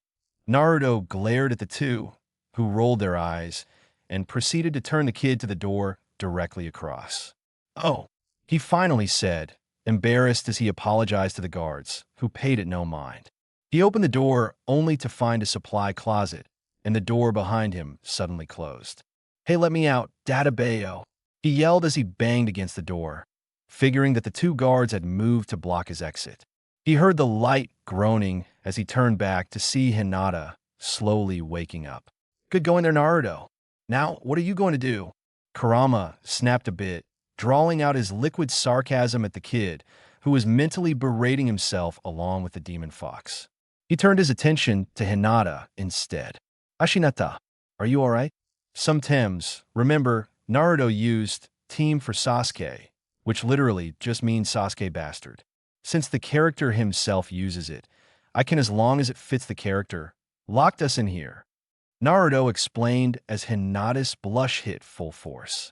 Naruto glared at the 2, who rolled their eyes, and proceeded to turn the kid to the door directly across. "Oh," he finally said, embarrassed as he apologized to the guards, who paid it no mind. He opened the door only to find a supply closet, and the door behind him suddenly closed. "Hey, let me out, Databeo," he yelled as he banged against the door, figuring that the two guards had moved to block his exit. He heard the light groaning as he turned back to see Hinata slowly waking up. "Good going there, Naruto. Now, what are you going to do?" Kurama snapped a bit, drawling out his liquid sarcasm at the kid, who was mentally berating himself along with the demon fox. He turned his attention to Hinata instead. "Ashinata, are you alright?" Sometimes, remember, Naruto used team for Sasuke, which literally just means Sasuke bastard. Since the character himself uses it, I can, as long as it fits the character, locked us in here, Naruto explained as Hinata's blush hit full force.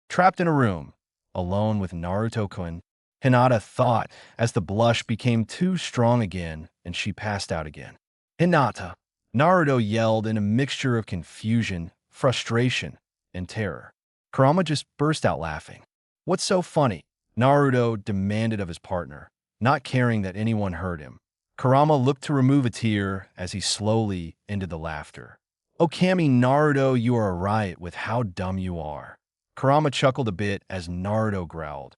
Trapped in a room, alone with Naruto-kun, Hinata thought as the blush became too strong again and she passed out again. "Hinata!" Naruto yelled in a mixture of confusion, frustration, and terror. Kurama just burst out laughing. "What's so funny?" Naruto demanded of his partner, not caring that anyone heard him. Kurama looked to remove a tear as he slowly ended the laughter. "Okami Naruto, you are a riot with how dumb you are." Kurama chuckled a bit as Naruto growled.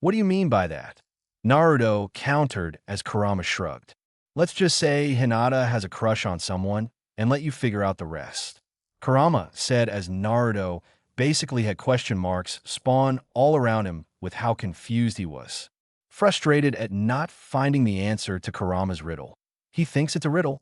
"What do you mean by that?" Naruto countered as Kurama shrugged. "Let's just say Hinata has a crush on someone and let you figure out the rest." Kurama said as Naruto basically had question marks spawn all around him with how confused he was. Frustrated at not finding the answer to Kurama's riddle. He thinks it's a riddle.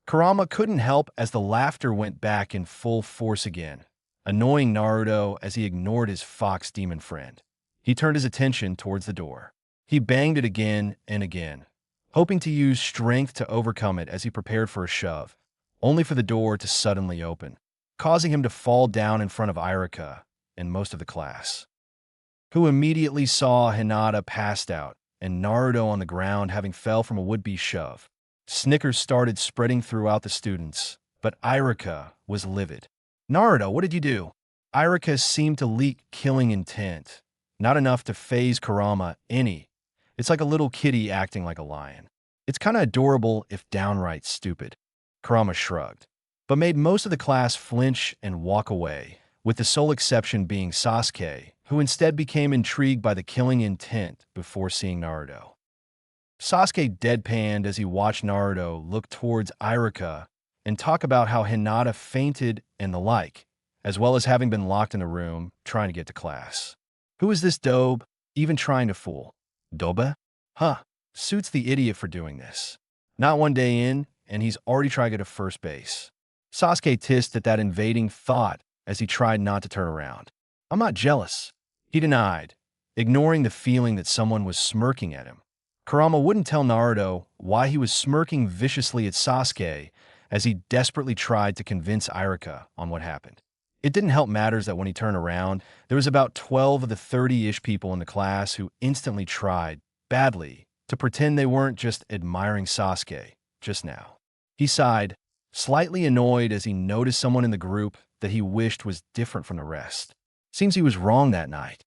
Kurama couldn't help as the laughter went back in full force again, annoying Naruto as he ignored his fox demon friend. He turned his attention towards the door. He banged it again and again, hoping to use strength to overcome it as he prepared for a shove, only for the door to suddenly open, causing him to fall down in front of Irika and most of the class, who immediately saw Hinata passed out and Naruto on the ground having fell from a would-be shove. Snickers started spreading throughout the students, but Irika was livid. "Naruto, what did you do?" Irika seemed to leak killing intent, not enough to faze Kurama any. "It's like a little kitty acting like a lion. It's kinda adorable if downright stupid." Kurama shrugged, but made most of the class flinch and walk away, with the sole exception being Sasuke, who instead became intrigued by the killing intent before seeing Naruto. Sasuke deadpanned as he watched Naruto look towards Irika and talk about how Hinata fainted and the like, as well as having been locked in the room trying to get to class. "Who is this dobe even trying to fool? Dobe? Huh, suits the idiot for doing this. Not one day in, and he's already trying to get to first base." Sasuke hissed at that invading thought as he tried not to turn around. "I'm not jealous," he denied, ignoring the feeling that someone was smirking at him. Kurama wouldn't tell Naruto why he was smirking viciously at Sasuke as he desperately tried to convince Irika on what happened. It didn't help matters that when he turned around, there was about 12 of the 30-ish people in the class who instantly tried, badly, to pretend they weren't just admiring Sasuke just now. He sighed, slightly annoyed as he noticed someone in the group that he wished was different from the rest. Seems he was wrong that night.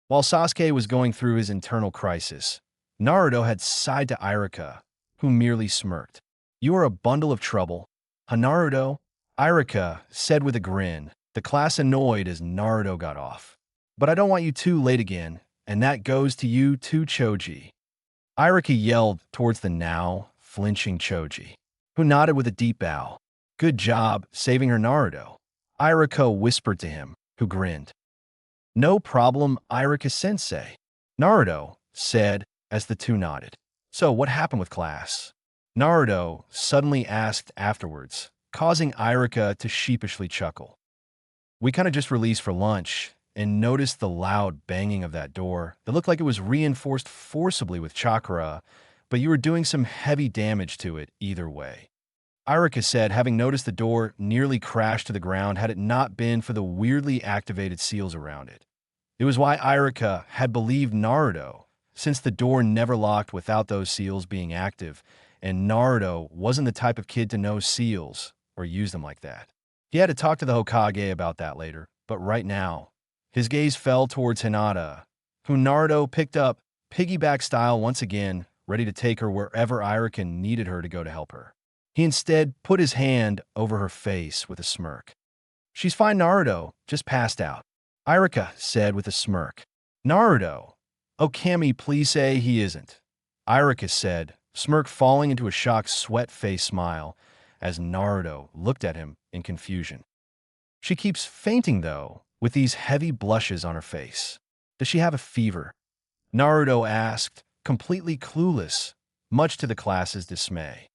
While Sasuke was going through his internal crisis, Naruto had sighed to Irika, who merely smirked. "You are a bundle of trouble, huh, Naruto?" Irika said with a grin, the class annoyed as Naruto got off. "But I don't want you too late again, and that goes to you too, Choji." Irika yelled towards the now flinching Choji, who nodded with a deep bow. "Good job saving her, Naruto," Irika whispered to him, who grinned. "No problem, Irika-sensei," Naruto said as the two nodded. "So what happened with class?" Naruto suddenly asked afterwards, causing Irika to sheepishly chuckle. "We kinda just released for lunch and noticed the loud banging of that door that looked like it was reinforced forcibly with chakra, but you were doing some heavy damage to it either way." Irika said, having noticed the door nearly crashed to the ground had it not been for the weirdly activated seals around it. It was why Irika had believed Naruto, since the door never locked without those seals being active, and Naruto wasn't the type of kid to know seals or use them like that. He had to talk to the Hokage about that later, but right now, his gaze fell towards Hinata, who Naruto picked up piggyback style once again, ready to take her wherever Irika needed her to go to help her. He instead put his hand over her face with a smirk. "She's fine, Naruto, just passed out," Irika said with a smirk. "Naruto, oh Kami, please say he isn't," Irika said, smirk falling into a shocked sweat-faced smile as Naruto looked at him in confusion. "She keeps fainting, though, with these heavy blushes on her face. Does she have a fever?" Naruto asked, completely clueless, much to the class's dismay.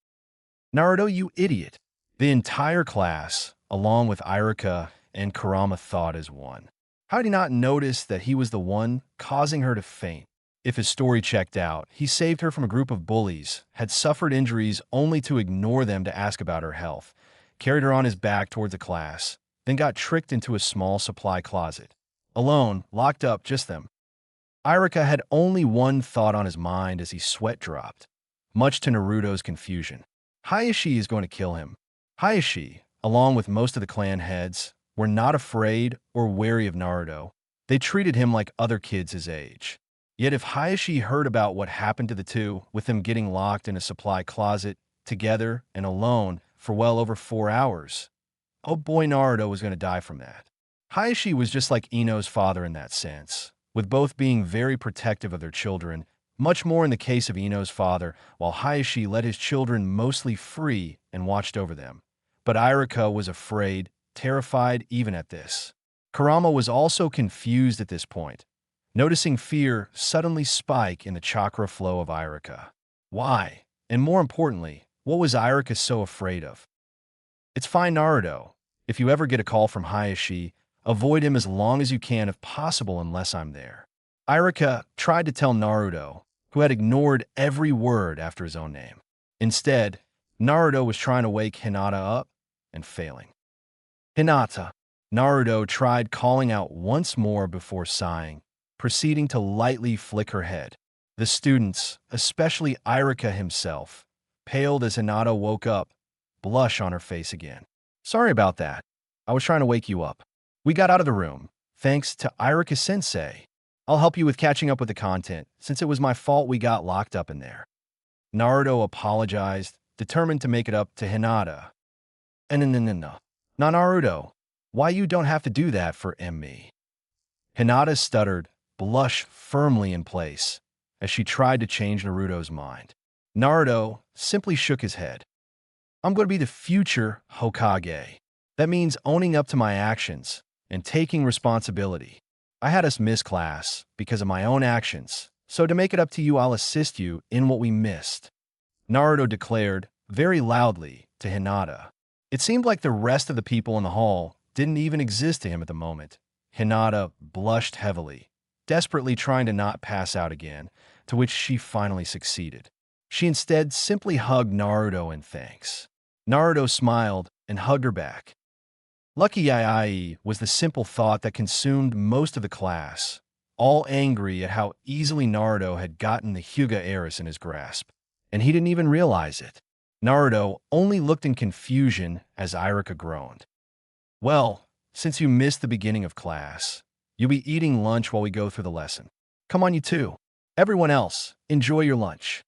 "Naruto, you idiot!" The entire class, along with Irika and Kurama, thought as one. How did he not notice that he was the one causing her to faint? If his story checked out, he saved her from a group of bullies, had suffered injuries only to ignore them to ask about her health, carried her on his back towards the class, then got tricked into a small supply closet. Alone, locked up, just them. Irika had only one thought on his mind as he sweat dropped, much to Naruto's confusion. Hayashi is going to kill him. Hayashi, along with most of the clan heads, were not afraid or wary of Naruto. They treated him like other kids his age. Yet if Hayashi heard about what happened to the two, with them getting locked in a supply closet, together and alone, for well over 4 hours, oh boy, Naruto was going to die from that. Hayashi was just like Ino's father in that sense, with both being very protective of their children, much more in the case of Ino's father, while Hayashi let his children mostly free and watched over them. But Irika was afraid, terrified even at this. Kurama was also confused at this point, noticing fear suddenly spike in the chakra flow of Irika. Why? And more importantly, what was Irika so afraid of? "It's fine, Naruto. If you ever get a call from Hayashi, avoid him as long as you can if possible unless I'm there." Irika tried to tell Naruto, who had ignored every word after his own name. Instead, Naruto was trying to wake Hinata up and failing. "Hinata." Naruto tried calling out once more before sighing, proceeding to lightly flick her head. The students, especially Irika himself, paled as Hinata woke up, blush on her face again. "Sorry about that. I was trying to wake you up. We got out of the room, thanks to Irika-sensei. I'll help you with catching up with the content, since it was my fault we got locked up in there." Naruto apologized, determined to make it up to Hinata. No. Not Naruto. Why you don't have to do that for me?" Hinata stuttered, blush firmly in place, as she tried to change Naruto's mind. Naruto simply shook his head. "I'm going to be the future Hokage. That means owning up to my actions and taking responsibility. I had us miss class because of my own actions, so to make it up to you, I'll assist you in what we missed," Naruto declared very loudly to Hinata. It seemed like the rest of the people in the hall didn't even exist to him at the moment. Hinata blushed heavily, desperately trying to not pass out again, to which she finally succeeded. She instead simply hugged Naruto in thanks. Naruto smiled and hugged her back. Lucky Yaoi was the simple thought that consumed most of the class, all angry at how easily Naruto had gotten the Hyuga heiress in his grasp, and he didn't even realize it. Naruto only looked in confusion as Irika groaned. "Well, since you missed the beginning of class, you'll be eating lunch while we go through the lesson. Come on, you two. Everyone else, enjoy your lunch,"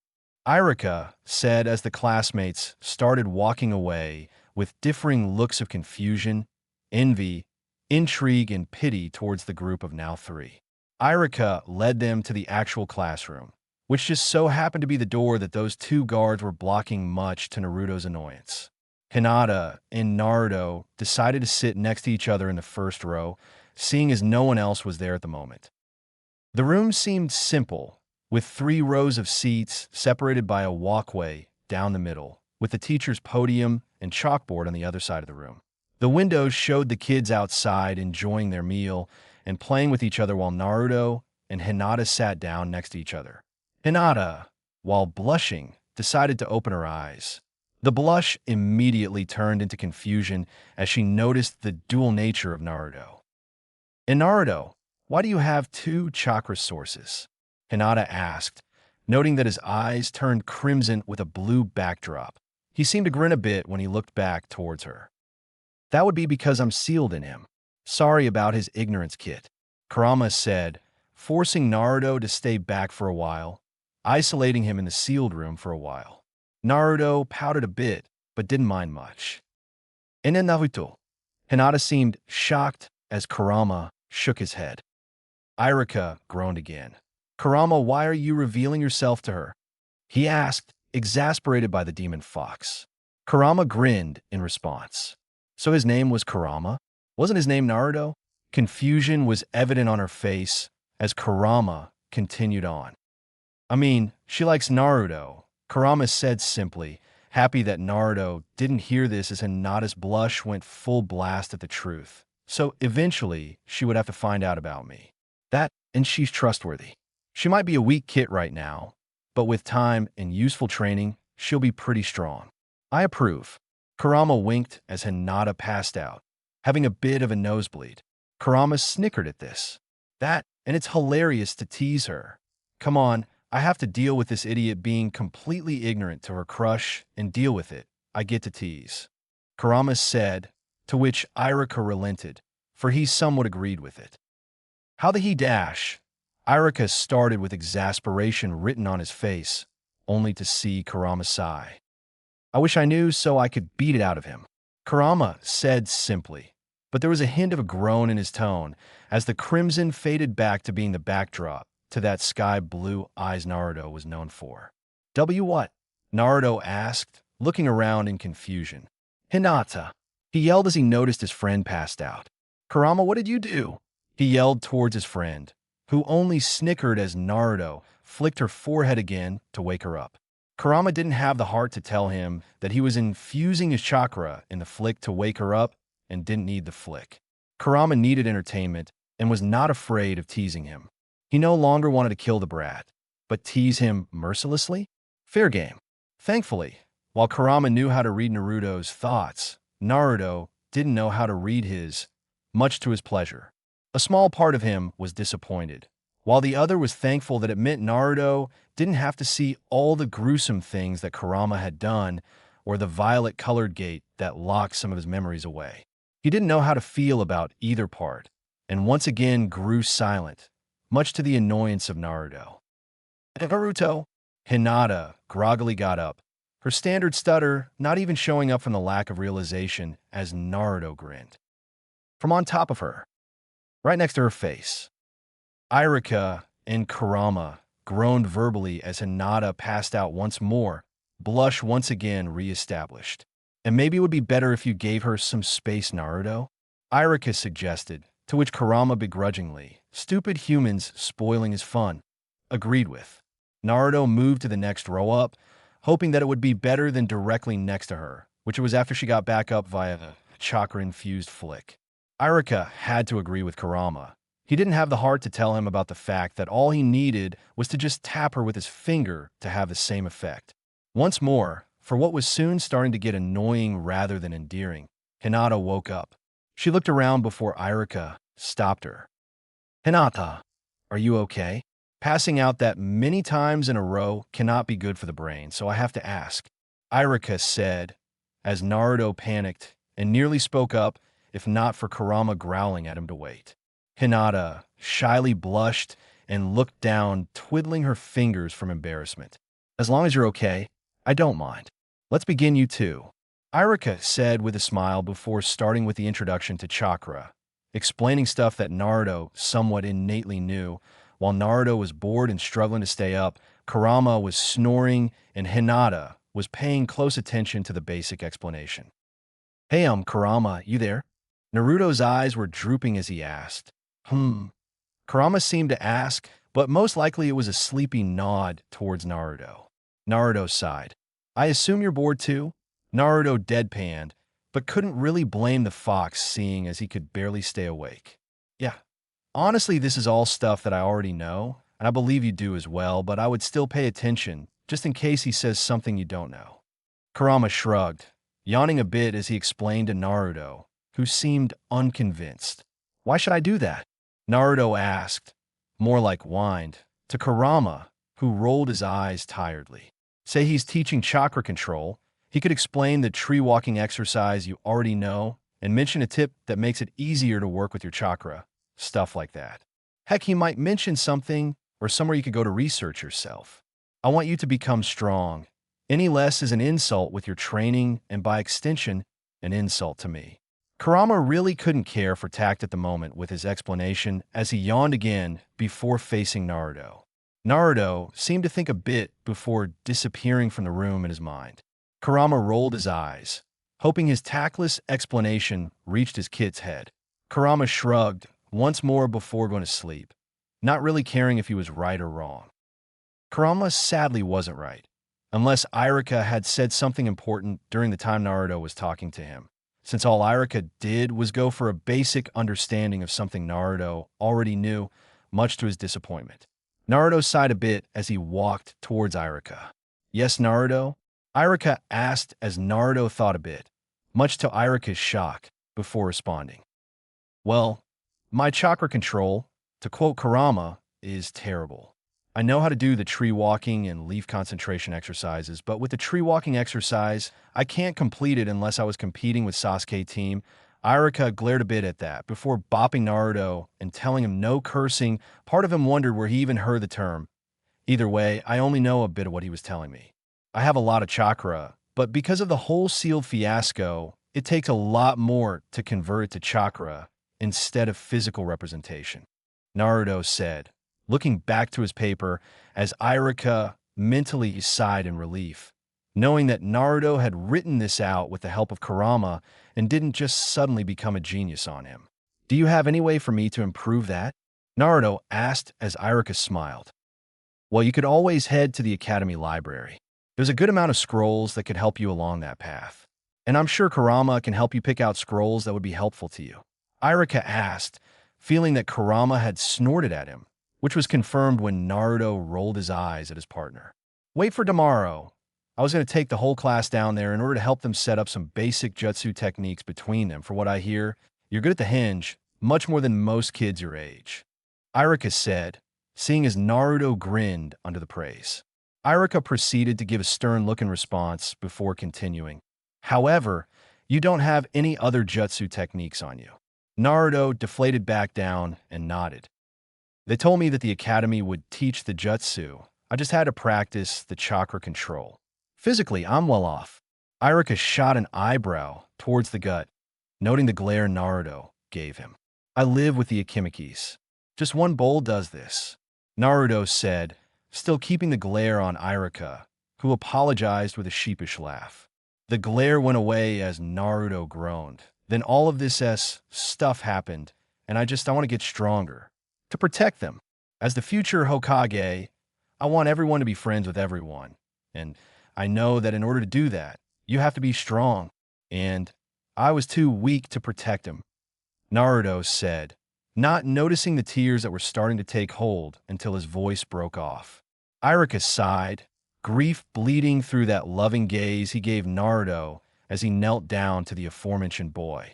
Irika said as the classmates started walking away with differing looks of confusion, envy, intrigue, and pity towards the group of now 3. Irika led them to the actual classroom, which just so happened to be the door that those 2 guards were blocking, much to Naruto's annoyance. Hinata and Naruto decided to sit next to each other in the first row, seeing as no one else was there at the moment. The room seemed simple, with 3 rows of seats separated by a walkway down the middle, with the teacher's podium and chalkboard on the other side of the room. The windows showed the kids outside enjoying their meal and playing with each other while Naruto and Hinata sat down next to each other. Hinata, while blushing, decided to open her eyes. The blush immediately turned into confusion as she noticed the dual nature of Naruto. "And Naruto, why do you have 2 chakra sources?" Hinata asked, noting that his eyes turned crimson with a blue backdrop. He seemed to grin a bit when he looked back towards her. That would be because I'm sealed in him. Sorry about his ignorance, kid. Kurama said, forcing Naruto to stay back for a while, isolating him in the sealed room for a while. Naruto pouted a bit, but didn't mind much. In Naruto, Hinata seemed shocked as Kurama shook his head. Irika groaned again. Kurama, why are you revealing yourself to her? He asked, exasperated by the demon fox. Kurama grinned in response. So his name was Kurama? Wasn't his name Naruto? Confusion was evident on her face as Kurama continued on. I mean, she likes Naruto, Kurama said simply, happy that Naruto didn't hear this as Hinata's blush went full blast at the truth. So eventually, she would have to find out about me. That, and she's trustworthy. She might be a weak kid right now, but with time and useful training, she'll be pretty strong. I approve. Kurama winked as Hinata passed out, having a bit of a nosebleed. Kurama snickered at this. That, and it's hilarious to tease her. Come on, I have to deal with this idiot being completely ignorant to her crush and deal with it. I get to tease. Kurama said, to which Irika relented, for he somewhat agreed with it. How the he dash? Irika started with exasperation written on his face, only to see Kurama sigh. I wish I knew so I could beat it out of him. Kurama said simply, but there was a hint of a groan in his tone as the crimson faded back to being the backdrop to that sky blue eyes Naruto was known for. What? Naruto asked, looking around in confusion. Hinata. He yelled as he noticed his friend passed out. Kurama, what did you do? He yelled towards his friend, who only snickered as Naruto flicked her forehead again to wake her up. Kurama didn't have the heart to tell him that he was infusing his chakra in the flick to wake her up and didn't need the flick. Kurama needed entertainment and was not afraid of teasing him. He no longer wanted to kill the brat, but tease him mercilessly? Fair game. Thankfully, while Kurama knew how to read Naruto's thoughts, Naruto didn't know how to read his, much to his pleasure. A small part of him was disappointed, while the other was thankful that it meant Naruto didn't have to see all the gruesome things that Kurama had done or the violet-colored gate that locked some of his memories away. He didn't know how to feel about either part, and once again grew silent, much to the annoyance of Naruto. Naruto, Hinata groggily got up, her standard stutter not even showing up from the lack of realization as Naruto grinned. From on top of her, right next to her face, Irika and Kurama groaned verbally as Hinata passed out once more, blush once again reestablished. And maybe it would be better if you gave her some space, Naruto? Irika suggested, to which Kurama begrudgingly, stupid humans spoiling his fun, agreed with. Naruto moved to the next row up, hoping that it would be better than directly next to her, which it was after she got back up via the chakra-infused flick. Irika had to agree with Kurama. He didn't have the heart to tell him about the fact that all he needed was to just tap her with his finger to have the same effect. Once more, for what was soon starting to get annoying rather than endearing, Hinata woke up. She looked around before Irika stopped her. Hinata, are you okay? Passing out that many times in a row cannot be good for the brain, so I have to ask. Irika said, as Naruto panicked and nearly spoke up, if not for Kurama growling at him to wait. Hinata shyly blushed and looked down, twiddling her fingers from embarrassment. As long as you're okay, I don't mind. Let's begin, you two. Irika said with a smile before starting with the introduction to chakra, explaining stuff that Naruto somewhat innately knew. While Naruto was bored and struggling to stay up, Kurama was snoring and Hinata was paying close attention to the basic explanation. Hey, Kurama, you there? Naruto's eyes were drooping as he asked. Kurama seemed to ask, but most likely it was a sleepy nod towards Naruto. Naruto sighed. I assume you're bored too? Naruto deadpanned, but couldn't really blame the fox seeing as he could barely stay awake. Yeah. Honestly, this is all stuff that I already know, and I believe you do as well, but I would still pay attention, just in case he says something you don't know. Kurama shrugged, yawning a bit as he explained to Naruto, who seemed unconvinced. Why should I do that? Naruto asked, more like whined, to Kurama, who rolled his eyes tiredly. Say he's teaching chakra control. He could explain the tree-walking exercise you already know and mention a tip that makes it easier to work with your chakra, stuff like that. Heck, he might mention something or somewhere you could go to research yourself. I want you to become strong. Any less is an insult with your training and by extension, an insult to me. Kurama really couldn't care for tact at the moment with his explanation as he yawned again before facing Naruto. Naruto seemed to think a bit before disappearing from the room in his mind. Kurama rolled his eyes, hoping his tactless explanation reached his kid's head. Kurama shrugged once more before going to sleep, not really caring if he was right or wrong. Kurama sadly wasn't right, unless Irika had said something important during the time Naruto was talking to him, since all Irika did was go for a basic understanding of something Naruto already knew, much to his disappointment. Naruto sighed a bit as he walked towards Irika. "Yes, Naruto?" Irika asked as Naruto thought a bit, much to Irika's shock, before responding. "Well, my chakra control, to quote Kurama, is terrible. I know how to do the tree walking and leaf concentration exercises, but with the tree walking exercise, I can't complete it unless I was competing with Sasuke's team." Irika glared a bit at that before bopping Naruto and telling him no cursing. Part of him wondered where he even heard the term. Either way, I only know a bit of what he was telling me. I have a lot of chakra, but because of the whole sealed fiasco, it takes a lot more to convert it to chakra instead of physical representation, Naruto said, looking back to his paper as Irika mentally sighed in relief, knowing that Naruto had written this out with the help of Kurama and didn't just suddenly become a genius on him. "Do you have any way for me to improve that?" Naruto asked as Irika smiled. "Well, you could always head to the Academy Library. There's a good amount of scrolls that could help you along that path. And I'm sure Kurama can help you pick out scrolls that would be helpful to you," Irika asked, feeling that Kurama had snorted at him, which was confirmed when Naruto rolled his eyes at his partner. "Wait for tomorrow. I was going to take the whole class down there in order to help them set up some basic jutsu techniques between them. For what I hear, you're good at the hinge, much more than most kids your age," Irika said, seeing as Naruto grinned under the praise. Irika proceeded to give a stern look in response before continuing. "However, you don't have any other jutsu techniques on you." Naruto deflated back down and nodded. "They told me that the academy would teach the jutsu. I just had to practice the chakra control. Physically, I'm well off." Irika shot an eyebrow towards the gut, noting the glare Naruto gave him. "I live with the Akimikis. Just one bowl does this," Naruto said, still keeping the glare on Irika, who apologized with a sheepish laugh. The glare went away as Naruto groaned. "Then all of this stuff happened, and I want to get stronger. To protect them. As the future Hokage, I want everyone to be friends with everyone. And I know that in order to do that, you have to be strong. And I was too weak to protect him," Naruto said, not noticing the tears that were starting to take hold until his voice broke off. Irika sighed, grief bleeding through that loving gaze he gave Naruto as he knelt down to the aforementioned boy.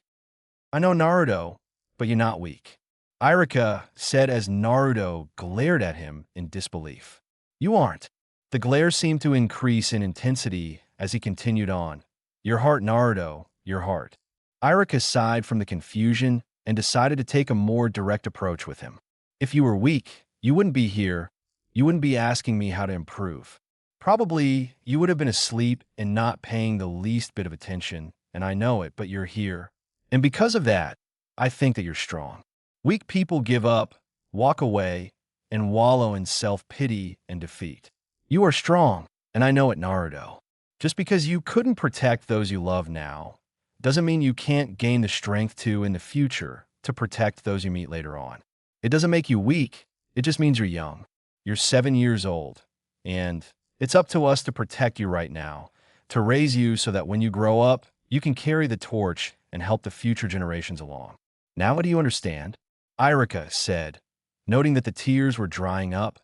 "I know, Naruto, but you're not weak," Irika said as Naruto glared at him in disbelief. "You aren't." The glare seemed to increase in intensity as he continued on. "Your heart, Naruto, your heart." Irika sighed from the confusion and decided to take a more direct approach with him. "If you were weak, you wouldn't be here. You wouldn't be asking me how to improve. Probably you would have been asleep and not paying the least bit of attention, and I know it, but you're here. And because of that, I think that you're strong. Weak people give up, walk away, and wallow in self-pity and defeat. You are strong, and I know it, Naruto. Just because you couldn't protect those you love now, doesn't mean you can't gain the strength to in the future to protect those you meet later on. It doesn't make you weak, it just means you're young. You're 7 years old, and it's up to us to protect you right now, to raise you so that when you grow up, you can carry the torch and help the future generations along. Now do you understand?" Irika said, noting that the tears were drying up,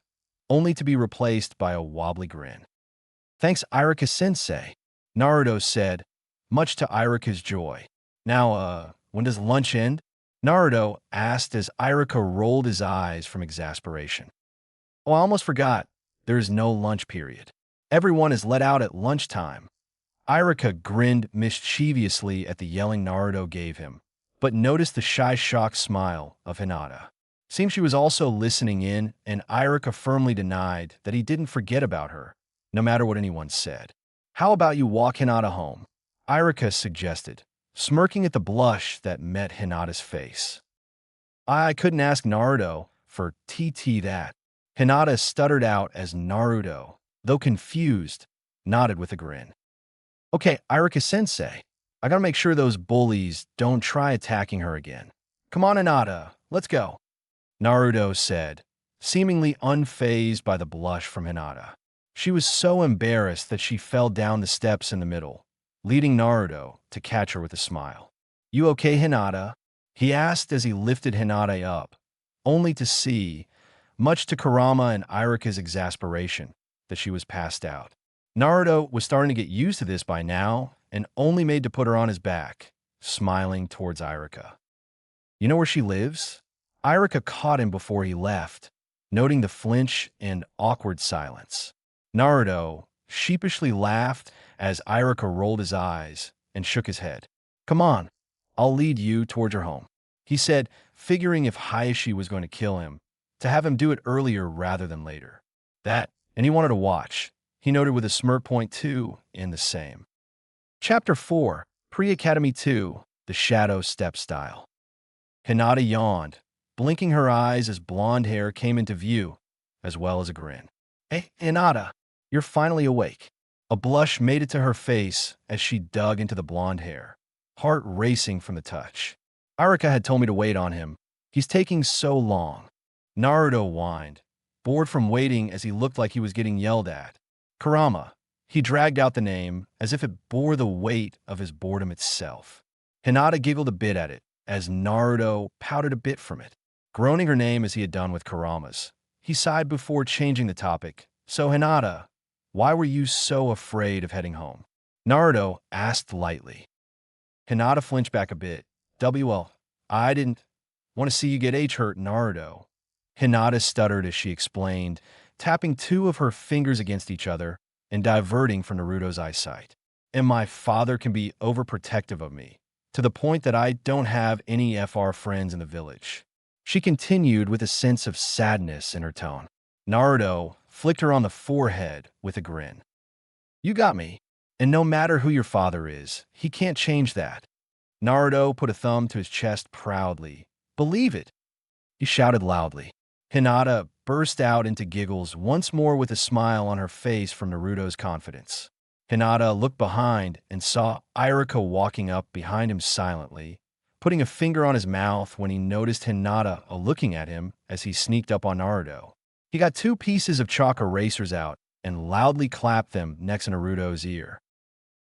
only to be replaced by a wobbly grin. "Thanks, Irika-sensei," Naruto said, much to Irika's joy. "Now, when does lunch end?" Naruto asked as Irika rolled his eyes from exasperation. "Oh, I almost forgot. There is no lunch period. Everyone is let out at lunchtime. Irika grinned mischievously at the yelling Naruto gave him, but noticed the shy, shocked smile of Hinata. Seemed she was also listening in, and Irika firmly denied that he didn't forget about her, no matter what anyone said. How about you walk Hinata home? Irika suggested, smirking at the blush that met Hinata's face. I couldn't ask Naruto for TT that. Hinata stuttered out as Naruto, though confused, nodded with a grin. Okay, Irika-sensei, I gotta make sure those bullies don't try attacking her again. Come on, Hinata, let's go. Naruto said, seemingly unfazed by the blush from Hinata. She was so embarrassed that she fell down the steps in the middle, leading Naruto to catch her with a smile. You okay, Hinata? He asked as he lifted Hinata up, only to see, much to Kurama and Irika's exasperation, that she was passed out. Naruto was starting to get used to this by now and only made to put her on his back, smiling towards Irika. You know where she lives? Irika caught him before he left, noting the flinch and awkward silence. Naruto sheepishly laughed as Irika rolled his eyes and shook his head. Come on, I'll lead you towards her home, he said, figuring if Hayashi was going to kill him, to have him do it earlier rather than later. That, and he wanted to watch, he noted with a smirk. Point 2 in the same. Chapter 4, Pre-Academy 2, The Shadow Step Style. Hinata yawned, blinking her eyes as blonde hair came into view, as well as a grin. Hey, Hinata, you're finally awake. A blush made it to her face as she dug into the blonde hair, heart racing from the touch. Irika had told me to wait on him. He's taking so long. Naruto whined, bored from waiting as he looked like he was getting yelled at. Kurama. He dragged out the name as if it bore the weight of his boredom itself. Hinata giggled a bit at it as Naruto pouted a bit from it. Groaning her name as he had done with Kurama's, he sighed before changing the topic. So Hinata, why were you so afraid of heading home? Naruto asked lightly. Hinata flinched back a bit. Well, I didn't want to see you get hurt, Naruto. Hinata stuttered as she explained, tapping two of her fingers against each other and diverting from Naruto's eyesight. And my father can be overprotective of me, to the point that I don't have any FR friends in the village. She continued with a sense of sadness in her tone. Naruto flicked her on the forehead with a grin. You got me. And no matter who your father is, he can't change that. Naruto put a thumb to his chest proudly. Believe it, he shouted loudly. Hinata burst out into giggles once more with a smile on her face from Naruto's confidence. Hinata looked behind and saw Irika walking up behind him silently, putting a finger on his mouth when he noticed Hinata looking at him as he sneaked up on Naruto. He got 2 pieces of chalk erasers out and loudly clapped them next to Naruto's ear.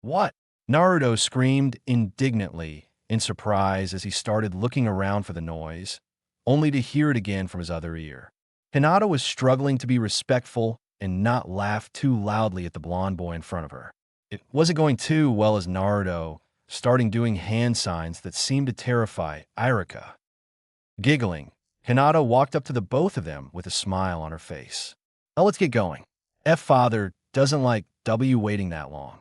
What? Naruto screamed indignantly in surprise as he started looking around for the noise, only to hear it again from his other ear. Hinata was struggling to be respectful and not laugh too loudly at the blonde boy in front of her. It wasn't going too well as Naruto started doing hand signs that seemed to terrify Irika. Giggling, Hinata walked up to the both of them with a smile on her face. Now let's get going. Father doesn't like waiting that long.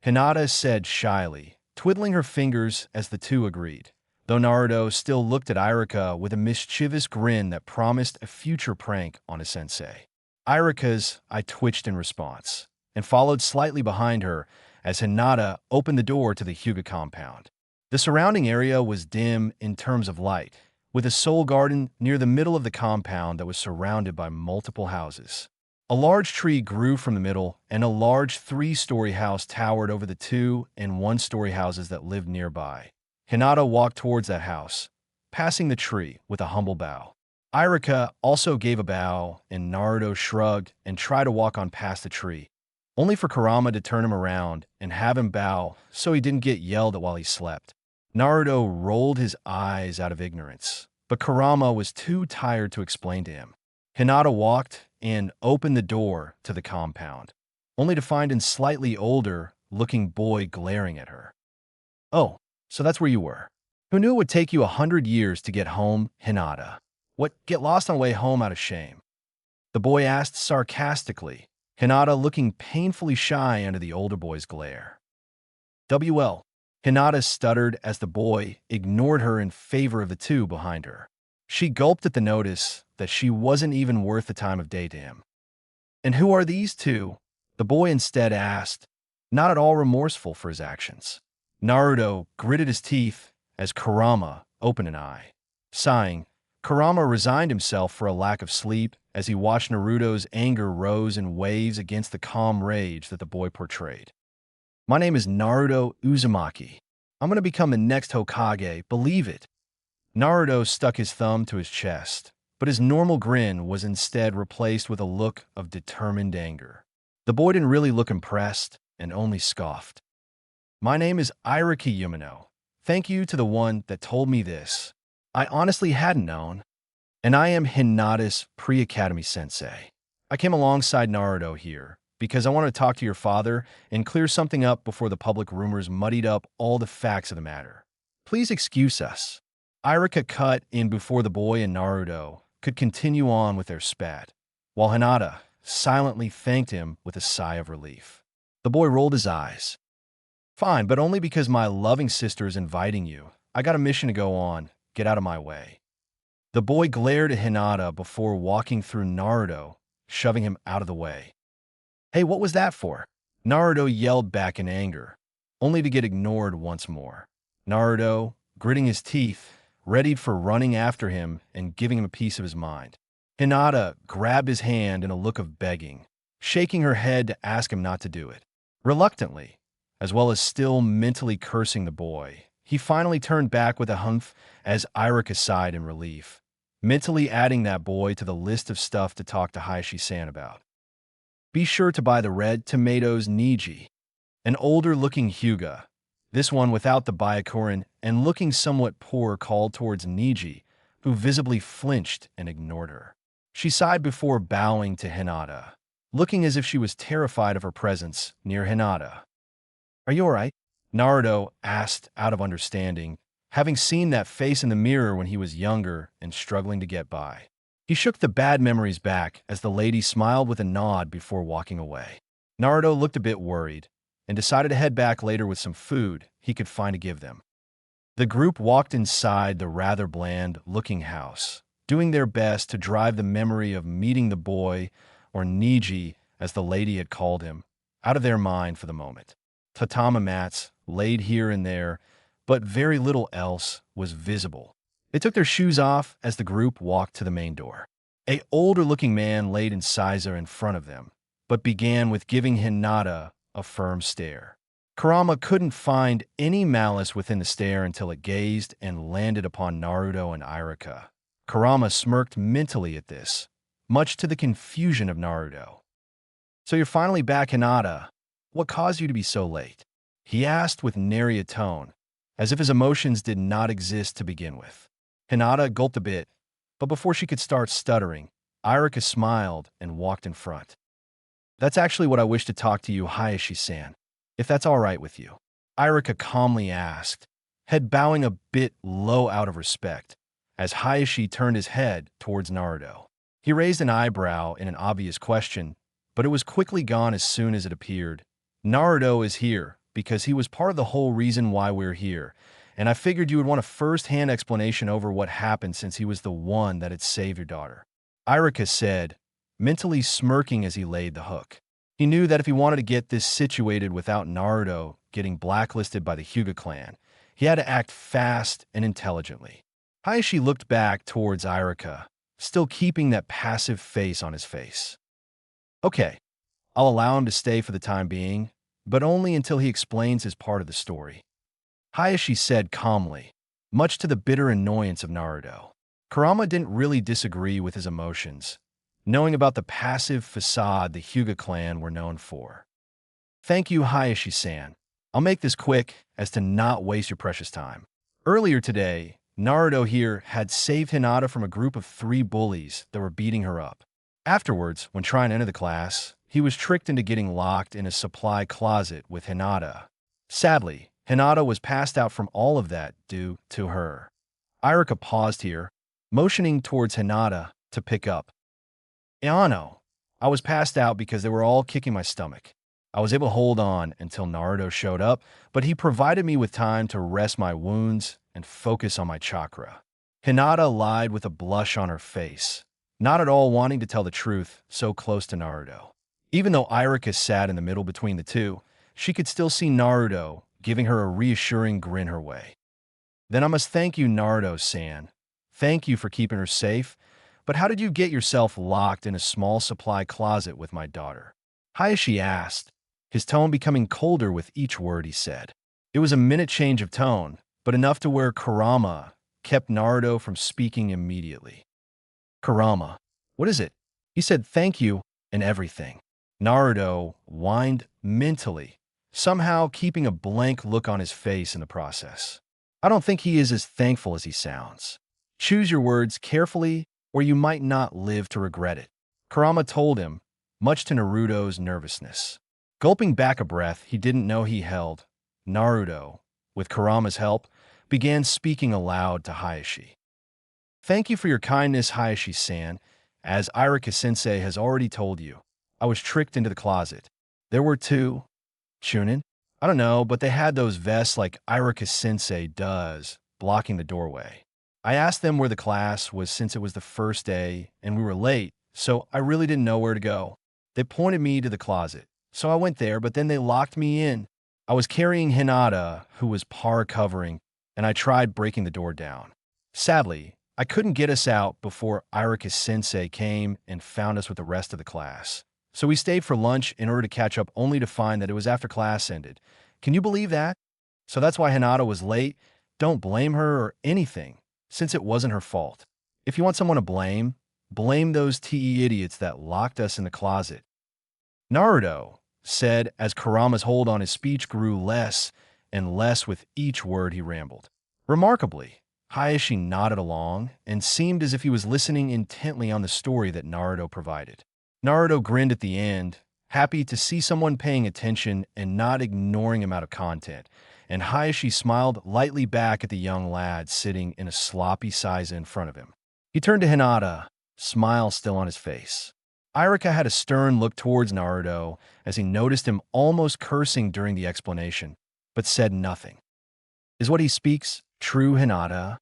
Hinata said shyly, twiddling her fingers as the two agreed, though Naruto still looked at Irika with a mischievous grin that promised a future prank on his sensei. Irika's eye twitched in response, and followed slightly behind her as Hinata opened the door to the Hyuga compound. The surrounding area was dim in terms of light, with a soul garden near the middle of the compound that was surrounded by multiple houses. A large tree grew from the middle, and a large 3-story house towered over the 2 and 1-story houses that lived nearby. Hinata walked towards that house, passing the tree with a humble bow. Irika also gave a bow, and Naruto shrugged and tried to walk on past the tree, only for Kurama to turn him around and have him bow so he didn't get yelled at while he slept. Naruto rolled his eyes out of ignorance, but Kurama was too tired to explain to him. Hinata walked and opened the door to the compound, only to find a slightly older-looking boy glaring at her. Oh, so that's where you were. Who knew it would take you 100 years to get home, Hinata? What, get lost on the way home out of shame? The boy asked sarcastically, Hinata looking painfully shy under the older boy's glare. WL. Hinata stuttered as the boy ignored her in favor of the two behind her. She gulped at the notice that she wasn't even worth the time of day to him. And who are these two? The boy instead asked, not at all remorseful for his actions. Naruto gritted his teeth as Kurama opened an eye. Sighing, Kurama resigned himself for a lack of sleep as he watched Naruto's anger rose in waves against the calm rage that the boy portrayed. My name is Naruto Uzumaki. I'm going to become the next Hokage, believe it. Naruto stuck his thumb to his chest, but his normal grin was instead replaced with a look of determined anger. The boy didn't really look impressed and only scoffed. My name is Iriki Yumino. Thank you to the one that told me this. I honestly hadn't known. And I am Hinata's pre-academy sensei. I came alongside Naruto here because I want to talk to your father and clear something up before the public rumors muddied up all the facts of the matter. Please excuse us. Irika cut in before the boy and Naruto could continue on with their spat, while Hinata silently thanked him with a sigh of relief. The boy rolled his eyes. Fine, but only because my loving sister is inviting you. I got a mission to go on. Get out of my way. The boy glared at Hinata before walking through Naruto, shoving him out of the way. Hey, what was that for? Naruto yelled back in anger, only to get ignored once more. Naruto, gritting his teeth, readied for running after him and giving him a piece of his mind. Hinata grabbed his hand in a look of begging, shaking her head to ask him not to do it. Reluctantly, as well as still mentally cursing the boy, he finally turned back with a humph as Irika sighed in relief, mentally adding that boy to the list of stuff to talk to Hayashi-san about. Be sure to buy the red tomatoes Niji, an older-looking Hyuga, this one without the Byakuren and looking somewhat poor, called towards Niji, who visibly flinched and ignored her. She sighed before bowing to Hinata, looking as if she was terrified of her presence near Hinata. Are you all right? Naruto asked out of understanding, having seen that face in the mirror when he was younger and struggling to get by. He shook the bad memories back as the lady smiled with a nod before walking away. Naruto looked a bit worried and decided to head back later with some food he could find to give them. The group walked inside the rather bland-looking house, doing their best to drive the memory of meeting the boy, or Niji as the lady had called him, out of their mind for the moment. Tatama mats laid here and there, but very little else was visible. They took their shoes off as the group walked to the main door. A older-looking man laid incisor in front of them, but began with giving Hinata a firm stare. Kurama couldn't find any malice within the stare until it gazed and landed upon Naruto and Irika. Kurama smirked mentally at this, much to the confusion of Naruto. So you're finally back, Hinata. What caused you to be so late? He asked with nary a tone, as if his emotions did not exist to begin with. Hinata gulped a bit, but before she could start stuttering, Irika smiled and walked in front. That's actually what I wish to talk to you, Hayashi-san, if that's all right with you. Irika calmly asked, head bowing a bit low out of respect, as Hayashi turned his head towards Naruto. He raised an eyebrow in an obvious question, but it was quickly gone as soon as it appeared. Naruto is here because he was part of the whole reason why we're here, and I figured you would want a first-hand explanation over what happened since he was the one that had saved your daughter. Irika said, mentally smirking as he laid the hook. He knew that if he wanted to get this situated without Naruto getting blacklisted by the Hyuga clan, he had to act fast and intelligently. Hayashi looked back towards Irika, still keeping that passive face on his face. Okay, I'll allow him to stay for the time being, but only until he explains his part of the story. Hayashi said calmly, much to the bitter annoyance of Naruto. Kurama didn't really disagree with his emotions, knowing about the passive facade the Hyuga clan were known for. Thank you, Hayashi-san. I'll make this quick as to not waste your precious time. Earlier today, Naruto here had saved Hinata from a group of 3 bullies that were beating her up. Afterwards, when trying to enter the class, he was tricked into getting locked in a supply closet with Hinata. Sadly, Hinata was passed out from all of that due to her. Irika paused here, motioning towards Hinata to pick up. Ayano, I was passed out because they were all kicking my stomach. I was able to hold on until Naruto showed up, but he provided me with time to rest my wounds and focus on my chakra. Hinata lied with a blush on her face, not at all wanting to tell the truth so close to Naruto. Even though Irika sat in the middle between the two, she could still see Naruto giving her a reassuring grin her way. Then I must thank you, Naruto-san. Thank you for keeping her safe, but how did you get yourself locked in a small supply closet with my daughter? Hayashi asked, his tone becoming colder with each word he said. It was a minute change of tone, but enough to where Kurama kept Naruto from speaking immediately. Kurama, what is it? He said thank you and everything. Naruto whined mentally, somehow keeping a blank look on his face in the process. I don't think he is as thankful as he sounds. Choose your words carefully or you might not live to regret it. Kurama told him, much to Naruto's nervousness. Gulping back a breath he didn't know he held, Naruto, with Kurama's help, began speaking aloud to Hayashi. Thank you for your kindness, Hayashi-san. As Irika-sensei has already told you, I was tricked into the closet. There were two Chunin? I don't know, but they had those vests like Irika-sensei does, blocking the doorway. I asked them where the class was since it was the first day and we were late, so I really didn't know where to go. They pointed me to the closet, so I went there, but then they locked me in. I was carrying Hinata, who was covering, and I tried breaking the door down. Sadly, I couldn't get us out before Irika-sensei came and found us with the rest of the class. So we stayed for lunch in order to catch up only to find that it was after class ended. Can you believe that? So that's why Hinata was late. Don't blame her or anything, since it wasn't her fault. If you want someone to blame, blame those TE idiots that locked us in the closet. Naruto said as Kurama's hold on his speech grew less and less with each word he rambled. Remarkably, Hayashi nodded along and seemed as if he was listening intently on the story that Naruto provided. Naruto grinned at the end, happy to see someone paying attention and not ignoring him out of content, and Hayashi smiled lightly back at the young lad sitting in a sloppy seiza in front of him. He turned to Hinata, smile still on his face. Irika had a stern look towards Naruto as he noticed him almost cursing during the explanation, but said nothing. Is what he speaks true, Hinata?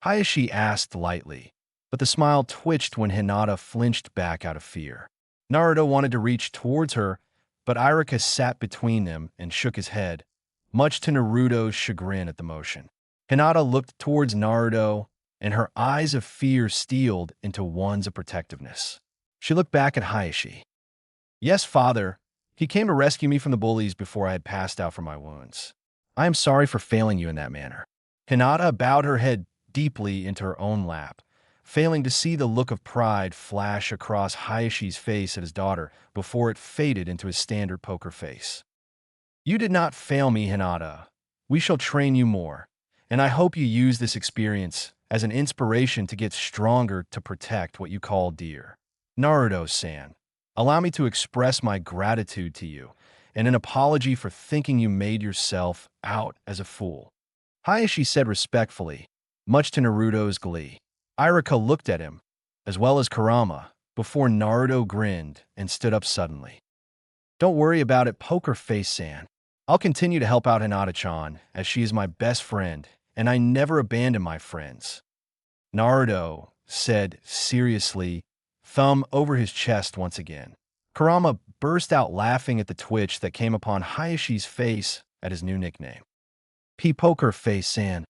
Hayashi asked lightly, but the smile twitched when Hinata flinched back out of fear. Naruto wanted to reach towards her, but Irika sat between them and shook his head, much to Naruto's chagrin at the motion. Hinata looked towards Naruto, and her eyes of fear steeled into ones of protectiveness. She looked back at Hayashi. Yes, father. He came to rescue me from the bullies before I had passed out from my wounds. I am sorry for failing you in that manner. Hinata bowed her head deeply into her own lap, failing to see the look of pride flash across Hayashi's face at his daughter before it faded into his standard poker face. You did not fail me, Hinata. We shall train you more, and I hope you use this experience as an inspiration to get stronger to protect what you call dear. Naruto-san, allow me to express my gratitude to you and an apology for thinking you made yourself out as a fool. Hayashi said respectfully, much to Naruto's glee. Irika looked at him, as well as Kurama, before Naruto grinned and stood up suddenly. Don't worry about it, Poker Face-san. I'll continue to help out Hinata-chan, as she is my best friend, and I never abandon my friends. Naruto said seriously, thumb over his chest once again. Kurama burst out laughing at the twitch that came upon Hayashi's face at his new nickname. Poker Face-san.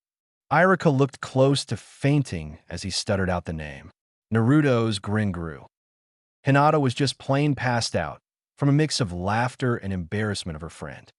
Irika looked close to fainting as he stuttered out the name. Naruto's grin grew. Hinata was just plain passed out, from a mix of laughter and embarrassment of her friend.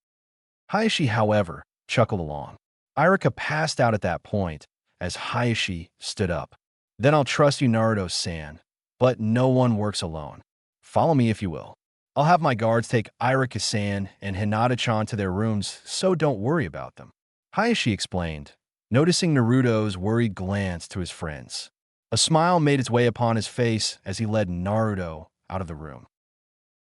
Hayashi, however, chuckled along. Irika passed out at that point as Hayashi stood up. Then I'll trust you, Naruto-san, but no one works alone. Follow me if you will. I'll have my guards take Irika-san and Hinata-chan to their rooms, so don't worry about them. Hayashi explained, noticing Naruto's worried glance to his friends. A smile made its way upon his face as he led Naruto out of the room.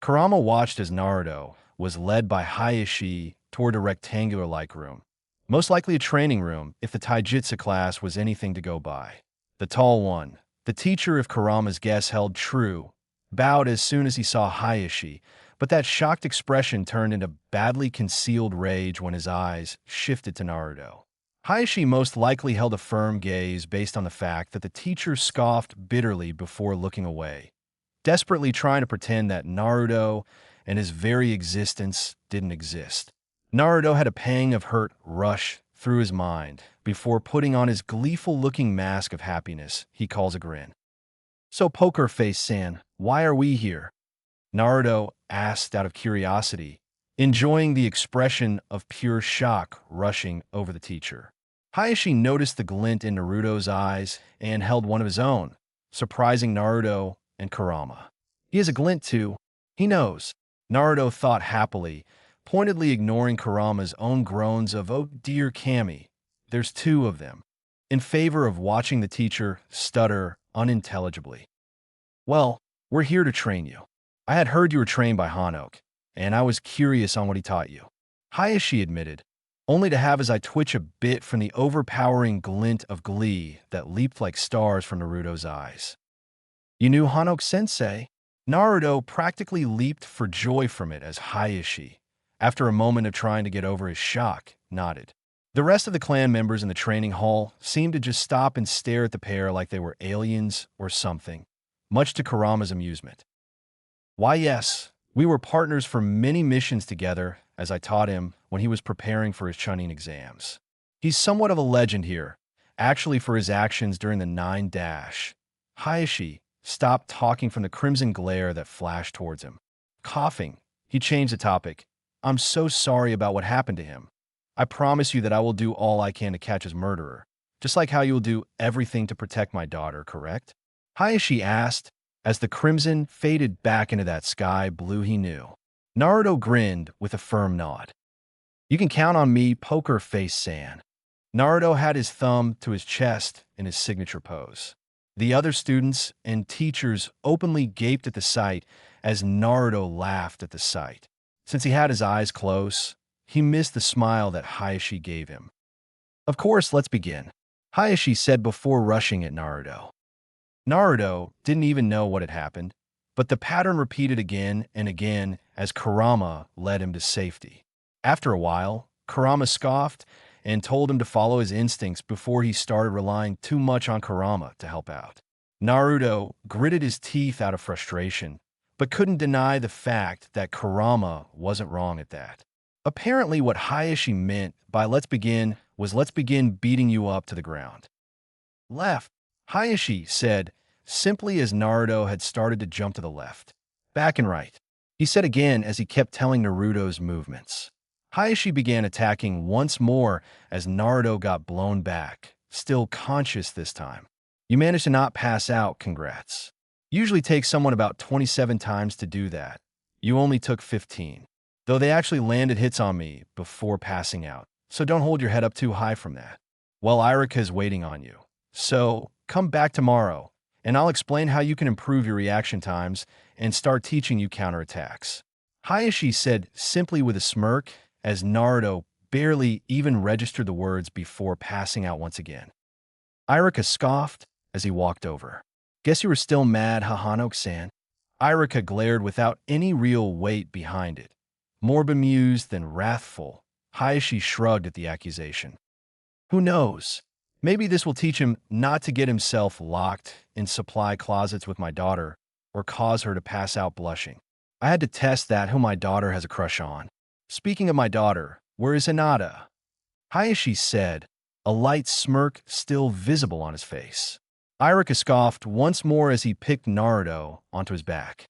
Kurama watched as Naruto was led by Hayashi toward a rectangular-like room, most likely a training room if the taijutsu class was anything to go by. The tall one, the teacher if Kurama's guess held true, bowed as soon as he saw Hayashi, But that shocked expression turned into badly concealed rage when his eyes shifted to Naruto. Hayashi most likely held a firm gaze based on the fact that the teacher scoffed bitterly before looking away, desperately trying to pretend that Naruto and his very existence didn't exist. Naruto had a pang of hurt rush through his mind before putting on his gleeful-looking mask of happiness he calls a grin. "So, Poker Face-san, why are we here?" Naruto asked out of curiosity, enjoying the expression of pure shock rushing over the teacher. Hayashi noticed the glint in Naruto's eyes and held one of his own, surprising Naruto and Kurama. He has a glint too. He knows. Naruto thought happily, pointedly ignoring Kurama's own groans of, "Oh dear Kami, there's two of them," in favor of watching the teacher stutter unintelligibly. "Well, we're here to train you. I had heard you were trained by Hanok, and I was curious on what he taught you," Hayashi admitted, only to have his eye twitch a bit from the overpowering glint of glee that leaped like stars from Naruto's eyes. "You knew Hanok-sensei?" Naruto practically leaped for joy from it as Hayashi, after a moment of trying to get over his shock, nodded. The rest of the clan members in the training hall seemed to just stop and stare at the pair like they were aliens or something, much to Kurama's amusement. "Why, yes, we were partners for many missions together, as I taught him when he was preparing for his Chunin exams. He's somewhat of a legend here, actually for his actions during the 9-dash. Hayashi stopped talking from the crimson glare that flashed towards him. Coughing, he changed the topic. "I'm so sorry about what happened to him. I promise you that I will do all I can to catch his murderer, just like how you will do everything to protect my daughter, correct?" Hayashi asked, as the crimson faded back into that sky blue he knew. Naruto grinned with a firm nod. "You can count on me, Poker Face-san." Naruto had his thumb to his chest in his signature pose. The other students and teachers openly gaped at the sight as Naruto laughed at the sight. Since he had his eyes closed, he missed the smile that Hayashi gave him. "Of course, let's begin," Hayashi said before rushing at Naruto. Naruto didn't even know what had happened, but the pattern repeated again and again as Kurama led him to safety. After a while, Kurama scoffed and told him to follow his instincts before he started relying too much on Kurama to help out. Naruto gritted his teeth out of frustration, but couldn't deny the fact that Kurama wasn't wrong at that. Apparently what Hayashi meant by "let's begin" was "let's begin beating you up to the ground." "Left," Hayashi said, simply as Naruto had started to jump to the left. "Back and right," he said again as he kept telling Naruto's movements. Hayashi began attacking once more as Naruto got blown back, still conscious this time. "You managed to not pass out, congrats. Usually takes someone about 27 times to do that. You only took 15. Though they actually landed hits on me before passing out, so don't hold your head up too high from that. Well, Irika is waiting on you. So, come back tomorrow, and I'll explain how you can improve your reaction times and start teaching you counterattacks." Hayashi said simply with a smirk as Naruto barely even registered the words before passing out once again. Irika scoffed as he walked over. "Guess you were still mad, Hanok-san." Irika glared without any real weight behind it. More bemused than wrathful, Hayashi shrugged at the accusation. "Who knows? Maybe this will teach him not to get himself locked in supply closets with my daughter or cause her to pass out blushing. I had to test that who my daughter has a crush on. Speaking of my daughter, where is Hinata?" Hayashi said, a light smirk still visible on his face. Irika scoffed once more as he picked Naruto onto his back.